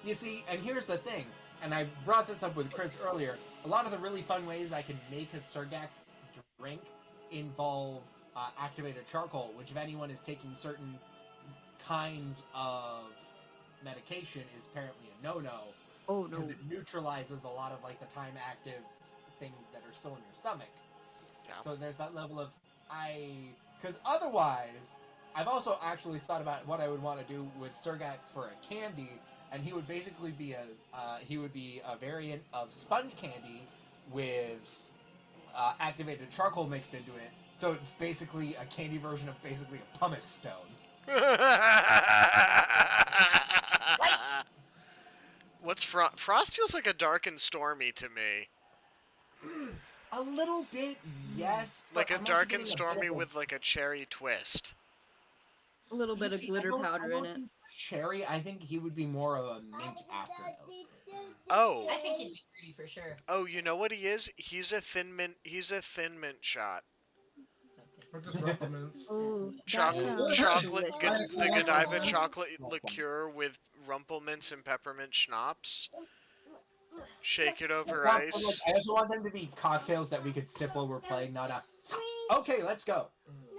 You see, and here's the thing, and I brought this up with Chris earlier, a lot of the really fun ways I can make a Sergak drink involve activated charcoal, which if anyone is taking certain kinds of medication is apparently a no-no. Oh no. Because it neutralizes a lot of like the time active things that are still in your stomach. Yeah. So there's that level of because otherwise, I've also actually thought about what I would want to do with Surgat for a candy, and he would basically be a variant of sponge candy with activated charcoal mixed into it. So it's basically a candy version of basically a pumice stone. What's Frost feels like a dark and stormy to me. A little bit, yes. Like but a I'm also dark getting and a bit stormy of with like a cherry twist. A little bit of See, glitter I powder don't in it. think cherry. I think he would be more of a mint afternote. Oh. I think he'd be fruity for sure. Oh, you know what he is? He's a thin mint shot. Or just Rumplemans. Oh, that Chocolate, sounds chocolate, delicious. the Godiva Yeah. chocolate liqueur with rumplemints and peppermint schnapps. Shake it over ice. I also want them to be cocktails that we could sip while we're playing, not a. Okay, let's go.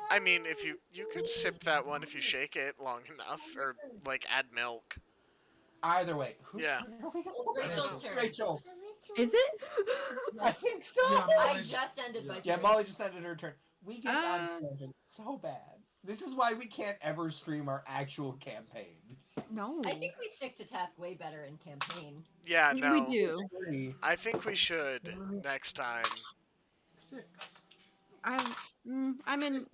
I mean, if you could sip that one if you shake it long enough, or like add milk. Either way, who's Yeah. turn are we going? Rachel's turn. Rachel. Is it? I think so. Yeah, I Molly- just ended my turn. Yeah, Molly just ended her turn. We get on Uh, tangent so bad. This is why we can't ever stream our actual campaign. No. I think we stick to task way better in campaign. Yeah, no. We do. I think we should next time. 6. I mean,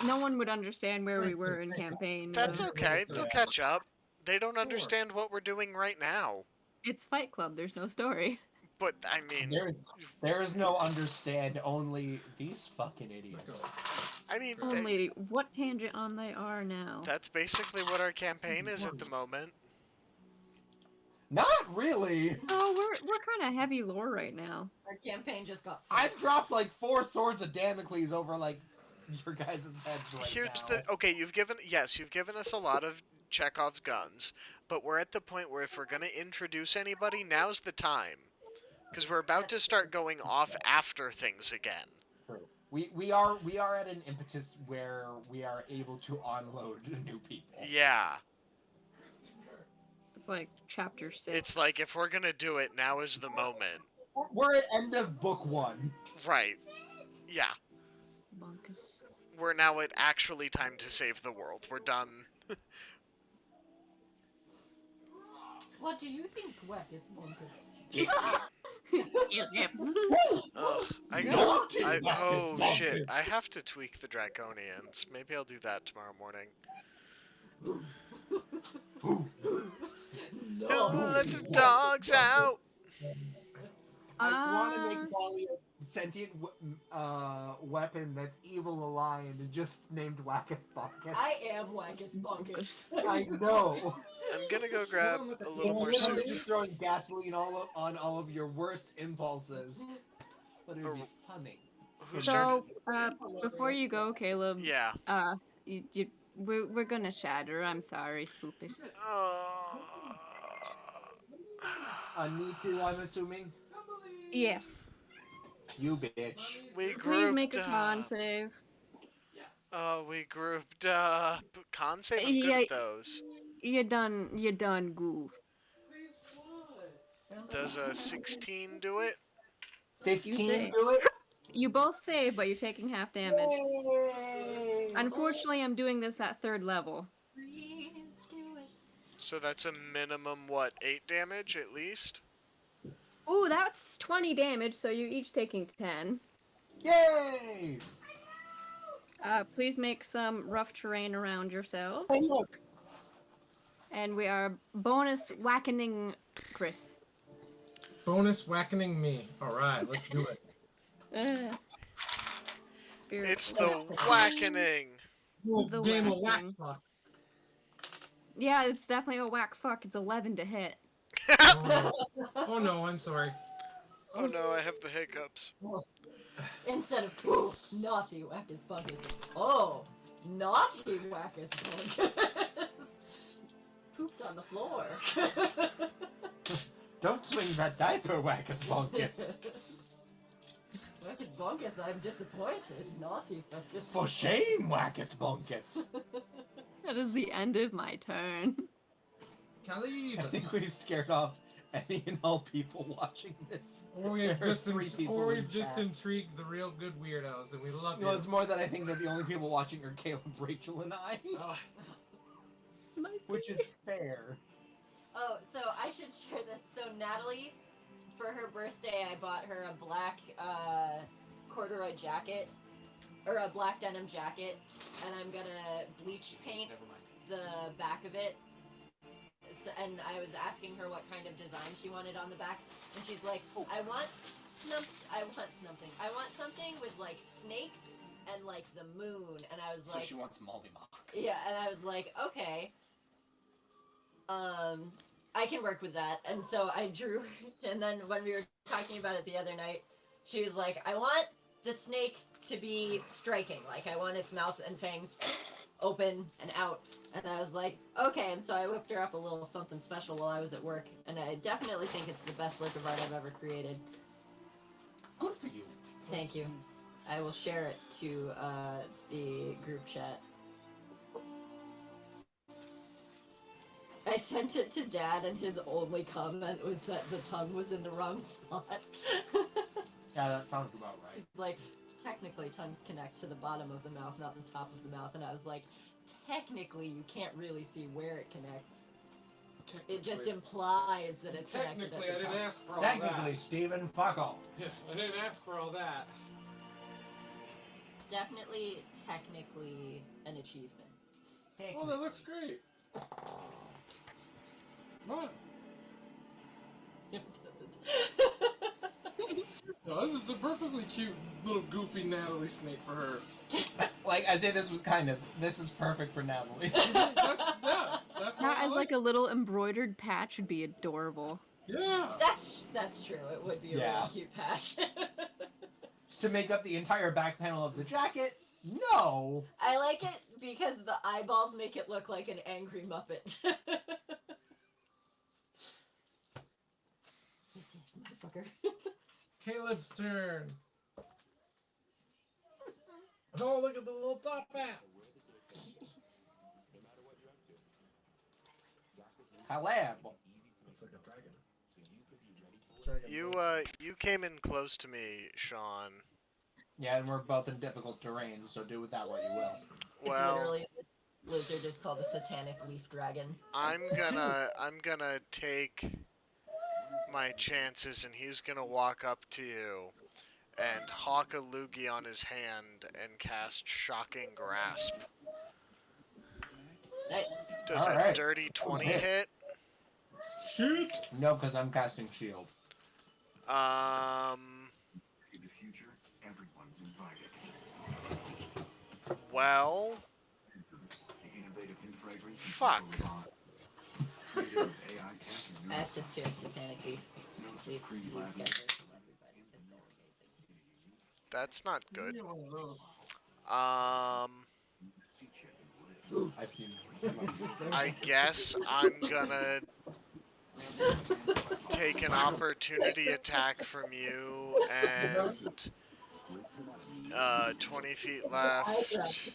no one would understand where we were in campaign. That's though. okay. They'll catch up. They don't understand what we're doing right now. It's Fight Club. There's no story. But I mean, There is no understand. Only these fucking idiots. I mean, Only what tangent on they are now. that's basically what our campaign is at the moment. Not really. Oh, we're kind of heavy lore right now. Our campaign just got I've dropped like 4 swords of Damocles over like your guys' heads right Here's now. okay. You've given us a lot of Chekhov's guns, but we're at the point where if we're gonna introduce anybody, now's the time, because we're about to start going off after things again. We are at an impetus where we are able to unload new people. Yeah, It's like chapter 6. it's like if we're gonna do it, now is the moment. We're at end of book 1. Right. Yeah. Bunkus. We're now at actually time to save the world. We're done. What do you think, Wackus Monkus? Ugh. I Naughty gotta. Wackus Oh Monkus. shit! I have to tweak the Draconians. Maybe I'll do that tomorrow morning. Oh, let the dogs out. I want to make Molly a sentient weapon that's evil aligned and just named Wackus Bonkus. I am Wackus Monkus. I know. I'm gonna go grab a little It's more literally soup. just throwing gasoline on all of your worst impulses. But it would be funny. Who started? So, before you go, Caleb, Yeah. we're gonna shatter. I'm sorry, Spoopus. Me too, I'm assuming. Yes. You bitch. We grouped Please make a up. con save. Oh, we grouped up. Con save, I'm good Yeah. at those. You done, goof. Does a 16 do it? 15 say. do it? You both save, but you're taking half damage. Yay! Unfortunately, I'm doing this at 3rd level. So that's a minimum, what, 8 damage at least? Ooh, that's 20 damage, so you're each taking 10. Yay! Please make some rough terrain around yourselves. Hey, look. And we are bonus whackening Chris. Bonus whackening me. Alright, let's do it. Spirit It's the Whackening. whackening. The Game of whack whacking. fuck. Yeah, it's definitely a whack fuck. It's 11 to hit. Oh no, I'm sorry. Oh no, I have the hiccups. Instead of, ooh, naughty Wackus Bunkus, it's, oh, naughty Wackus Bunkus. Pooped on the floor. Don't swing that diaper, Wackus Bonkus. Wackus Bunkus, I'm disappointed. Naughty Bunkus. For shame, Wackus Bunkus! That is the end of my turn. Khalid! I think we've scared off any and all people watching this. Or we've There are just, 3 people or in we've just chat. intrigued the real good weirdos, and we love No, you. it's more that I think that the only people watching are Caleb, Rachel, and I. Oh, Which is fair. Oh, so I should share this. So Natalie, for her birthday, I bought her a black corduroy jacket, or a black denim jacket, and I'm gonna bleach paint Never mind. the back of it. So, and I was asking her what kind of design she wanted on the back, and she's like, I want something with like snakes and like the moon. And I was So like, she wants Molly Mock. yeah, and I was like, okay. I can work with that. And so I drew, and then when we were talking about it the other night, she was like, I want the snake to be striking. Like, I want its mouth and fangs open and out. And I was like, okay. And so I whipped her up a little something special while I was at work. And I definitely think it's the best work of art I've ever created. Good for you. Thank you. I will share it to the group chat. I sent it to Dad, and his only comment was that the tongue was in the wrong spot. Yeah, that sounds about right. It's like, technically, tongues connect to the bottom of the mouth, not the top of the mouth. And I was like, technically, you can't really see where it connects. It just implies that it's connected technically, at I the didn't top. ask for all Technically, that. Steven, fuck off. Yeah, I didn't ask for all that. Definitely, technically, an achievement. Oh, that looks great. What? It doesn't. Does? It's a perfectly cute little goofy Natalie snake for her. Like, I say this with kindness. This is perfect for Natalie. That's what That I as like a little embroidered patch would be adorable. Yeah. That's true. It would be a Yeah. really cute patch. To make up the entire back panel of the jacket? No! I like it because the eyeballs make it look like an angry Muppet. Yes, motherfucker. Caleb's turn. Oh, look at the little top hat. Caleb. Looks like a dragon. You came in close to me, Sean. Yeah, and we're both in difficult terrain, so do with that what you will. It's Well, literally a lizard is called a satanic leaf dragon. I'm gonna take my chances, and he's gonna walk up to you and hawk a loogie on his hand and cast Shocking Grasp. Nice. Does All a right. dirty 20 hit. hit? Shoot. No, because I'm casting shield. In the future, everyone's invited. Well, The innovative new fragrance. fuck. Created with AI tech and I have to share satanic leaf Creed decorations Lab. with everybody because they're amazing. That's not good. Give me one of those. I've seen. I guess I'm gonna take an opportunity attack from you and 20 feet left,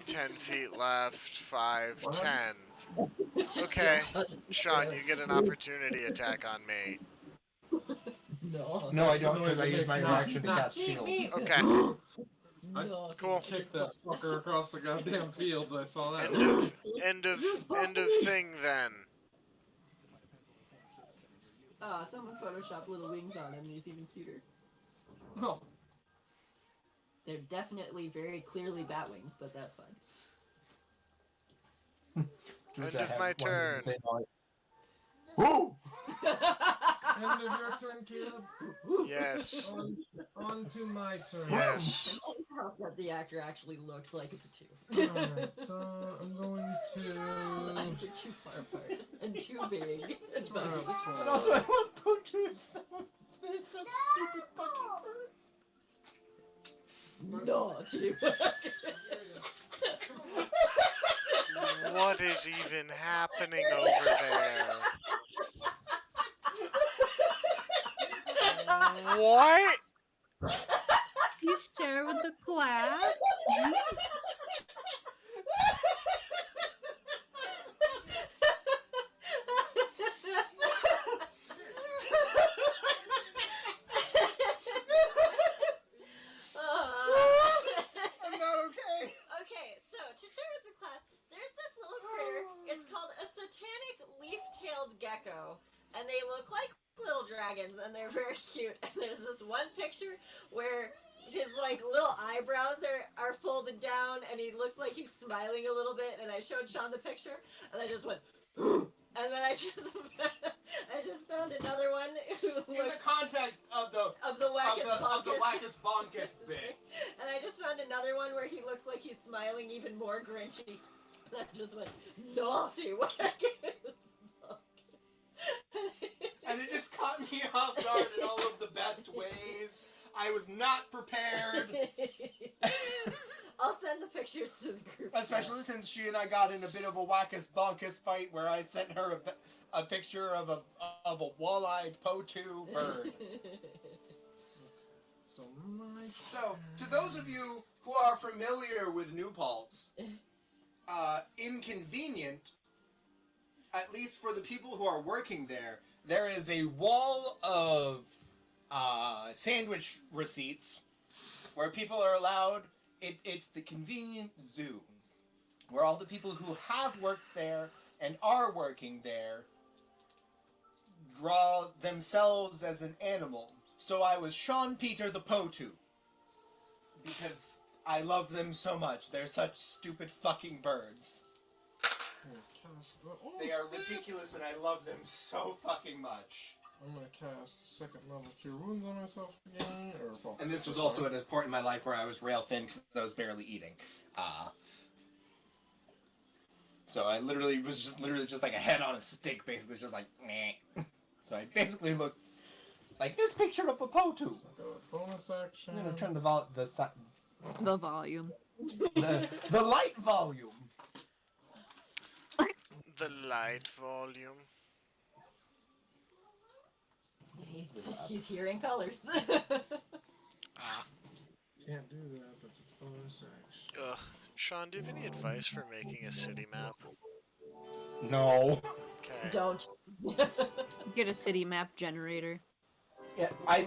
10 feet left, 5, 10. Okay, Sean, you get an opportunity attack on me. No. No, I That's the don't, noise because I it use makes. my Nah, reaction to nah. cast shield. Okay, No. cool. Kick that fucker across the goddamn field. I saw that. End of thing then. Oh, someone photoshopped little wings on him and he's even cuter. Oh, They're definitely very clearly bat wings, but that's fine. End of my turn. Woo! end of your turn, Caleb. Yes. On to my turn. Yes. I hope that the actor actually looks like a Patu. Alright, so I'm going His to. eyes are too far apart and too big and buggy. But also, I love Potus so much. They're such stupid fucking birds. Naughty. What is even happening over there? What? Please share with the class. I'm not okay. Okay, so to share with the class, there's this little critter. It's called a satanic leaf-tailed gecko, and they look like little dragons, and they're very cute. And there's this one picture where his like little eyebrows are folded down, and he looks like he's smiling a little bit. And I showed Sean the picture, and I just went, and then I just found another one who In the looks context of the wackest wackest bonkest bit. And I just found another one where he looks like he's smiling even more grinchy. And I just went, naughty wackest. And it just caught me off guard in all of the best ways. I was not prepared. I'll send the pictures to the group. Especially since she and I got in a bit of a wackest bonkest fight where I sent her a picture of a wall-eyed Potu bird. So, to those of you who are familiar with New Paltz, inconvenient, at least for the people who are working there is a wall of sandwich receipts where people are allowed. It's the convenient zoo where all the people who have worked there and are working there draw themselves as an animal. So I was Sean Peter the Potu because I love them so much. They're such stupid fucking birds. They are ridiculous and I love them so fucking much. I'm gonna cast second level Cure Wounds on myself again. And this was also at a point in my life where I was rail thin because I was barely eating. So I literally was just like a head on a stick, basically, just like meh. So I basically looked like this picture of a Potu. Bonus action. I'm gonna turn the volume. the light volume. The light volume. He's hearing colors. Ah. Can't do that. That's a bonus action. Ugh. Sean, do you have any advice for making a city map? No. Okay. Don't. Get a city map generator. Yeah, I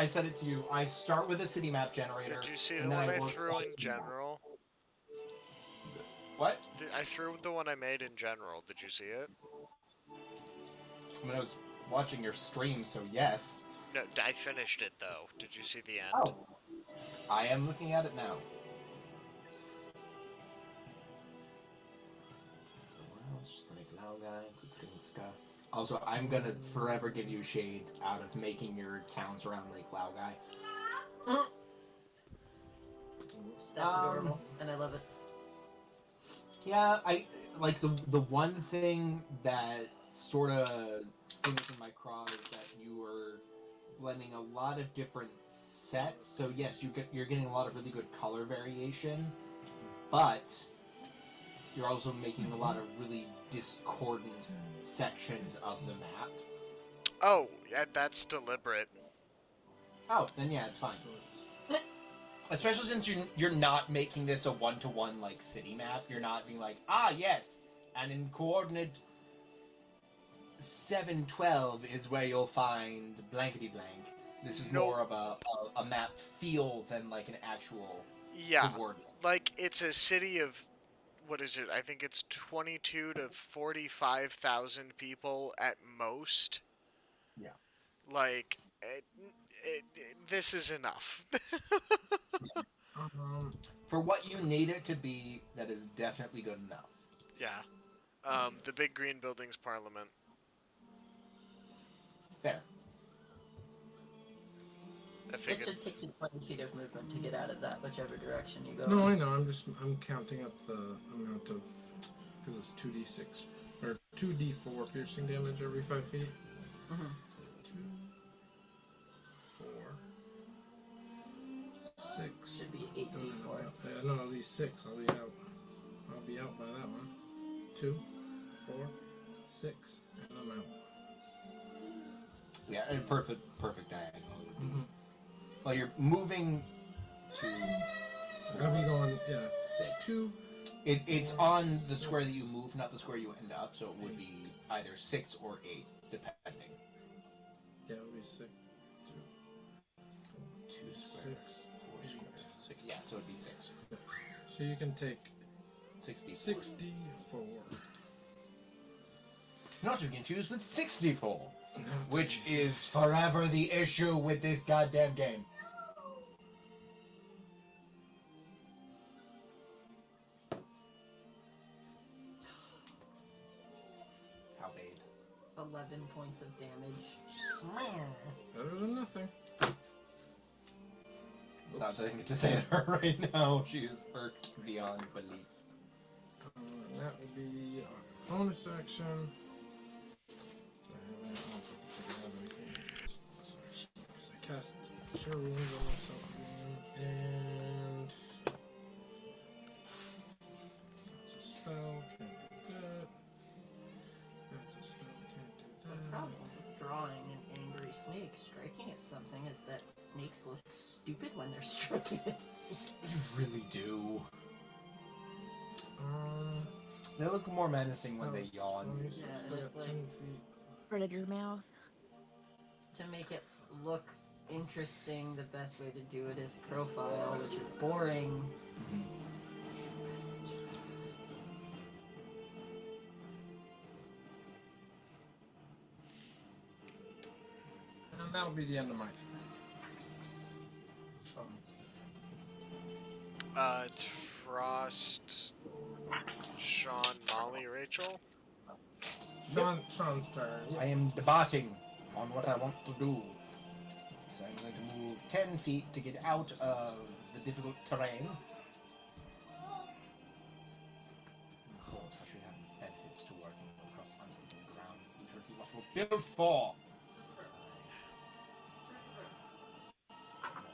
said it to you. I start with a city map generator. Did you see the and then one I work threw up in to general? What? I threw the one I made in general. Did you see it? I mean, I was watching your stream, so yes. No, I finished it though. Did you see the end? Oh. I am looking at it now. Also, I'm gonna forever give you shade out of making your towns around Lake Laogai. That's adorable, and I love it. Yeah, I like the one thing that sort of stings in my craw is that you are blending a lot of different sets. So yes, you're getting a lot of really good color variation, but you're also making a lot of really discordant sections of the map. Oh, yeah, that's deliberate. Oh, then yeah, it's fine. Especially since you're not making this a one-to-one like city map. You're not being like, ah yes, and in coordinate 712 is where you'll find blankety blank. This is more of a map feel than like an actual coordinate. Like it's a city of, what is it? I think it's 22 to 45,000 people at most. Yeah. Like, this is enough. For what you need it to be, that is definitely good enough. Yeah. The big green building's Parliament. Fair. I figured. It should take you 20 feet of movement to get out of that, whichever direction you go. No, I know. I'm counting up the amount of, because it's 2d6 or 2d4 piercing damage every 5 feet. 2, 4, 6. Should be 8d4. No, at least 6. I'll be out by that one. 2, 4, 6, and I'm out. Yeah, a perfect diagonal would be. Well, you're moving to. I'm gonna be going, yeah, 2. It's on the square that you move, not the square you end up. So it would be either 6 or 8, depending. Yeah, it'll be 6. 2 squares, 4 squares. 6. Yeah, so it'd be 6. So you can take 64. 64. Not to be confused with 64, which is forever the issue with this goddamn game. How big? 11 points of damage. Better than nothing. Not thinking to say to her right now. She is irked beyond belief. And that will be our bonus action. I cast Cure Wounds on myself again, and that's a spell, can't do that. That's a spell, can't do The that. problem with drawing an angry snake striking at something is that snakes look stupid when they're striking it. You really do. Um, They look more menacing when they yawn. 20, so Yeah, still and got it's like- 10 feet. Predator mouth. To make it look interesting, the best way to do it is profile, which is boring. And that'll be the end of my turn. It's Frost, Sean, Molly, Rachel. Sean's turn. Yeah. I am debating on what I want to do. So I'm going to move 10 feet to get out of the difficult terrain. Of course, I should have benefits to working across uneven ground. It's literally what we're built for.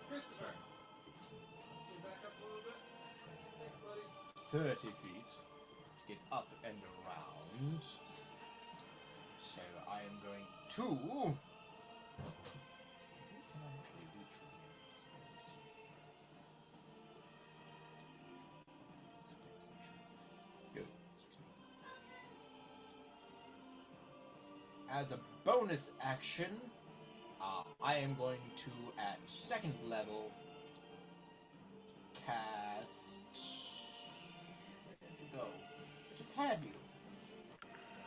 Christopher. Can you back up a little bit? Thanks, buddy. 30 feet to get up and around. So I am going to. Can I actually reach from here? Good. As a bonus action, I am going to, at second level, cast. Where did you go? I just had you.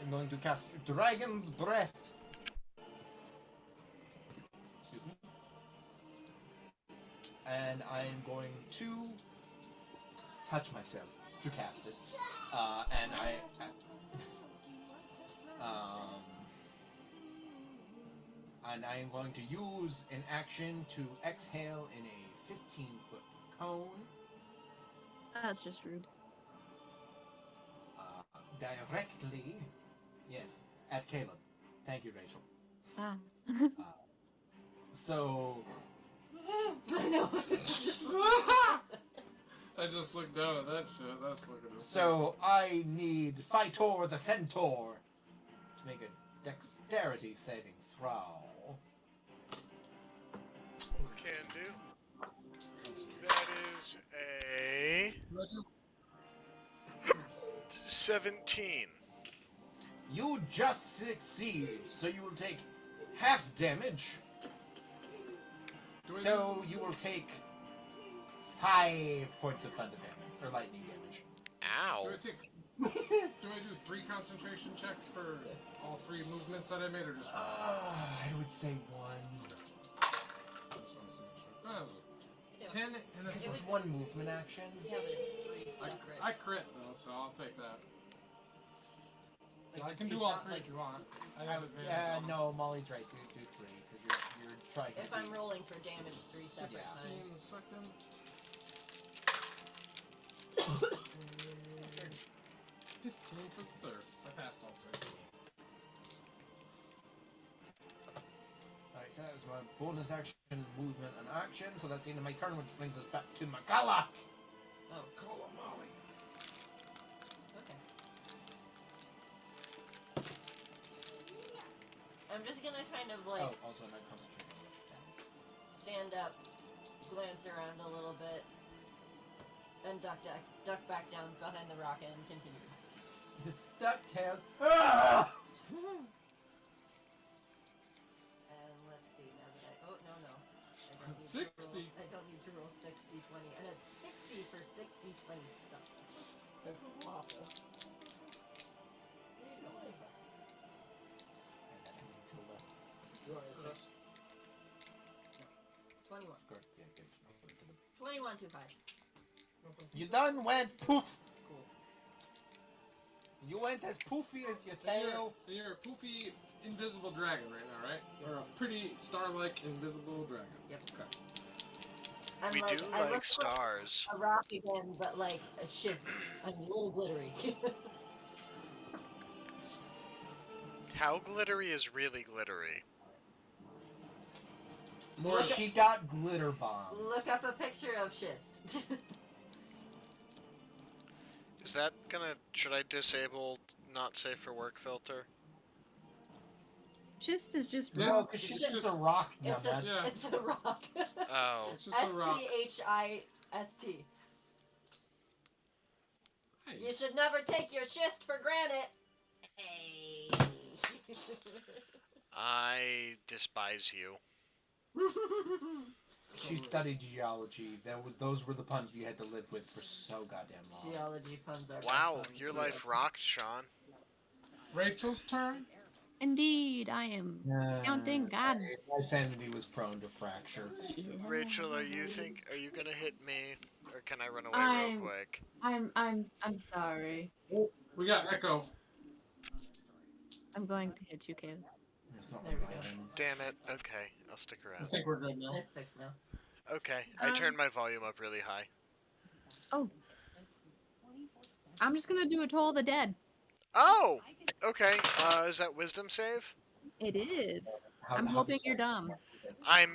I'm going to cast Dragon's Breath. Excuse me. And I'm going to touch myself to cast it. And I am going to use an action to exhale in a 15-foot cone. That's just rude. Directly, yes, at Caleb. Thank you, Rachel. Ah. So, I know. I just looked down at that shit. That's looking. so I need Phytor the Centaur to make a dexterity saving throw. Can do. That is a 17. You just succeed, so you will take half damage. So you will take 5 points of thunder damage, or lightning damage. Ow. Do I do 3 concentration checks for all 3 movements that I made, or just one? I would say 1. Just wanted to make sure. 10 and a Because it's 1 movement action. Yeah, but it's 3 separate. I crit though, so I'll take that. Like, I can it's do all not 3 if you want. I have advantage. Yeah, on no, Molly's right. Do 3, because you're trying to If be... I'm rolling for damage 3 separate 16 times. second. 15 for the third. I passed all 3. Alright, so that was my bonus action, movement, and action. So that's the end of my turn, which brings us back to Makala. Oh, Call him Molly. okay. I'm just gonna kind of like Oh, also I'm concentrating on this stat. stand up glance around a little bit, and duck back down behind the rock and continue. DuckTales. Ah! And let's see, now that I... Oh, no. I don't need 60. I don't need to roll 60, 20. And it's 60 for 60, 20 sucks. That's awful. 21. 21 too high. You done went poof. Cool. You went as poofy as your And tail. you're a poofy, invisible dragon right now, right? Or a pretty star-like invisible dragon. Yep. Okay. I'm We like, do I like look stars. like a rock again, but like a schist. I'm a little glittery. How glittery is really glittery? More. She got glitter bombs. Look up a picture of schist. Is that gonna... Should I disable not safe for work filter? Schist is just Yes. No, rock. because she's It's just a just- rock. No, It's a that's... Yeah. it's a rock. Oh. It's just a rock. SCHIST. Hey. You should never take your schist for granted. Hey. I despise you. She studied geology. Those were the puns we had to live with for so goddamn long. Geology puns are Wow, best puns. your life rocked, Sean. Rachel's turn. Indeed, I am counting God. My sanity was prone to fracture. Rachel, are you gonna hit me? Or can I run away I'm- real quick? I'm sorry. We got Echo. I'm going to hit you, Caleb. That's not There what we my go. end. Damn it. Okay, I'll stick I around. think we're good now. It's fixed now. Okay, I turned my volume up really high. I'm just gonna do a Toll the Dead. Oh! Okay, is that wisdom save? It is. How- I'm how hoping does you're that- dumb. I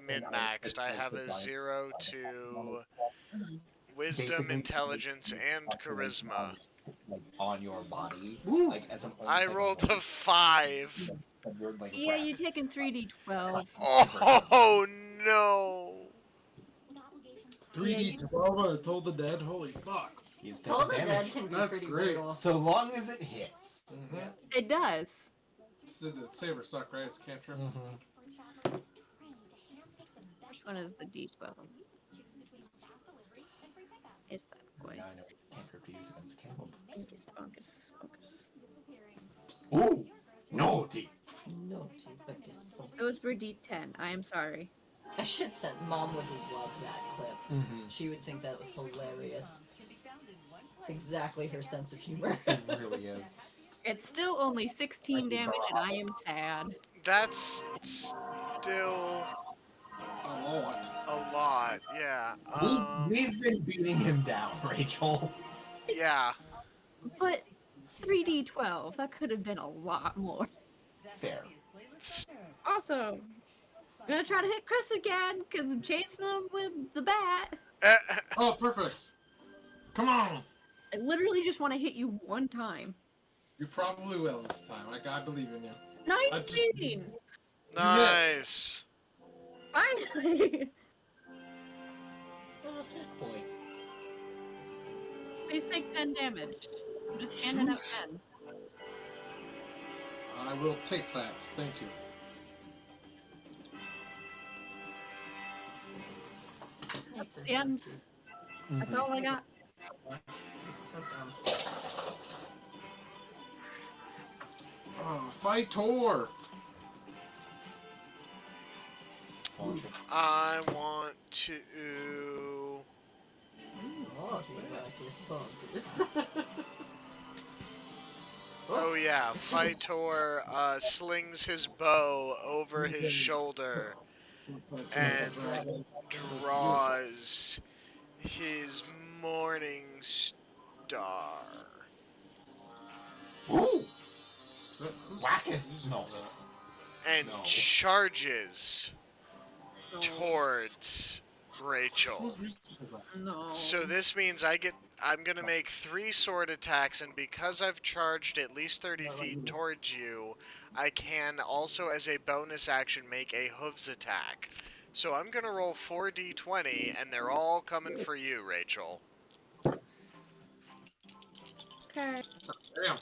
min-maxed. I have a 0 to wisdom, Basically, intelligence, and charisma. Like on your body, Woo! like as an. I rolled a 5. You're like Yeah, you're taking 3d12. Oh no! 3d12 on a Toll the Dead. Holy fuck! He's Toll taking the Dead damage. can be That's pretty great. brutal. So long as it hits. Mm-hmm. It does. This is it. Save or suck, right? It's cantrip. Which one is the d12? Is that boy? Now I know cantrip to use against Caleb. Focus, focus, focus. Ooh, naughty. Those were d10. I am sorry. I should send Mom would love that clip. Mm-hmm. She would think that was hilarious. It's exactly her sense of humor. It really is. It's still only 16 damage, and I am sad. That's still A lot. a lot, yeah. We've been beating him down, Rachel. Yeah. But 3d12, that could have been a lot more. Fair. Also, I'm gonna try to hit Chris again, because I'm chasing him with the bat. Oh, perfect. Come on. I literally just want to hit you one time. You probably will this time. I believe in you. 19! Nice. Finally! Oh, sick boy. Please take 10 damage. I'm just handing out 10. I will take that. Thank you. That's the end. That's all I got. So dumb. Fight Tor. I want to... Oh, see what Oh yeah, Fightor slings his bow over his shoulder and draws his morning star Ooh! Wackus notice. and No. charges towards Rachel. No. So this means I'm gonna make 3 sword attacks, and because I've charged at least 30 feet towards you, I can also, as a bonus action, make a hooves attack. So I'm gonna roll 4d20, and they're all coming for you, Rachel. Okay. Damn.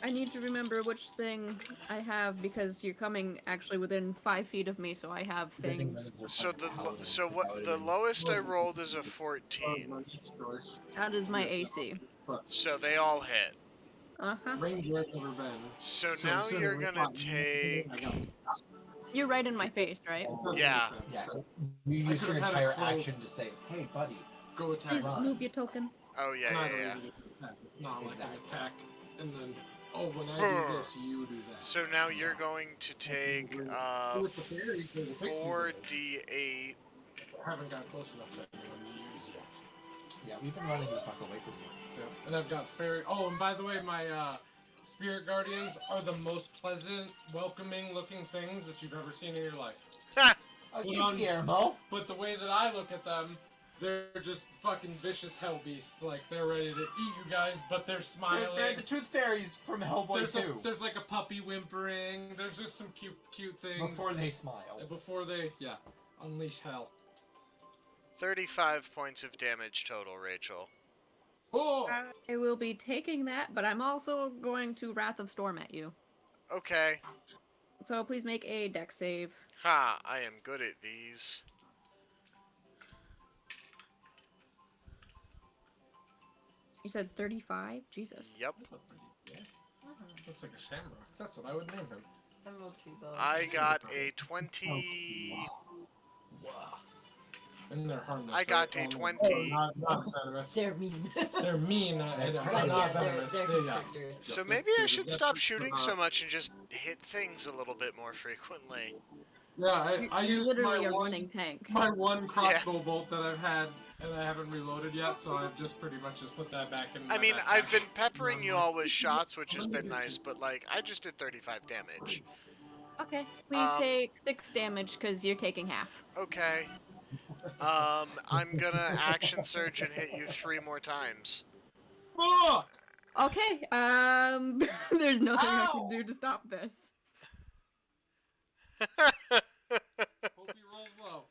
I need to remember which thing I have because you're coming actually within 5 feet of me, so I have things. So the lowest I rolled is a 14. That is my AC. So they all hit. Uh-huh. Range where I've never been. So now you're gonna take. You're right in my face, right? Yeah. Yeah. You I use could've your had a entire crow. action to say, "Hey, buddy." Go attack. Please Run. move your token. Oh yeah, Not yeah, yeah. really an attack. It's not like Exactly. an attack, and then when I Brr. do this, you do that. So now you're going to take With the fairies, or the pixies, it is. 4d8. I haven't got close enough to anyone to use yet. Yeah, we've been running the fuck away from you. Yeah. And I've got fairy. Oh, and by the way, my spirit guardians are the most pleasant, welcoming-looking things that you've ever seen in your life. Ha! Oh, Hold you on. Guillermo. But the way that I look at them, they're just fucking vicious hell beasts. Like they're ready to eat you guys, but they're smiling. They're the tooth fairies from Hellboy 2. There's like a puppy whimpering. There's just some cute things. Before they smile. Before they, unleash hell. 35 points of damage total, Rachel. Oh! I will be taking that, but I'm also going to Wrath of Storm at you. Okay. So please make a dex save. Ha! I am good at these. You said 35? Jesus. Yep. Looks like a shamrock. That's what I would name him. Emerald tree bow. I got a 20. And they're harmless. I got right? a 20. Not venomous. They're mean. They're mean, not But not yeah, venomous. they're They, constrictors. So maybe I should stop shooting so much and just hit things a little bit more frequently. Yeah, I You're used literally my a one, running tank. my one crossbow bolt that I've had, and I haven't reloaded yet, so I've just pretty much just put that back in my I mean, backpack. I've been peppering you all with shots, which has been nice, but like, I just did 35 damage. Okay. Please take 6 damage because you're taking half. Okay. I'm gonna action surge and hit you 3 more times. Oh! Okay. There's nothing I can do to stop this. Hope he rolls low.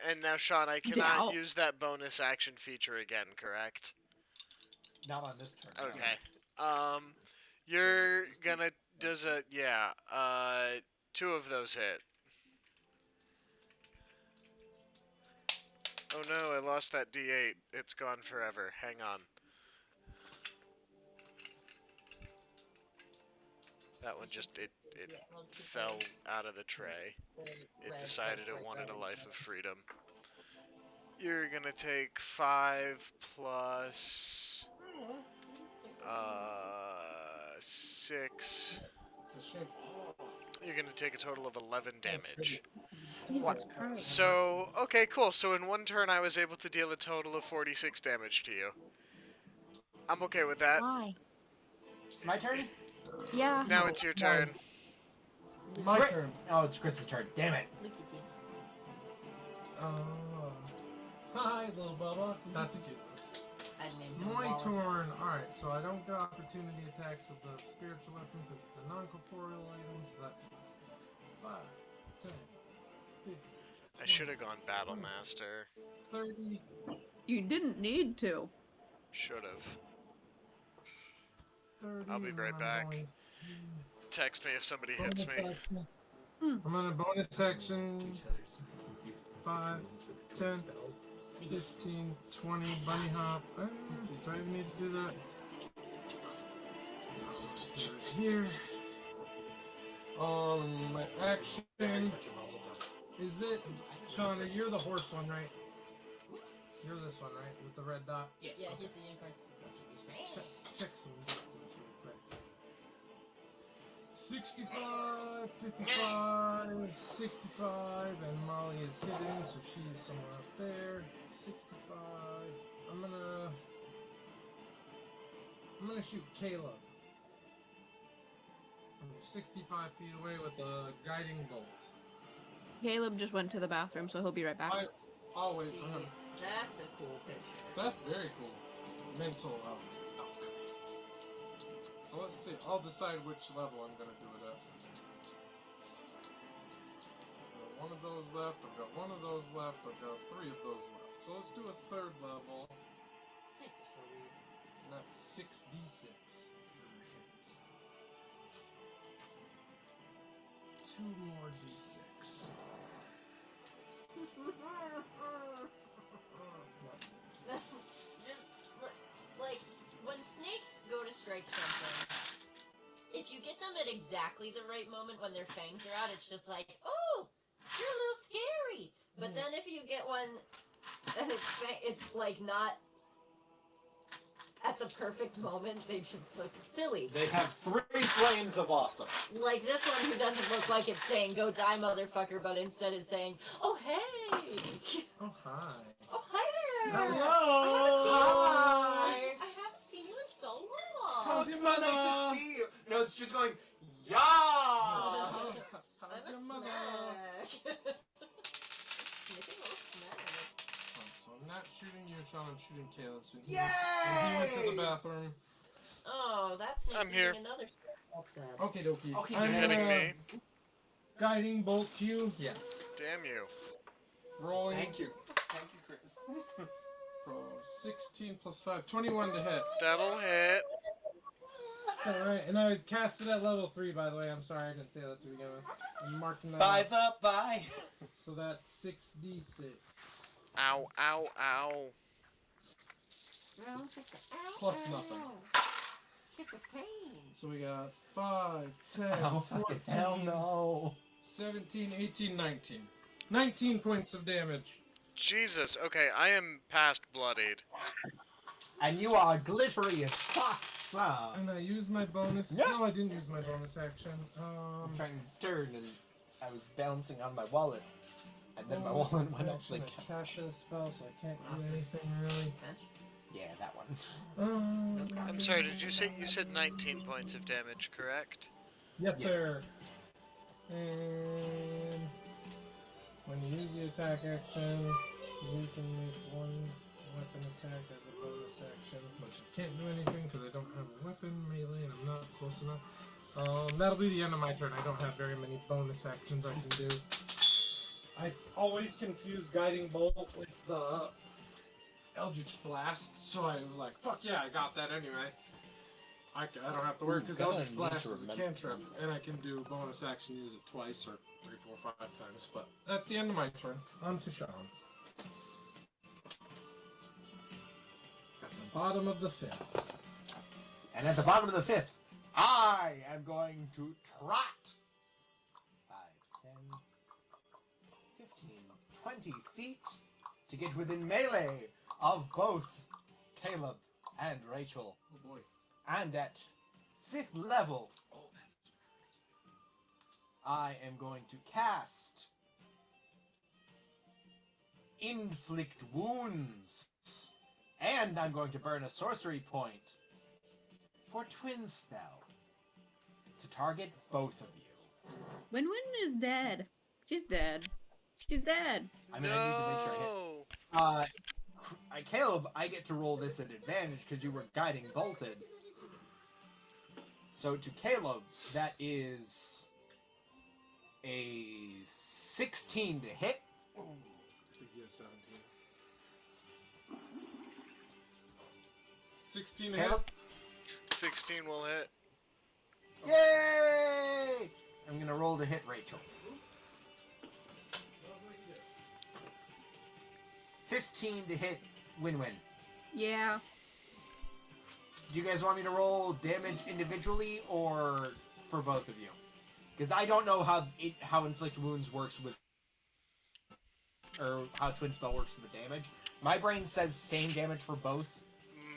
And now, Sean, I cannot Dow. use that bonus action feature again, correct? Not on this turn. no. Okay. You're gonna, yeah, 2 of those hit. Oh no, I lost that D8. It's gone forever. Hang on. That one just, it fell out of the tray. It decided it wanted a life of freedom. You're gonna take 5 plus 6. You're gonna take a total of 11 damage. Jesus Christ. So, okay, cool. So in one turn I was able to deal a total of 46 damage to you. I'm okay with that. Why? My turn? Yeah. Now it's your turn. My Chris- turn. Oh, it's Chris's turn. Damn it. Look at you. Hi, little Bubba. That's a cute. I named him My Wallace. turn. Alright, so I don't get opportunity attacks with the spiritual weapon because it's a non-corporeal item, so that's 5, 10, 15. I should have gone Battle Master. 30. You didn't need to. Should have. 30. I'll be and right I'm back. going Text me if somebody hits me. I'm gonna bonus action 5, 10, 15, 20, bunny hop. Do I even need to do that? Stay right here. My action is it. Shauna, you're the horse one, right? You're this one, right? With the red dot? Yeah, he's the unicorn. Check some distance real quick. 65, 55, 65, and Molly is hidden, so she's somewhere up there. 65. I'm gonna shoot Caleb from 65 feet away with a guiding bolt. Caleb just went to the bathroom, so he'll be right back. I'll wait See, for him. that's a cool picture. That's very cool. Mental alchemy. So let's see. I'll decide which level I'm gonna do it at. one of those left. I've got one of those left. I've got 3 of those left. So let's do a 3rd level. Snakes are so weird. And that's 6d6 for hits. 2 more d6. Just like when snakes go to strike something, if you get them at exactly the right moment when their fangs are out, it's just like, oh, you're a little scary. But then if you get one and it's like not at the perfect moment, they just look silly. They have 3 flames of awesome. Like this one who doesn't look like it's saying "Go die, motherfucker," but instead is saying, "Oh hey, Oh, hi. oh hi there, Hello! Hi! I haven't seen you in so long." How's your so mother? nice to see you. No, it's just going, yas! How's I'm your a mother? snack. Sniffing little snack. So I'm not shooting you, Sean. I'm shooting Caleb. So Yay! he went to the bathroom. Oh, that's I'm here. Another that's sad. Okie dokie. Okay, I'm you're hitting gonna me. guiding bolt you. Yes. Damn you. Rolling. Thank you. Thank you, Chris. Pro 16 plus 5, 21 to hit. That'll hit. Alright, and I cast it at level 3, by the way. I'm sorry, I didn't say that to begin with. I'm marking that By up. the by. So that's 6d6. Ow, ow, ow. Plus nothing. Get the pain. So we got 5, 10, Oh, 14, fucking hell no. 17, 18, 19. 19 points of damage. Jesus. Okay, I am past bloodied. And you are glittery as fuck, sir. And I used my bonus. Yeah. No, I didn't use my bonus action. I'm trying to turn and I was bouncing on my wallet. And then my bonus wallet went up action, like... I casted a spell, so I can't do anything really. Yeah, that one. I'm sorry, did you said 19 points of damage, correct? Yes, Yes. sir. And when you use the attack action, you can make one weapon attack as a bonus action, which I can't do anything because I don't have a weapon melee and I'm not close enough. That'll be the end of my turn. I don't have very many bonus actions I can do. I always confuse Guiding Bolt with the Eldritch Blast, so I was like, fuck yeah, I got that anyway. I don't have to worry because Gonna Eldritch need Blast to is a remember cantrip, and I can do bonus action, use it twice or 3, 4, 5 times. But that's the end of my turn. On to Sean's. At the bottom of the 5th. And at the bottom of the 5th, I am going to trot 5, 10, 15, 20 feet to get within melee of both Caleb and Rachel. Oh boy. And at 5th level, I am going to cast Inflict Wounds. And I'm going to burn a sorcery point for Twin Spell to target both of you. Win is dead. She's dead. She's dead. I mean, I need to make sure I hit. Caleb, I get to roll this at advantage because you were guiding bolted. So to Caleb, that is a 16 to hit. Oh, yeah, 17. 16 to hit. Caleb, 16 will hit. yay! I'm gonna roll to hit Rachel. 15 to hit Win-Win. Yeah. Do you guys want me to roll damage individually or for both of you? Because I don't know how Inflict Wounds works with, or how Twin Spell works with the damage. My brain says same damage for both.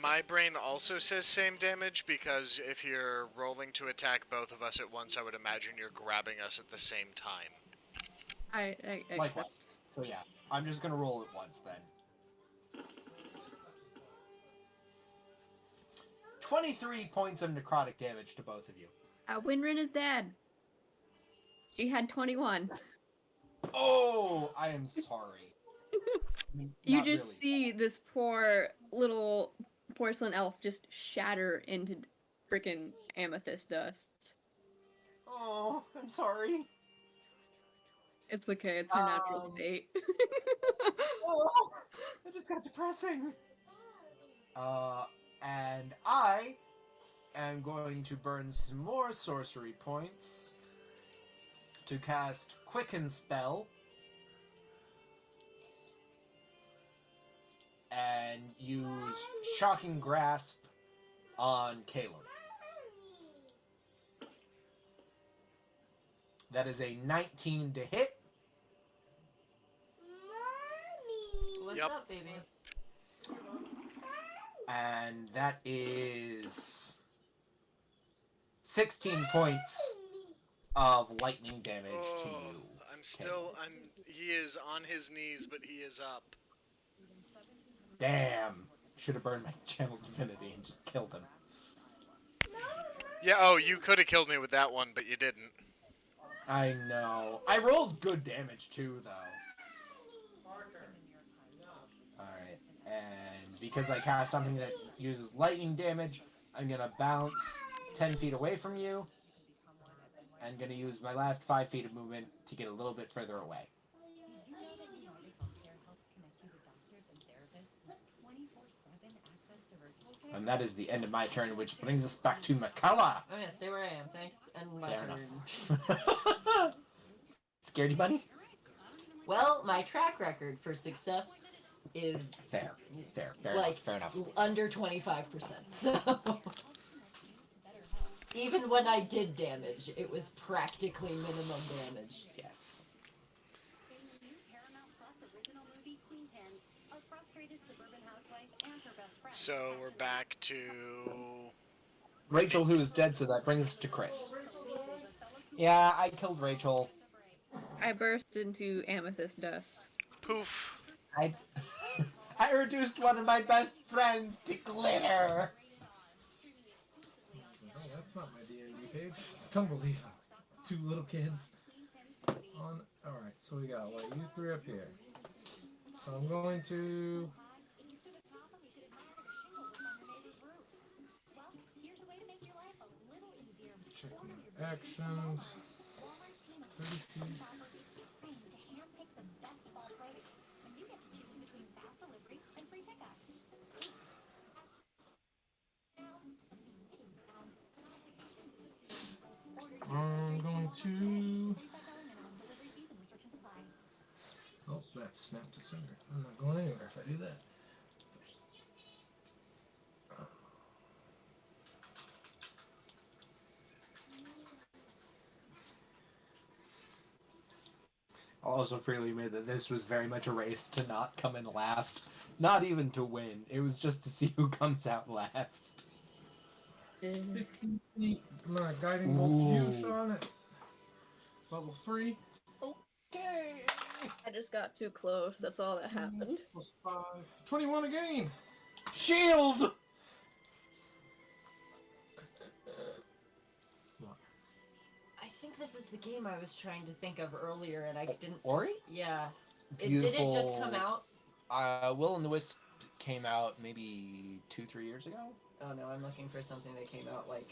My brain also says same damage because if you're rolling to attack both of us at once, I would imagine you're grabbing us at the same time. I Likewise. accept. So yeah, I'm just gonna roll it once then. 23 points of necrotic damage to both of you. Winrin is dead. She had 21. Oh, I am sorry. I mean, You not just really. see this poor little porcelain elf just shatter into freaking amethyst dust. Oh, I'm sorry. It's okay. It's her natural state. Oh, that just got depressing. And I am going to burn some more sorcery points to cast Quicken Spell and use Shocking Grasp on Caleb. That is a 19 to hit. What's Yep. up, baby? And that is 16 points of lightning damage to you. He is on his knees, but he is up. Damn. Should have burned my channel divinity and just killed him. Yeah, oh, you could have killed me with that one, but you didn't. I know. I rolled good damage too, though. Alright. And because I cast something that uses lightning damage, I'm gonna bounce 10 feet away from you. I'm gonna use my last 5 feet of movement to get a little bit further away. And that is the end of my turn, which brings us back to Makala. I'm gonna stay where I am. Thanks, and my Fair turn. enough. Scaredy bunny? Well, my track record for success is Fair like enough. under 25%. So even when I did damage, it was practically minimum damage. Yes. So we're back to... Rachel, who is dead, so that brings us to Chris. Yeah, I killed Rachel. I burst into amethyst dust. Poof. I reduced one of my best friends to glitter. Oh, that's not my D&D page. It's Tumbleweed. 2 little kids. Alright, so we got, you 3 up here. So I'm going to... check my actions. 30 feet. I'm going to... Oh, that's snapped to center. I'm not going anywhere if I do that. I'll also freely admit that this was very much a race to not come in last. Not even to win. It was just to see who comes out last. 15 feet. I'm gonna guiding bolt you, Sean, at level 3. Okay. I just got too close. That's all that happened. Plus 5. 21 again! Shield! I think this is the game I was trying to think of earlier, and I didn't. Ori? Yeah. Beautiful. Did it just come out? Will and the Wisp came out maybe 2-3 years ago. Oh no, I'm looking for something that came out like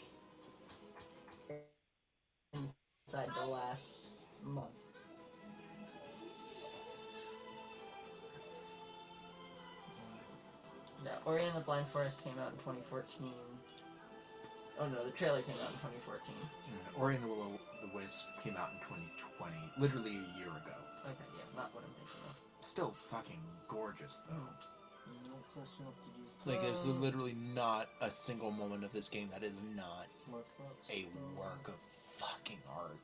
inside the last month. No, Ori and the Blind Forest came out in 2014. Oh no, the trailer came out in 2014. Ori and the Wisp came out in 2020, literally a year ago. Okay, yeah, not what I'm thinking of. Still fucking gorgeous though. Not close enough to do Like there's literally not a single moment of this game that is not a work of fucking art.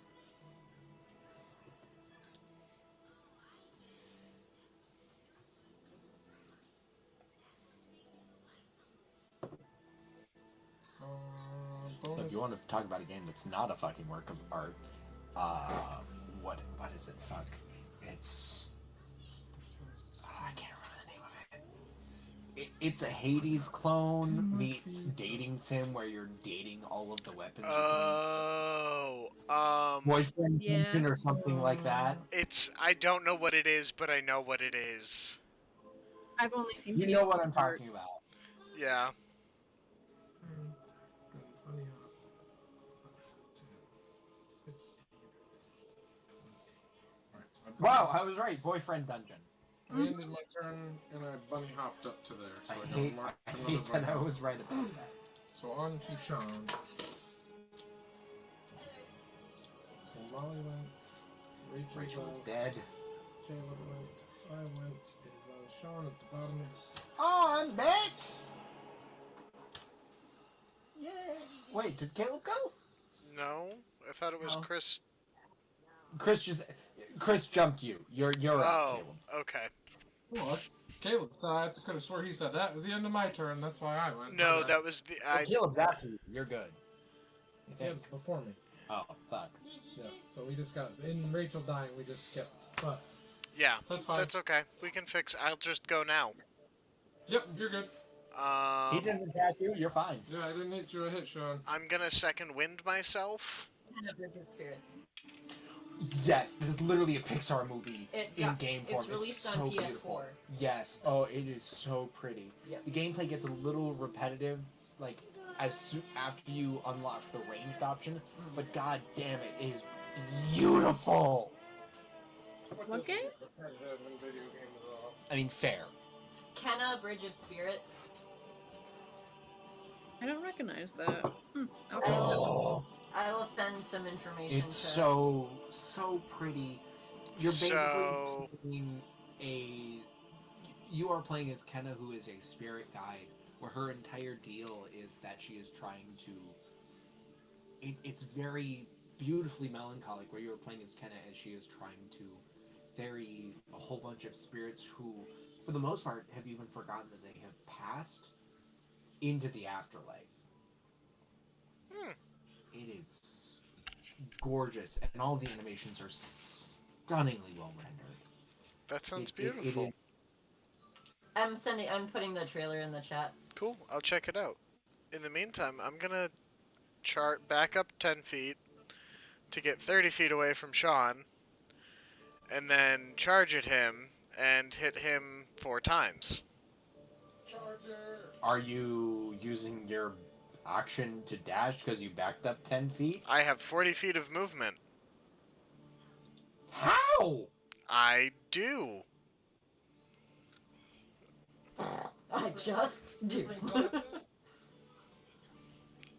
Look, if you want to talk about a game that's not a fucking work of art, what is it? Fuck. It's... I can't remember the name of it. It's a Hades clone meets dating sim where you're dating all of the weapons. Boyfriend Tension or something like that. I don't know what it is, but I know what it is. I've only seen. You know what I'm talking about. Yeah. Wow, I was right. Boyfriend dungeon. I ended my turn and I bunny hopped up to there. So I got hate another that bunny I hop. was right about that. So on to Sean. So Molly went. Rachel Rachel's is out. dead. Caleb went. I went. It is on Sean at the bottom of this. Oh, I'm back! Yay! Wait, did Caleb go? No, I thought it was No. Chris. Chris jumped you. You're up, Oh, Caleb. okay. Well, Caleb thought I could have swore he said that was the end of my turn. That's why I went. No, My bad. that was the. I. Caleb's after you. You're good. I think. Caleb's before me. Oh, fuck. Yeah. So we just got in Rachel dying. We just skipped. But Yeah, that's fine. that's okay. We can fix. I'll just go now. Yep, you're good. He didn't attack you. You're fine. Yeah, I didn't hit you a hit, Sean. I'm gonna second wind myself. Kind of Bridge of Spirits. Yes, there's literally a Pixar movie in It's game form. released so on PS4. beautiful. Yes. Oh, it is so pretty. Yep. The gameplay gets a little repetitive, like after you unlock the ranged option. But god damn it is beautiful. What game? I mean, fair. Kenna Bridge of Spirits. I don't recognize that. Okay. Oh, I will send some information. it's so pretty. You're basically So- playing you are playing as Kenna, who is a spirit guide, where her entire deal is that she is trying to. It's very beautifully melancholic, where you are playing as Kenna as she is trying to ferry a whole bunch of spirits who, for the most part, have even forgotten that they have passed into the afterlife. It is gorgeous, and all the animations are stunningly well rendered. That sounds It beautiful. is. I'm putting the trailer in the chat. Cool. I'll check it out. In the meantime, I'm gonna chart back up 10 feet to get 30 feet away from Sean, and then charge at him and hit him 4 times. Charger. Are you using your action to dash because you backed up 10 feet? I have 40 feet of movement. How? I do. I just do.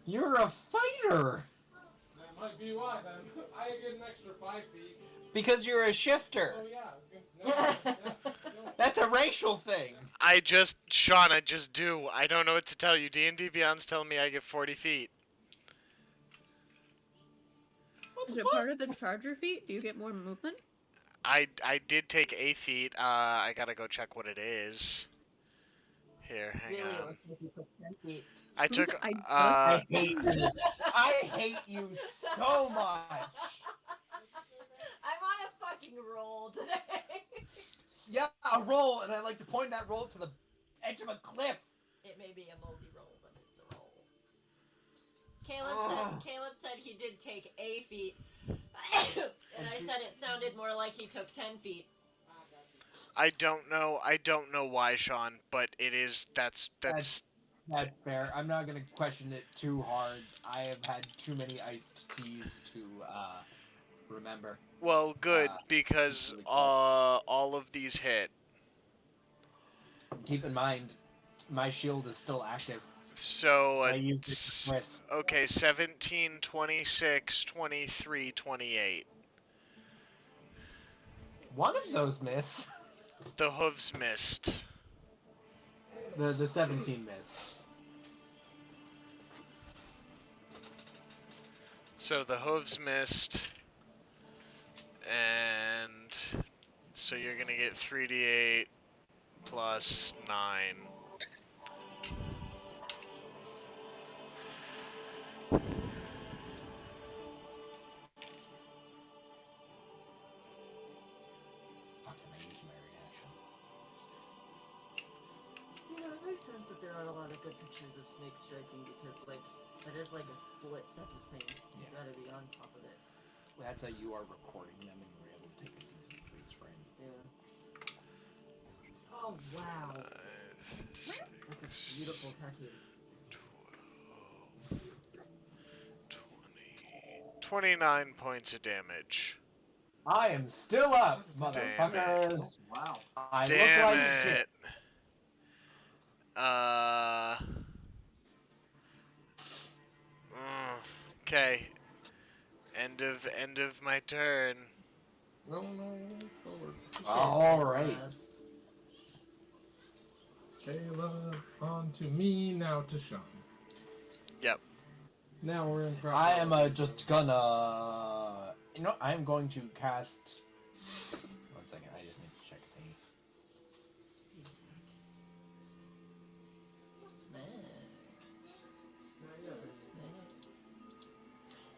You're a fighter! That might be why then. I get an extra 5 feet. Because you're a shifter. Oh yeah, no. That's a racial thing. Sean, I just do. I don't know what to tell you. D&D Beyond's telling me I get 40 feet. Is it part of the charger feat? Do you get more movement? I did take a feat. I gotta go check what it is. Here, hang Really, it on. looks like you took 10 feet. I took. I hate you. I hate you so much. I'm on a fucking roll today. Yeah, a roll, and I like to point that roll to the edge of a cliff. It may be a moldy roll, but it's a roll. Caleb said he did take a feat, and I said it sounded more like he took 10 feet. I don't know why, Sean, but it is. That's fair. I'm not gonna question it too hard. I have had too many iced teas to remember. Well, good, because all of these hit. Keep in mind, my shield is still active. So, I used it to twist. okay, 17, 26, 23, 28. One of those missed. The hooves missed. The 17 missed. So the hooves missed. And so you're gonna get 3d8 plus 9. Fucking, I used my reaction. Yeah, it makes sense that there aren't a lot of good pictures of snake striking because, like, that is like a split second thing. You gotta be on top of it. That's how you are recording them, and you're able to take a decent freeze frame. Yeah. Oh wow, 5, 6, that's a beautiful tattoo. 12, 20, 29 points of damage. I am still up, Damn it. motherfuckers. Wow. I look Damn like it. shit. Okay. End of my turn. No, forward. All right. Caleb, on to me, now to Sean. Yep. Now we're in proper I am order. just gonna. You know, I'm going to cast. 1 second. I just need to check the.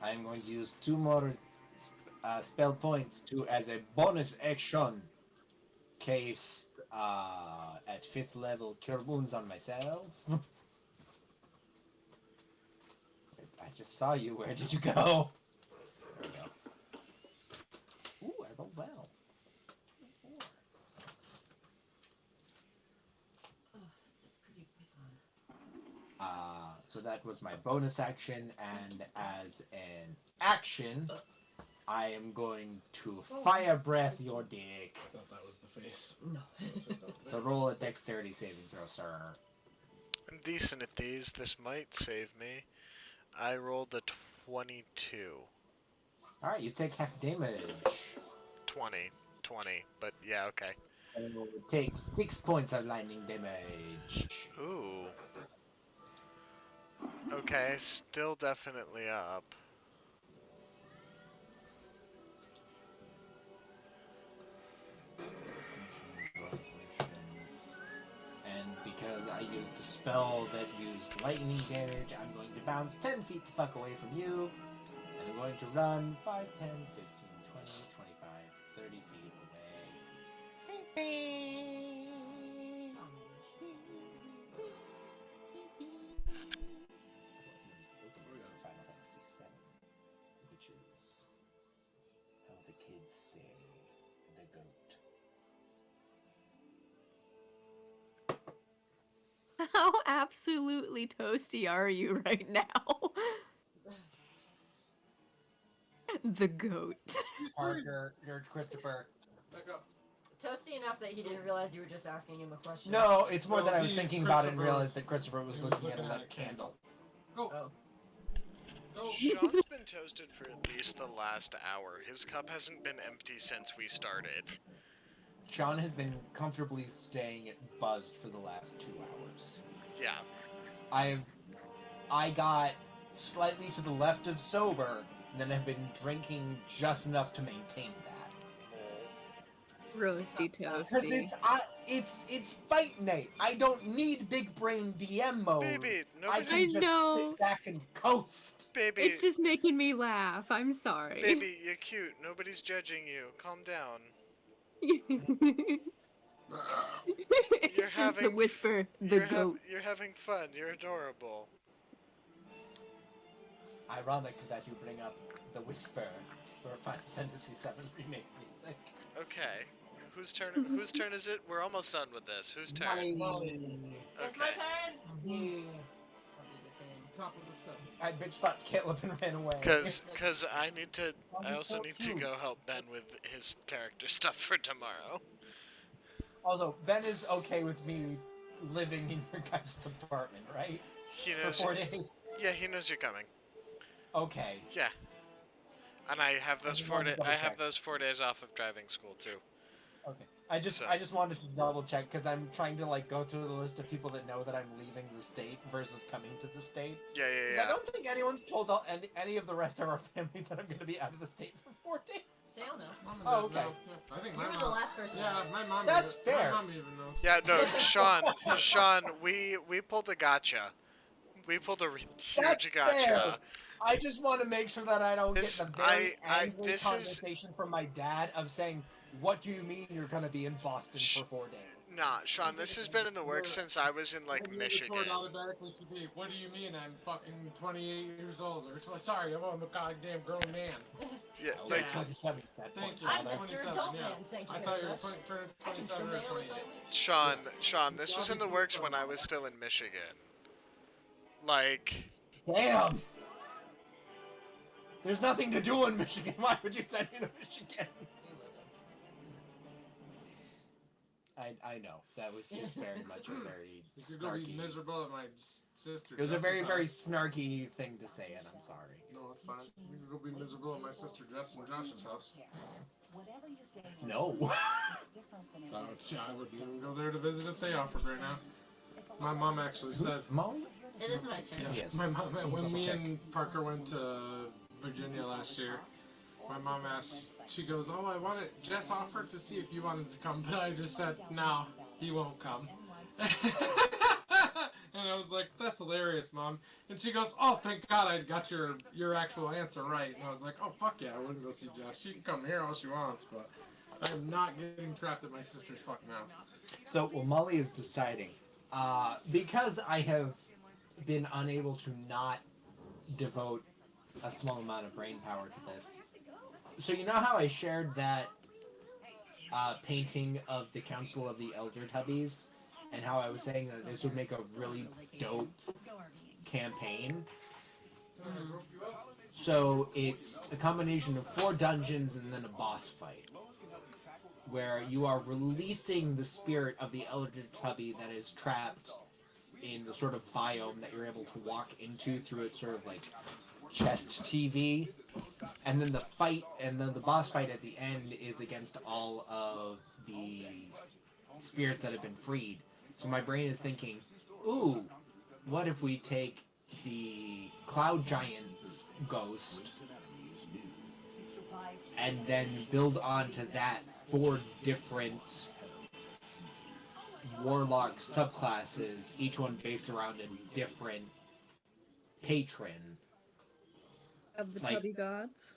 I'm going to use 2 more spell points to as a bonus action. Case at 5th level cure wounds on myself. I just saw you. Where did you go? There we go. Ooh, I rolled well. So that was my bonus action, and as an action, I am going to fire breath your dick. I thought that was the face. No. So roll a dexterity saving throw, sir. I'm decent at these. This might save me. I rolled a 22. Alright, you take half damage. 20. But yeah, okay. And you will take 6 points of lightning damage. Ooh. Okay, still definitely up. And because I used a spell that used lightning damage, I'm going to bounce 10 feet the fuck away from you. And I'm going to run 5, 10, 15, 20, 25, 30 feet away. Final Fantasy VII, which is how the kids say the goat. How absolutely toasty are you right now? The goat. Parker, or Christopher. Back up. Toasty enough that he didn't realize you were just asking him a question. No, it's more Well, that I was he- thinking about it and Christopher realized that Christopher was he was looking at looking at another a candle. candle. Go. Oh. Go. Sean's been toasted for at least the last hour. His cup hasn't been empty since we started. Sean has been comfortably staying buzzed for the last 2 hours. Yeah. I got slightly to the left of sober, and then have been drinking just enough to maintain that. Roasty Because toasty. it's fight night. I don't need big brain DM mode. Baby, I nobody. can I just know. sit back and coast. Baby, It's just making me laugh. I'm sorry. baby, you're cute. Nobody's judging you. Calm down. It's You're just the having whisper, the goat. You're having fun. You're adorable. Ironic that you bring up the whisper for Final Fantasy VII remake music. Okay. Whose turn is it? We're almost done with this. Whose turn? It's my Okay. turn. Yeah. Top of the show. I bitch slapped Caleb and ran away. Cause I need to. Oh, I he's also so need to cute. go help Ben with his character stuff for tomorrow. Also, Ben is okay with me living in your guys' apartment, right? He For knows. 4 days. Yeah, he knows you're coming. Okay. Yeah. And I have those just wanted to double I have check. those 4 days off of driving school too. Okay. I just wanted to double check because I'm trying to like go through the list of people that know that I'm leaving the state versus coming to the state. Yeah, 'Cause I don't think anyone's told any of the rest of our family that I'm going to be out of the state for 4 days. They all know. Mom and Oh, Dad okay. know. Yeah, I think You my were mom. the last person. Yeah, my mom. That's fair. My mom even knows. Yeah, no, Sean, we pulled a gotcha. We pulled a huge That's gotcha. fair. I just want to make sure that I don't This- get the very I- angry this is- conversation from my dad of saying, "What do you mean you're going to be in Boston for 4 days?" Nah, Sean, this has been in the works since I was in like Maybe Michigan. report automatically should be, what do you mean I'm fucking 28 years old? Or sorry, I'm a goddamn grown man. Yeah, I was like 27 at that Thank point, you. I'm father. Mr. 27, Adult yeah. Man, thank you I very thought you were much. turning I can 27 or travail if 28. I wish. Sean, this was in the works when I was still in Michigan. Like, Damn! There's nothing to do in Michigan. Why would you send me to Michigan? I know. That was just very much a very You could go be snarky... miserable at my sister. It was a Jess's very, very house. snarky thing to say, and I'm sorry. No, it's fine. You could go be miserable at my sister Jess and Josh's house. No. I wouldn't even go there to visit if they offered right now. My mom actually said. Molly? It is my turn. Yes. My mom, when me Double check. and Parker went to Virginia last year, my mom asked, she goes, "Oh, I wanted, Jess offered to see if you wanted to come," but I just said, "No, he won't come." And I was like, "That's hilarious, Mom." And she goes, "Oh, thank God I got your actual answer right." And I was like, "Oh, fuck yeah, I wouldn't go see Jess. She can come here all she wants, but I'm not getting trapped at my sister's fucking house." So, well, Molly is deciding. Because I have been unable to not devote a small amount of brain power to this. So you know how I shared that painting of the Council of the Elder Tubbies? And how I was saying that this would make a really dope campaign? So it's a combination of 4 dungeons and then a boss fight. Where you are releasing the spirit of the Elder Tubby that is trapped in the sort of biome that you're able to walk into through its sort of like chest TV, and then the fight, and then the boss fight at the end is against all of the spirits that have been freed. So my brain is thinking, ooh, what if we take the Cloud Giant ghost and then build onto that 4 different warlock subclasses, each one based around a different patron. Of the Like- Tubby Gods.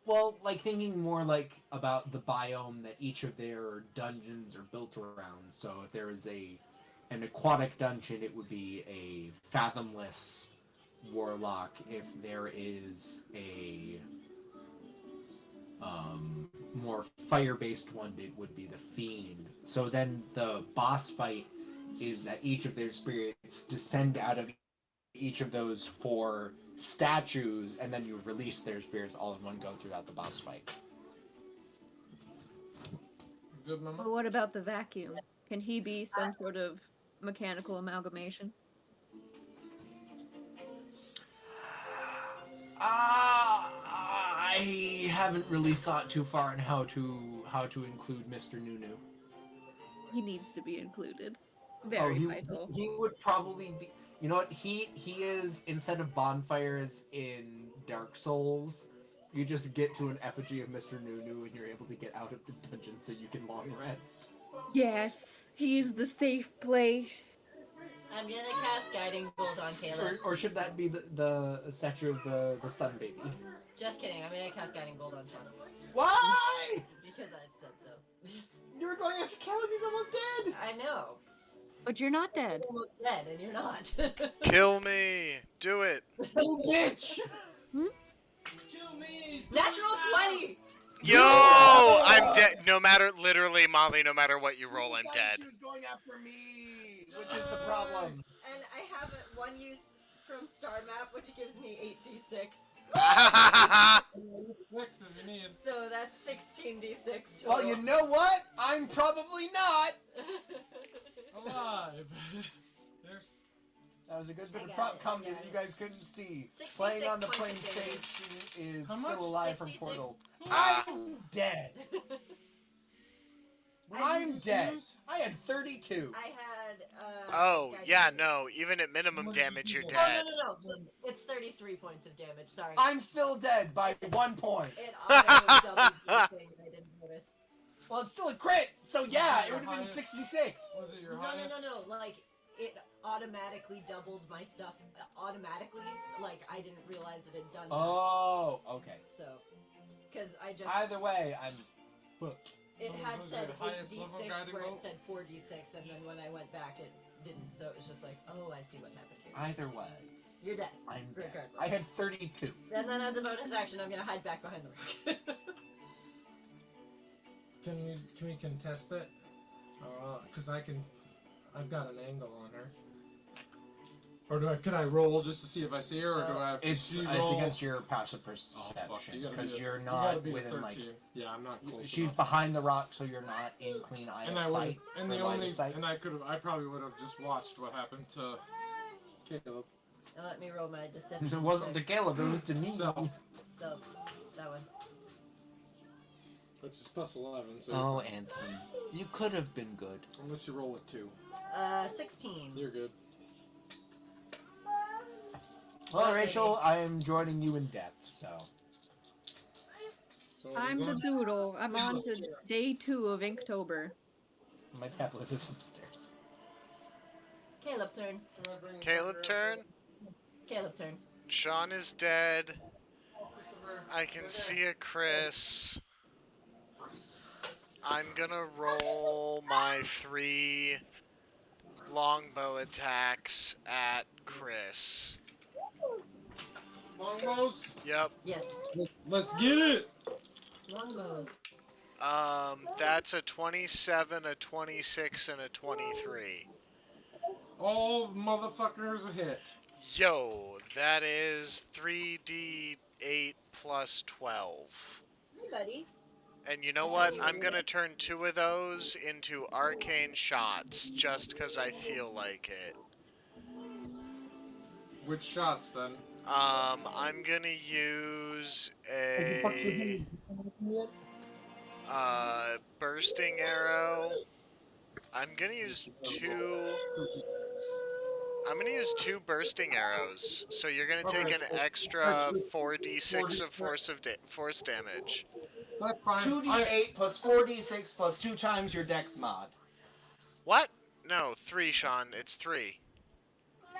Well, like thinking more like about the biome that each of their dungeons are built around. So if there is an aquatic dungeon, it would be a fathomless warlock. If there is a more fire-based one, it would be the fiend. So then the boss fight is that each of their spirits descend out of each of those 4 statues, and then you release their spirits all in one go throughout the boss fight. Good, Mama? But what about the vacuum? Can he be some sort of mechanical amalgamation? I haven't really thought too far on how to include Mr. Nunu. He needs to be included. Very vital. He would probably be. You know what? He is, instead of bonfires in Dark Souls, you just get to an effigy of Mr. Nunu and you're able to get out of the dungeon so you can long rest. Yes, he's the safe place. I'm gonna cast Guiding Bolt on Caleb. Or should that be the statue of the sun baby? Just kidding, I'm gonna cast Guiding Bolt on Shadow. Why? Because I said so. You were going after Caleb, he's almost dead! I know. But you're not dead. I'm almost dead, and you're not. Kill me! Do it! You bitch! Kill me! Natural 20! Yo! I'm dead. No matter, literally, Molly, no matter what you roll, I'm dead. She was going after me, which is the problem. And I have one use from Star Map, which gives me 8d6. Next if you need. So that's 16d6 total. Well, you know what? I'm probably not. Alive. There's. That was a good bit I of got prop it, comedy I that got you it. guys couldn't see. 66 Playing on the points plain of stage damage. she is How still much? alive from 66? Portal. I'm dead. I'm dead. I had 32. I had, Oh, guiding yeah, bolt. no. Even at minimum damage, you're Oh, dead. no. It's 33 points of damage, sorry. I'm still dead by 1 point. It auto doubled the thing, I didn't notice. Well, it's still a crit, so yeah, it Your would have been highest- 66. Was it your No, highest? no, like, it automatically doubled my stuff, automatically, like, I didn't realize it had done that. Oh, okay. So, because I just, Either way, I'm booked. it So had was said your highest level 8d6 guiding where it bolt? said 4d6, and then when I went back, it didn't, so it was just like, oh, I see what happened here. Either way, You're dead. I'm dead. Regardless. I had 32. And then as a bonus action, I'm gonna hide back behind the rock. Can we contest it? Cause I've got an angle on her. Or can I roll just to see if I see her, or do I have to It's roll? against your passive Oh, fuck. perception You gotta because be a- you're you not gotta be a within like. 13. Yeah, I'm not close She's enough. behind the rock, so you're not in clean eye And of I would sight. and or the line only of sight. and I probably would have just watched what happened to Caleb. And let me roll my deception. It wasn't to check. Caleb, it was to me. Stealth, Stealth. That one. which is plus 11. So Oh, Anthony, you could have been good. unless you roll a 2, 16. you're good. Well, Okay. Rachel, I am joining you in death, so. So I'm who's the on? doodle. I'm on to day 2 of Inktober. My tablet is upstairs. Caleb turn. Can I bring Caleb Parker turn. up? Caleb turn. Sean is dead. Christopher, I can right see a Chris. I'm gonna roll my 3 longbow attacks at Chris. there. Longbows. Yep. Yes. Let's get it. Longbows. That's a 27, a 26, and a 23. All motherfuckers a hit. Yo, that is 3d8 plus 12. Hey, buddy. And you know what? I'm gonna turn 2 of those into arcane shots, just 'cause I feel like it. Which shots then? I'm gonna use a bursting arrow. I'm gonna use 2 bursting arrows. So you're gonna take an extra 4d6 of force damage. That's fine. 2d8 plus 4d6 plus 2 times your dex mod. What? No, 3, Sean. It's 3.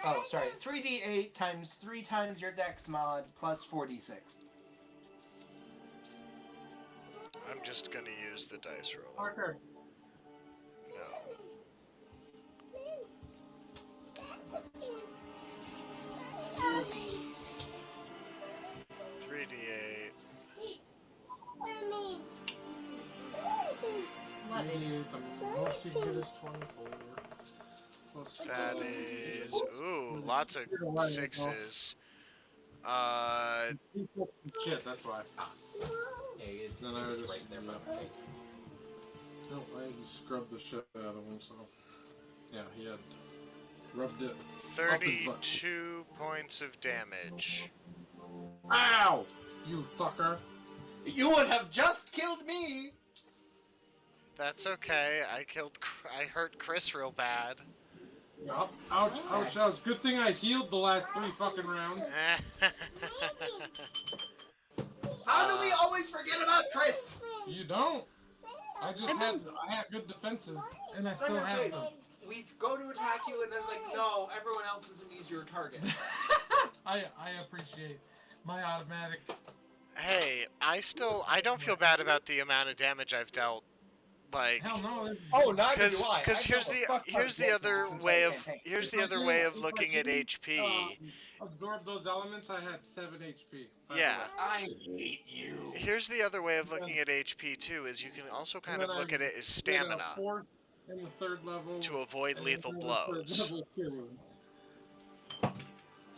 Oh, sorry. 3d8 times 3 times your dex mod plus 4d6. I'm just gonna use the dice roller. Parker. No. 3d8. What? The most you can get is 24. Plus That 12. is lots of 6s. Shit, that's why. Yeah, it's Then I was just- right there by my face. No, I just scrubbed the shit out of him, so. Yeah, he had rubbed it. 32 points of damage. Ow! You fucker. You would have just killed me! That's okay. I hurt Chris real bad. Yup. Ouch, ouch, ouch. Good thing I healed the last 3 fucking rounds. How do we always forget about Chris? You don't. I had good defenses, and I still have them. We go to attack you and there's like, no, everyone else is an easier target. I appreciate my automatic. Hey, I don't feel bad about the amount of damage I've dealt. Like, Hell no. Oh, neither do I. because here's the other way of looking at HP. Absorb those elements. I had 7 HP. Yeah. I hate you. Here's the other way of looking at HP too, is you can also kind of look at it as stamina In the 3rd level. to avoid and lethal then blows. 3rd level cure wounds.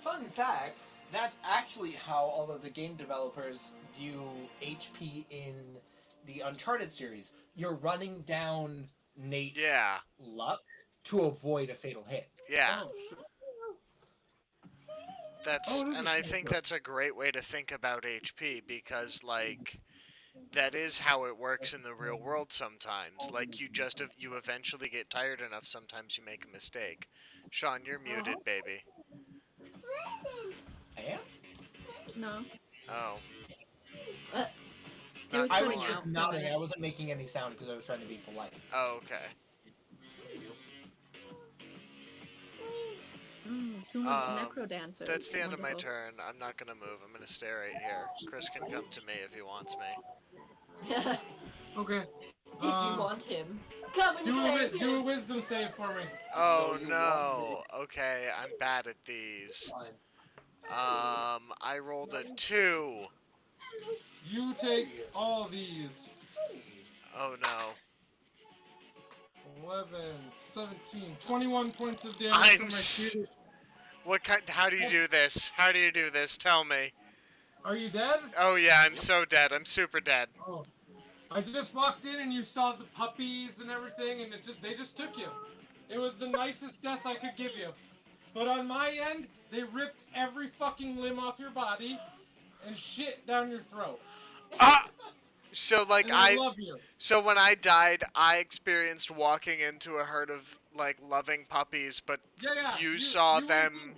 Fun fact, that's actually how all of the game developers view HP in the Uncharted series. You're running down Nate's Yeah. luck to avoid a fatal hit. Yeah. Oh, shit. And I think that's a great way to think about HP, because like that is how it works in the real world sometimes. Like you eventually get tired enough, sometimes you make a mistake. Sean, you're muted, baby. I am? No. Oh. It was I cutting was out just for a nodding. minute. I wasn't making any sound because I was trying to be polite. Oh, okay. 2 necro dancers. That's the end of my Wonderful. turn. I'm not gonna move. I'm gonna stay right here. Chris can come to me if he wants me. If Okay. you want him, come and claim him. Do a wisdom save for me. Oh no. Okay, I'm bad at these. I rolled a 2. You take all these. Oh no. 11, 17, 21 points of damage I'm from my s- shooting. What kind? How do you do this? How do you do this? Tell me. Are you dead? Oh yeah, I'm so dead. I'm super dead. Oh. I just walked in and you saw the puppies and everything, and they just took you. It was the nicest death I could give you. But on my end, they ripped every fucking limb off your body and shit down your throat. Ah! So like And I love you. So when I died, I experienced walking into a herd of like loving puppies, but Yeah. you saw you went them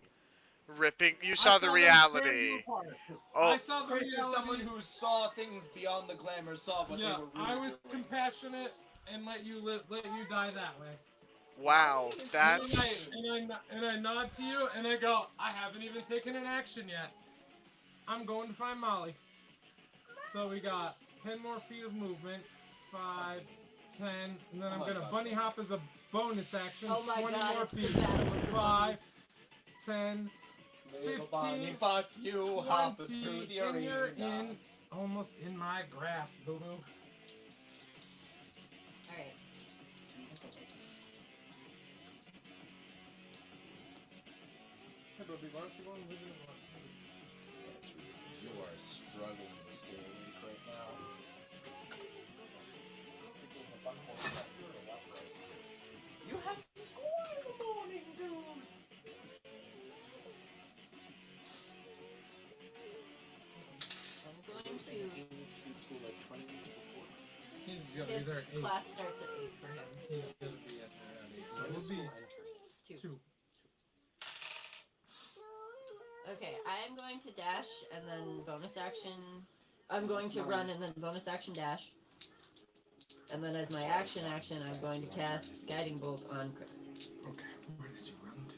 ripping. You I saw the them tear you reality. apart. Oh, I saw the Chris is reality. someone who saw things beyond the glamour, saw what they were really I was doing. compassionate and let you die that way. wow, that's. And I nod to you and I go, I haven't even taken an action yet. I'm going to find Molly. So we got 10 more feet of movement, 5, 10, and then I'm gonna bunny hop as a bonus action. Oh my 20 god, more it's the feet. battle of the 5, bunnies. 10, Little Bonnie, 15, fuck you, hop through 20, the and you're arena. almost in my grasp, boo boo. Alright. Hey, Bobby, why don't you go and live in a box? You are struggling to stay awake right now. You have school in the morning, dude! I'm going to. School like 20 minutes before this. He's His there at 8. class starts at 8 for him. He's gonna be at there at 8. So When does we'll be school 2. end? Okay, I am going to dash and then bonus action. I'm going to run and then bonus action dash. And then as my action, I'm going to cast Guiding Bolt on Chris. Okay, where did you run to?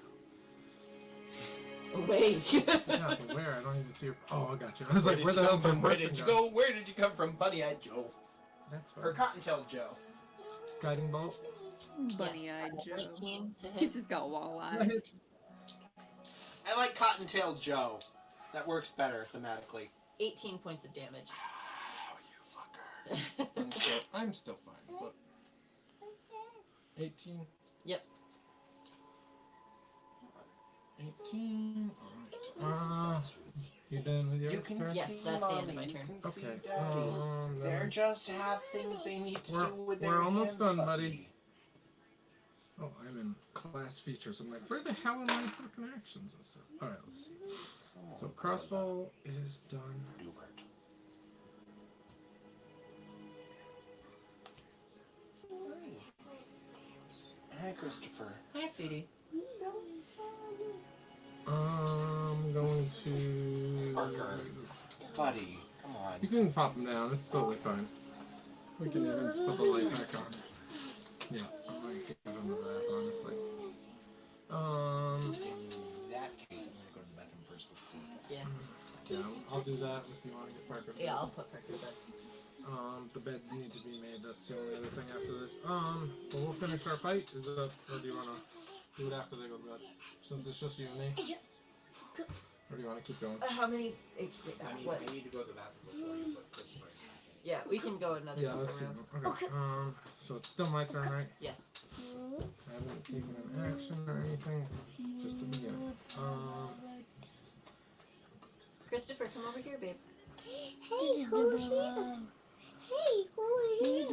Away. Yeah, but where? I don't even see your. Oh, I got you. I was like, where the hell did Where did you go? Where did you come from, Bunny-Eyed Joe? That's fine. Or Cottontail Joe? Guiding Bolt. Bunny-eyed Joe. 19 to hit. He's just got wall eyes. I like Cottontail Joe. That works better thematically. 18 points of damage. Oh, you fucker. I'm still fine. But 18. Yep. 18. Alright. You done with your You can turn? Yes, see that's the end of Mommy, my turn. You can see Okay. Daddy. They're just have things they need to do with their we're almost hands, done, puppy. buddy. Oh, I'm in class features. I'm like, where the hell are my fucking actions and stuff? Alright, let's see. So crossbow is done. Hi, Christopher. Hi, sweetie. I'm going to. Parker. Buddy, come on. You can pop them down. It's totally fine. We can even just put the light back on. Yeah, I might give him the bath, honestly. In that case, I'm gonna go to the bathroom first before. Yeah. Yeah, I'll do that if you want to get Parker. Yeah, I'll put Parker to bed. The beds need to be made. That's the only other thing after this. But we'll finish our fight. Is it up, or do you wanna do it after they go to bed? Since it's just you and me. Or do you want to keep going? How many HP? What? I need to go to the bathroom before you put Christopher. Yeah, we can go another Yeah, couple let's keep rounds. going. Okay. So it's still my turn, right? Yes. I haven't taken an action or anything. It's just the beginning. Christopher, come over here, babe. Hey, who here? Hey, who here?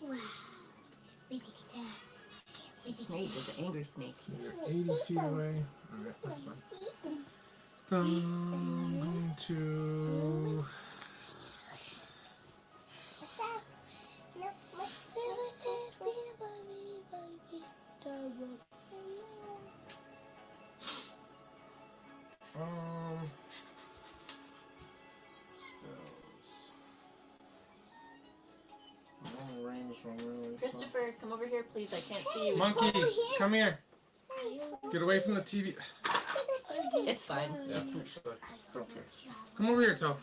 Wow. It's a snake. It's an angry snake. So you're 80 feet away. Alright, that's fine. I'm going to. Spells. Long range, Christopher, come over here, please. I can't see you. Monkey, come here. Get away from the TV. It's fine. Yeah, It's don't care. Come over here, Toph.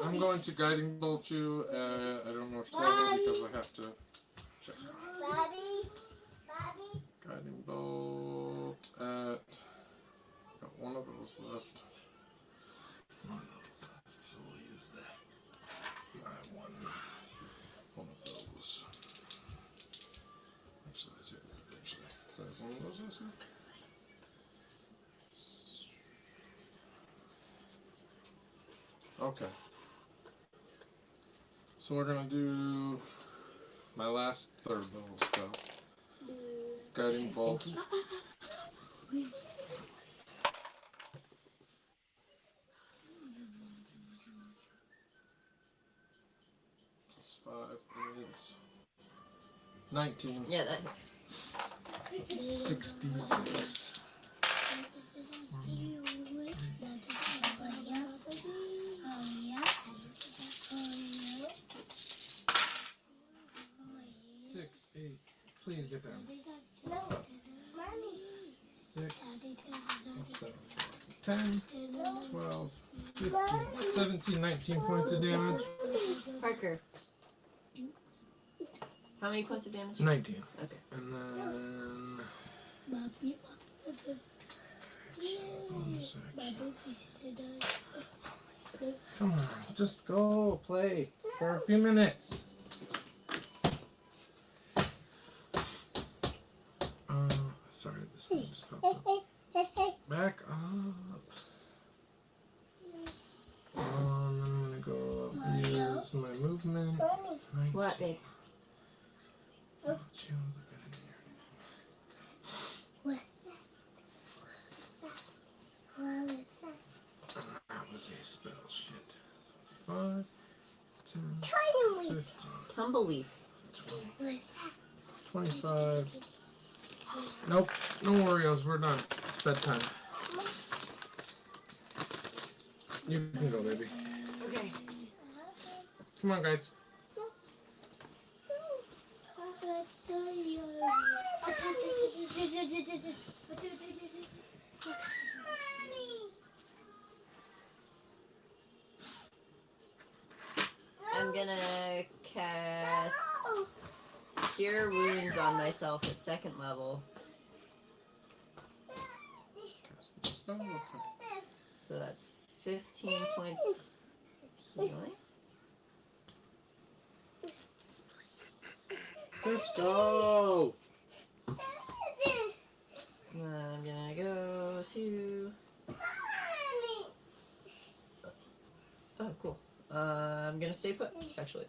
I'm going to guiding bolt you. I don't know if Toph because I have to check. Guiding bolt at. Got one of those left. So we'll use that. I have one of those. Actually, that's it. Actually, so I have one What was this? Okay. So we're gonna do my last third level spell. Guiding Bolt. Plus 5 is 19. Yeah, that hits. 66. 6, 8. Please get down. 6, 7, 10, 12, 15, 17, 19 points of damage. Parker. How many points of damage? 19. Okay. And then... bonus action. Come on, just go play for a few minutes. Sorry, this thing just popped up. Back up. I'm gonna go up and use my movement. 19. What, babe? Oh, chill the That was a spell, shit. 5, 10, 15, Tumbleweed. 20, 25. Nope, no Oreos, we're done. It's bedtime. You can go, baby. Okay. Come on, guys. I'm gonna cast Cure Wounds on myself at 2nd level. Cast the spell. Okay. So that's 15 points healing. Let's go! And then I'm gonna go to... Oh, cool. I'm gonna stay put, actually.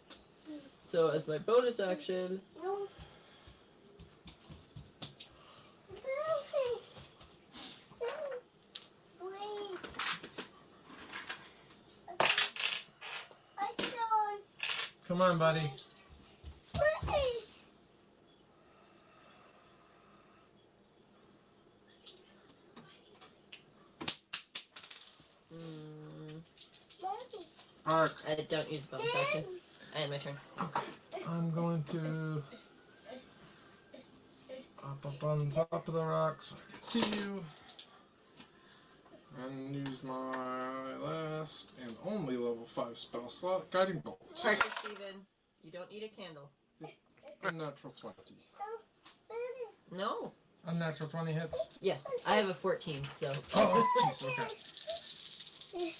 So as my bonus action... Come on, buddy. Arc. I don't use bonus action. I end my turn. I'm going to up on top of the rock so I can see you. And use my last and only level 5 spell slot, Guiding Bolt. Parker, Steven, you don't need a candle. Unnatural 20. No. Unnatural 20 hits. Yes, I have a 14, so... Oh, jeez, okay.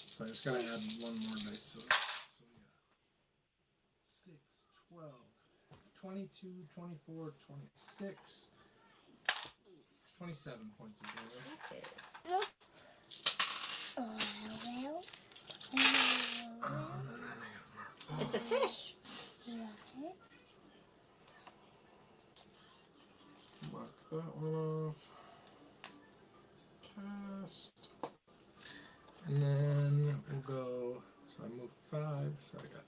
So I'm just going to add one more dice. So we got 6, 12, 22, 24, 26, 27 points of damage. Okay. It's a fish. Mark that one off. Cast. And then we'll go. So I move 5. So I got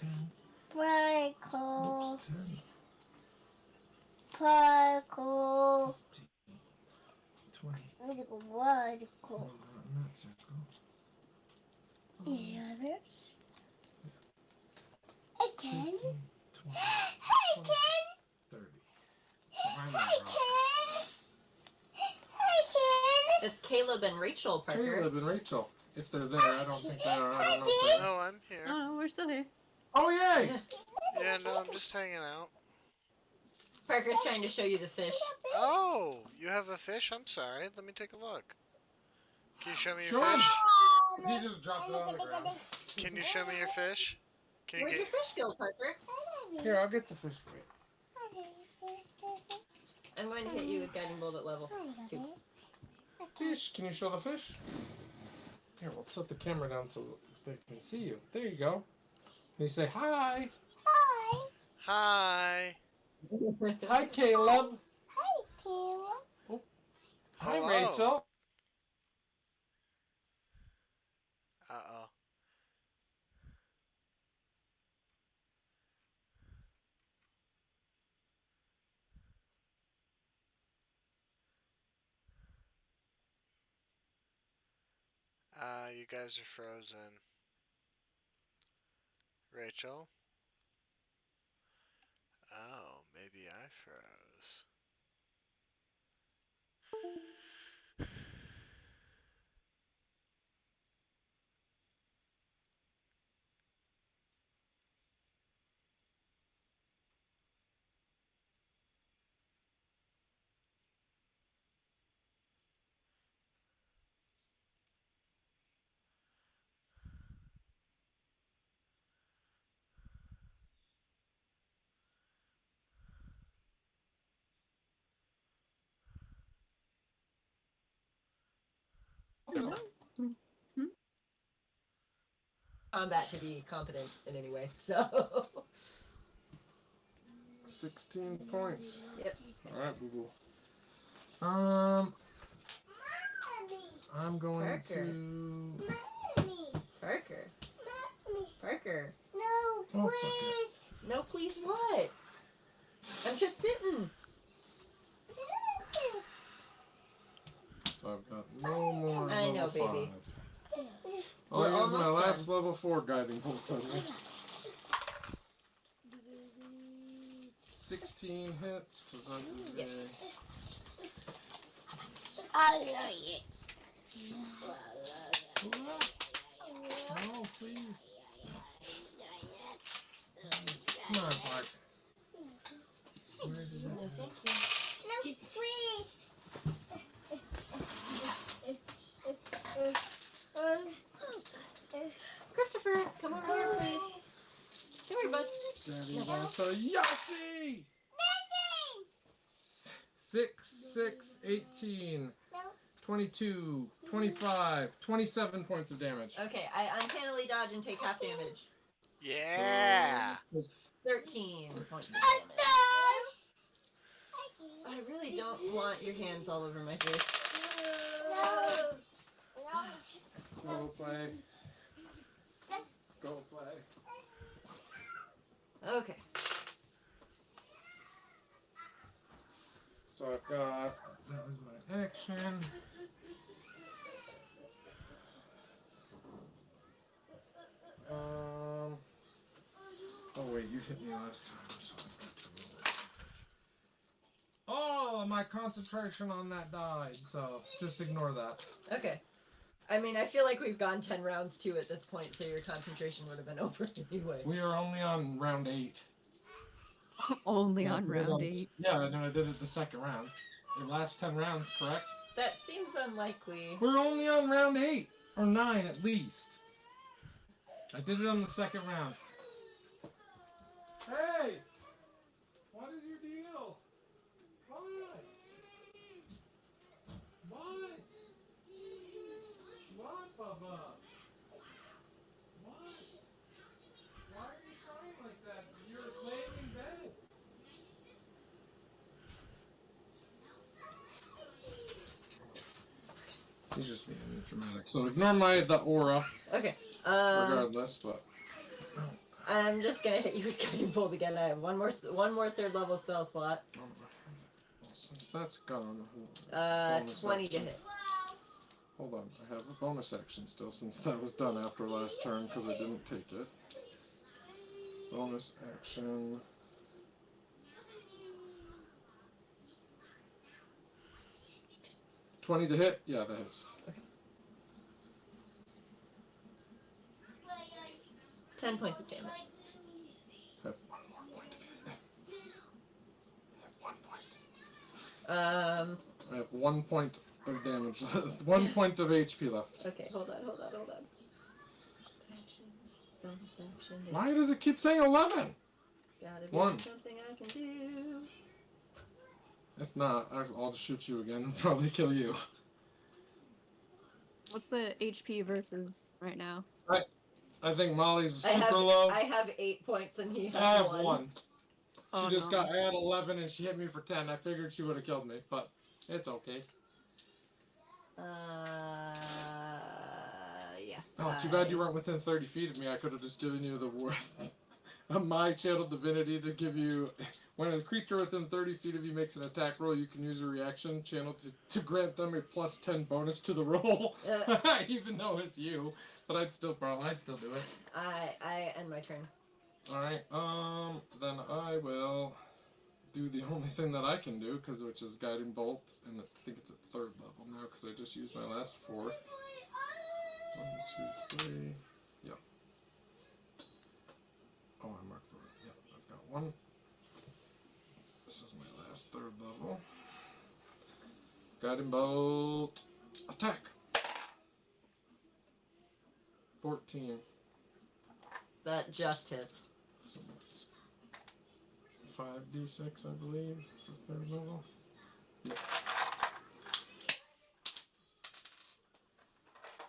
10. Michael. Oops, 10. Michael. 20. Michael. Hold on, that circle. The others. 15, Again. 20, Hey, 20, Ken. 30. Behind that Hey, rock. Ken. Hey, Ken. It's Caleb and Rachel, Parker. Caleb and Rachel. If they're there, I don't think they are. I don't know if they are. No, I'm here. Oh, no, we're still here. Oh, yay! Yeah, no, I'm just hanging out. Parker's trying to show you the fish. Oh, you have a fish? I'm sorry. Let me take a look. Can you show me your Sure. fish? He just dropped it on the ground. Can you show me your fish? Can you Where'd get... your fish go, Parker? Here, I'll get the fish for you. I'm going to hit you with guiding bolt at level 2. Fish. Can you show the fish? Here, we'll set the camera down so they can see you. There you go. And you say hi. Hi. Hi. Hi, Caleb. Hi, Caleb. Hi, Hello. Rachel. Uh-oh. You guys are frozen. Rachel? Oh, maybe I froze. Combat to be competent in any way, so. 16 points. Yep. All right, boo boo. I'm going Parker. to. Parker. Parker. No, Oh, fuck please. No, please what? I'm just sitting. So I've got no more I level know, baby. 5. We're I'll use my almost last done. level 4 guiding bolt on you. 16 hits, because that is Yes. I love it. No, please. Come on, Clark. Where did it No, go? thank you. No, please. Christopher, come over here, please. Come here, bud. Daddy wants a Yahtzee! Missing. 6, 6, 18, No. 22, 25, 27 points of damage. Okay, I uncannily dodge and take half damage. Yeah. 13 points of damage. I really don't want your hands all over my face. Go play. Go play. Okay. So I've got, that was my action. Oh wait, you hit me last time, so I've got to roll. Oh, my concentration on that died, so just ignore that. Okay. I mean, I feel like we've gone 10 rounds too at this point, so your concentration would have been over anyway. We are only on round 8. Only Yeah, on I did it round 8. Yeah, and I did it the second round. It lasts 10 rounds, correct? That seems unlikely. We're only on round 8 or 9 at least. I did it on the second round. Hey! What is your deal? What? What? What, Bubba? What? Why are you crying like that? You're laying in bed. He's just being dramatic. So ignore the aura, Okay. regardless, but. I'm just gonna hit you with guiding bolt again. I have one more third level spell slot. Well, since that's gone. 20 to hit. Hold on, I have a bonus action still since that was done after last turn because I didn't take it. Bonus action. $20 to hit? Yeah, that hits. Okay. 10 points of damage. I have one more point of I have 1 point. I have 1 point of damage. 1 point of HP left. Okay, hold on. Actions, bonus action. Why does it keep saying 11? Gotta be One. something I can do. If not, I'll just shoot you again and probably kill you. What's the HP versus right now? I think Molly's I super have low. I have 8 points and he has I have 1. 1. She Oh, just no. got. I had 11 and she hit me for 10. I figured she would have killed me, but it's okay. Yeah. Oh, too bad you weren't within 30 feet of me. I could have just given you the word. My channel divinity to give you. When a creature within 30 feet of you makes an attack roll, you can use a reaction channel to grant them a plus 10 bonus to the roll. Even though it's you. But I'd still do it. I end my turn. Alright, then I will do the only thing that I can do, which is Guiding Bolt, and I think it's at 3rd level now, because I just used my last 4th. 1, 2, 3, yep. Oh, I marked the right, yep, I've got 1. This is my last 3rd level. Guiding Bolt, attack! 14. That just hits. So that's 5d6, I believe, for 3rd level. Yep.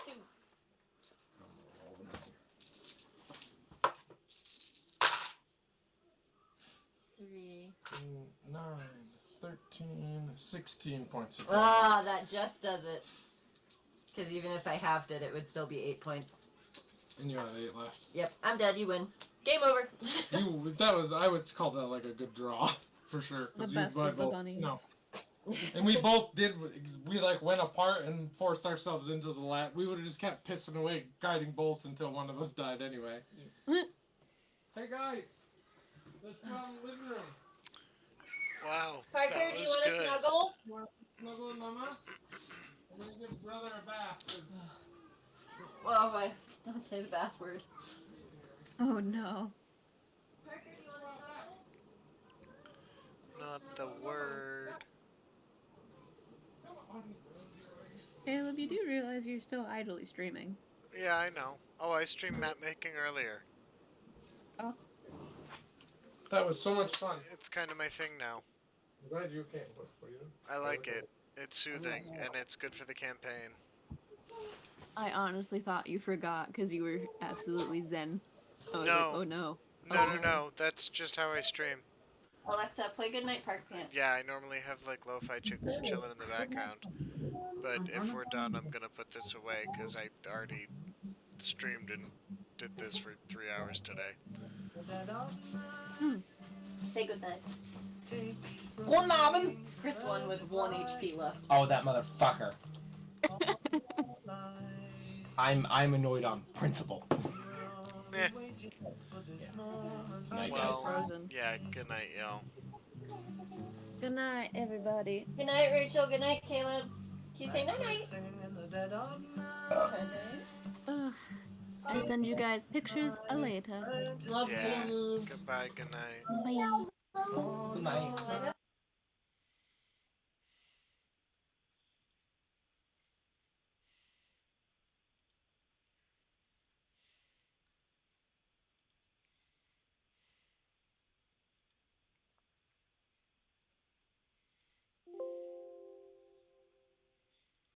2. I'm gonna roll them here. 3. 9, 13, 16 points of Ah, that just does it. Because even if I halved it, it would still be 8 points. And you have 8 left. Yep, I'm dead. You win. Game over. I would call that like a good draw, for sure. The best of the bunnies. No. And we both we like went apart and forced ourselves into the lab. We would have just kept pissing away guiding bolts until one of us died anyway. Yes. Hey guys, let's go in the living room. Wow, Parker, that do you was want to good. snuggle? You want to snuggle with Mama? I'm gonna give brother a bath. Well, don't say the bath word. Oh, no. Parker, do you want to snuggle? Not the word. Caleb, you do realize you're still idly streaming. Yeah, I know. Oh, I streamed map making earlier. Oh. That was so much fun. It's kind of my thing now. I'm glad you came. What you? I like it. It's soothing, and it's good for the campaign. I honestly thought you forgot because you were absolutely zen. I was No. like, oh no. No. That's just how I stream. Alexa, play Goodnight Park Pants. Yeah, I normally have like lo-fi chilling in the background. But if we're done, I'm gonna put this away because I already streamed and did this for 3 hours today. Say goodnight. Guten Abend. Chris won with 1 HP left. Oh, that motherfucker. I'm annoyed on principle. Eh. Night, Well, guys. Frozen. yeah, good night, y'all. Good night, everybody. Good night, Rachel. Good night, Caleb. Can you say night night? Ugh. I send you guys pictures later. Love Yeah, you. goodbye, good night. Bye. Good night.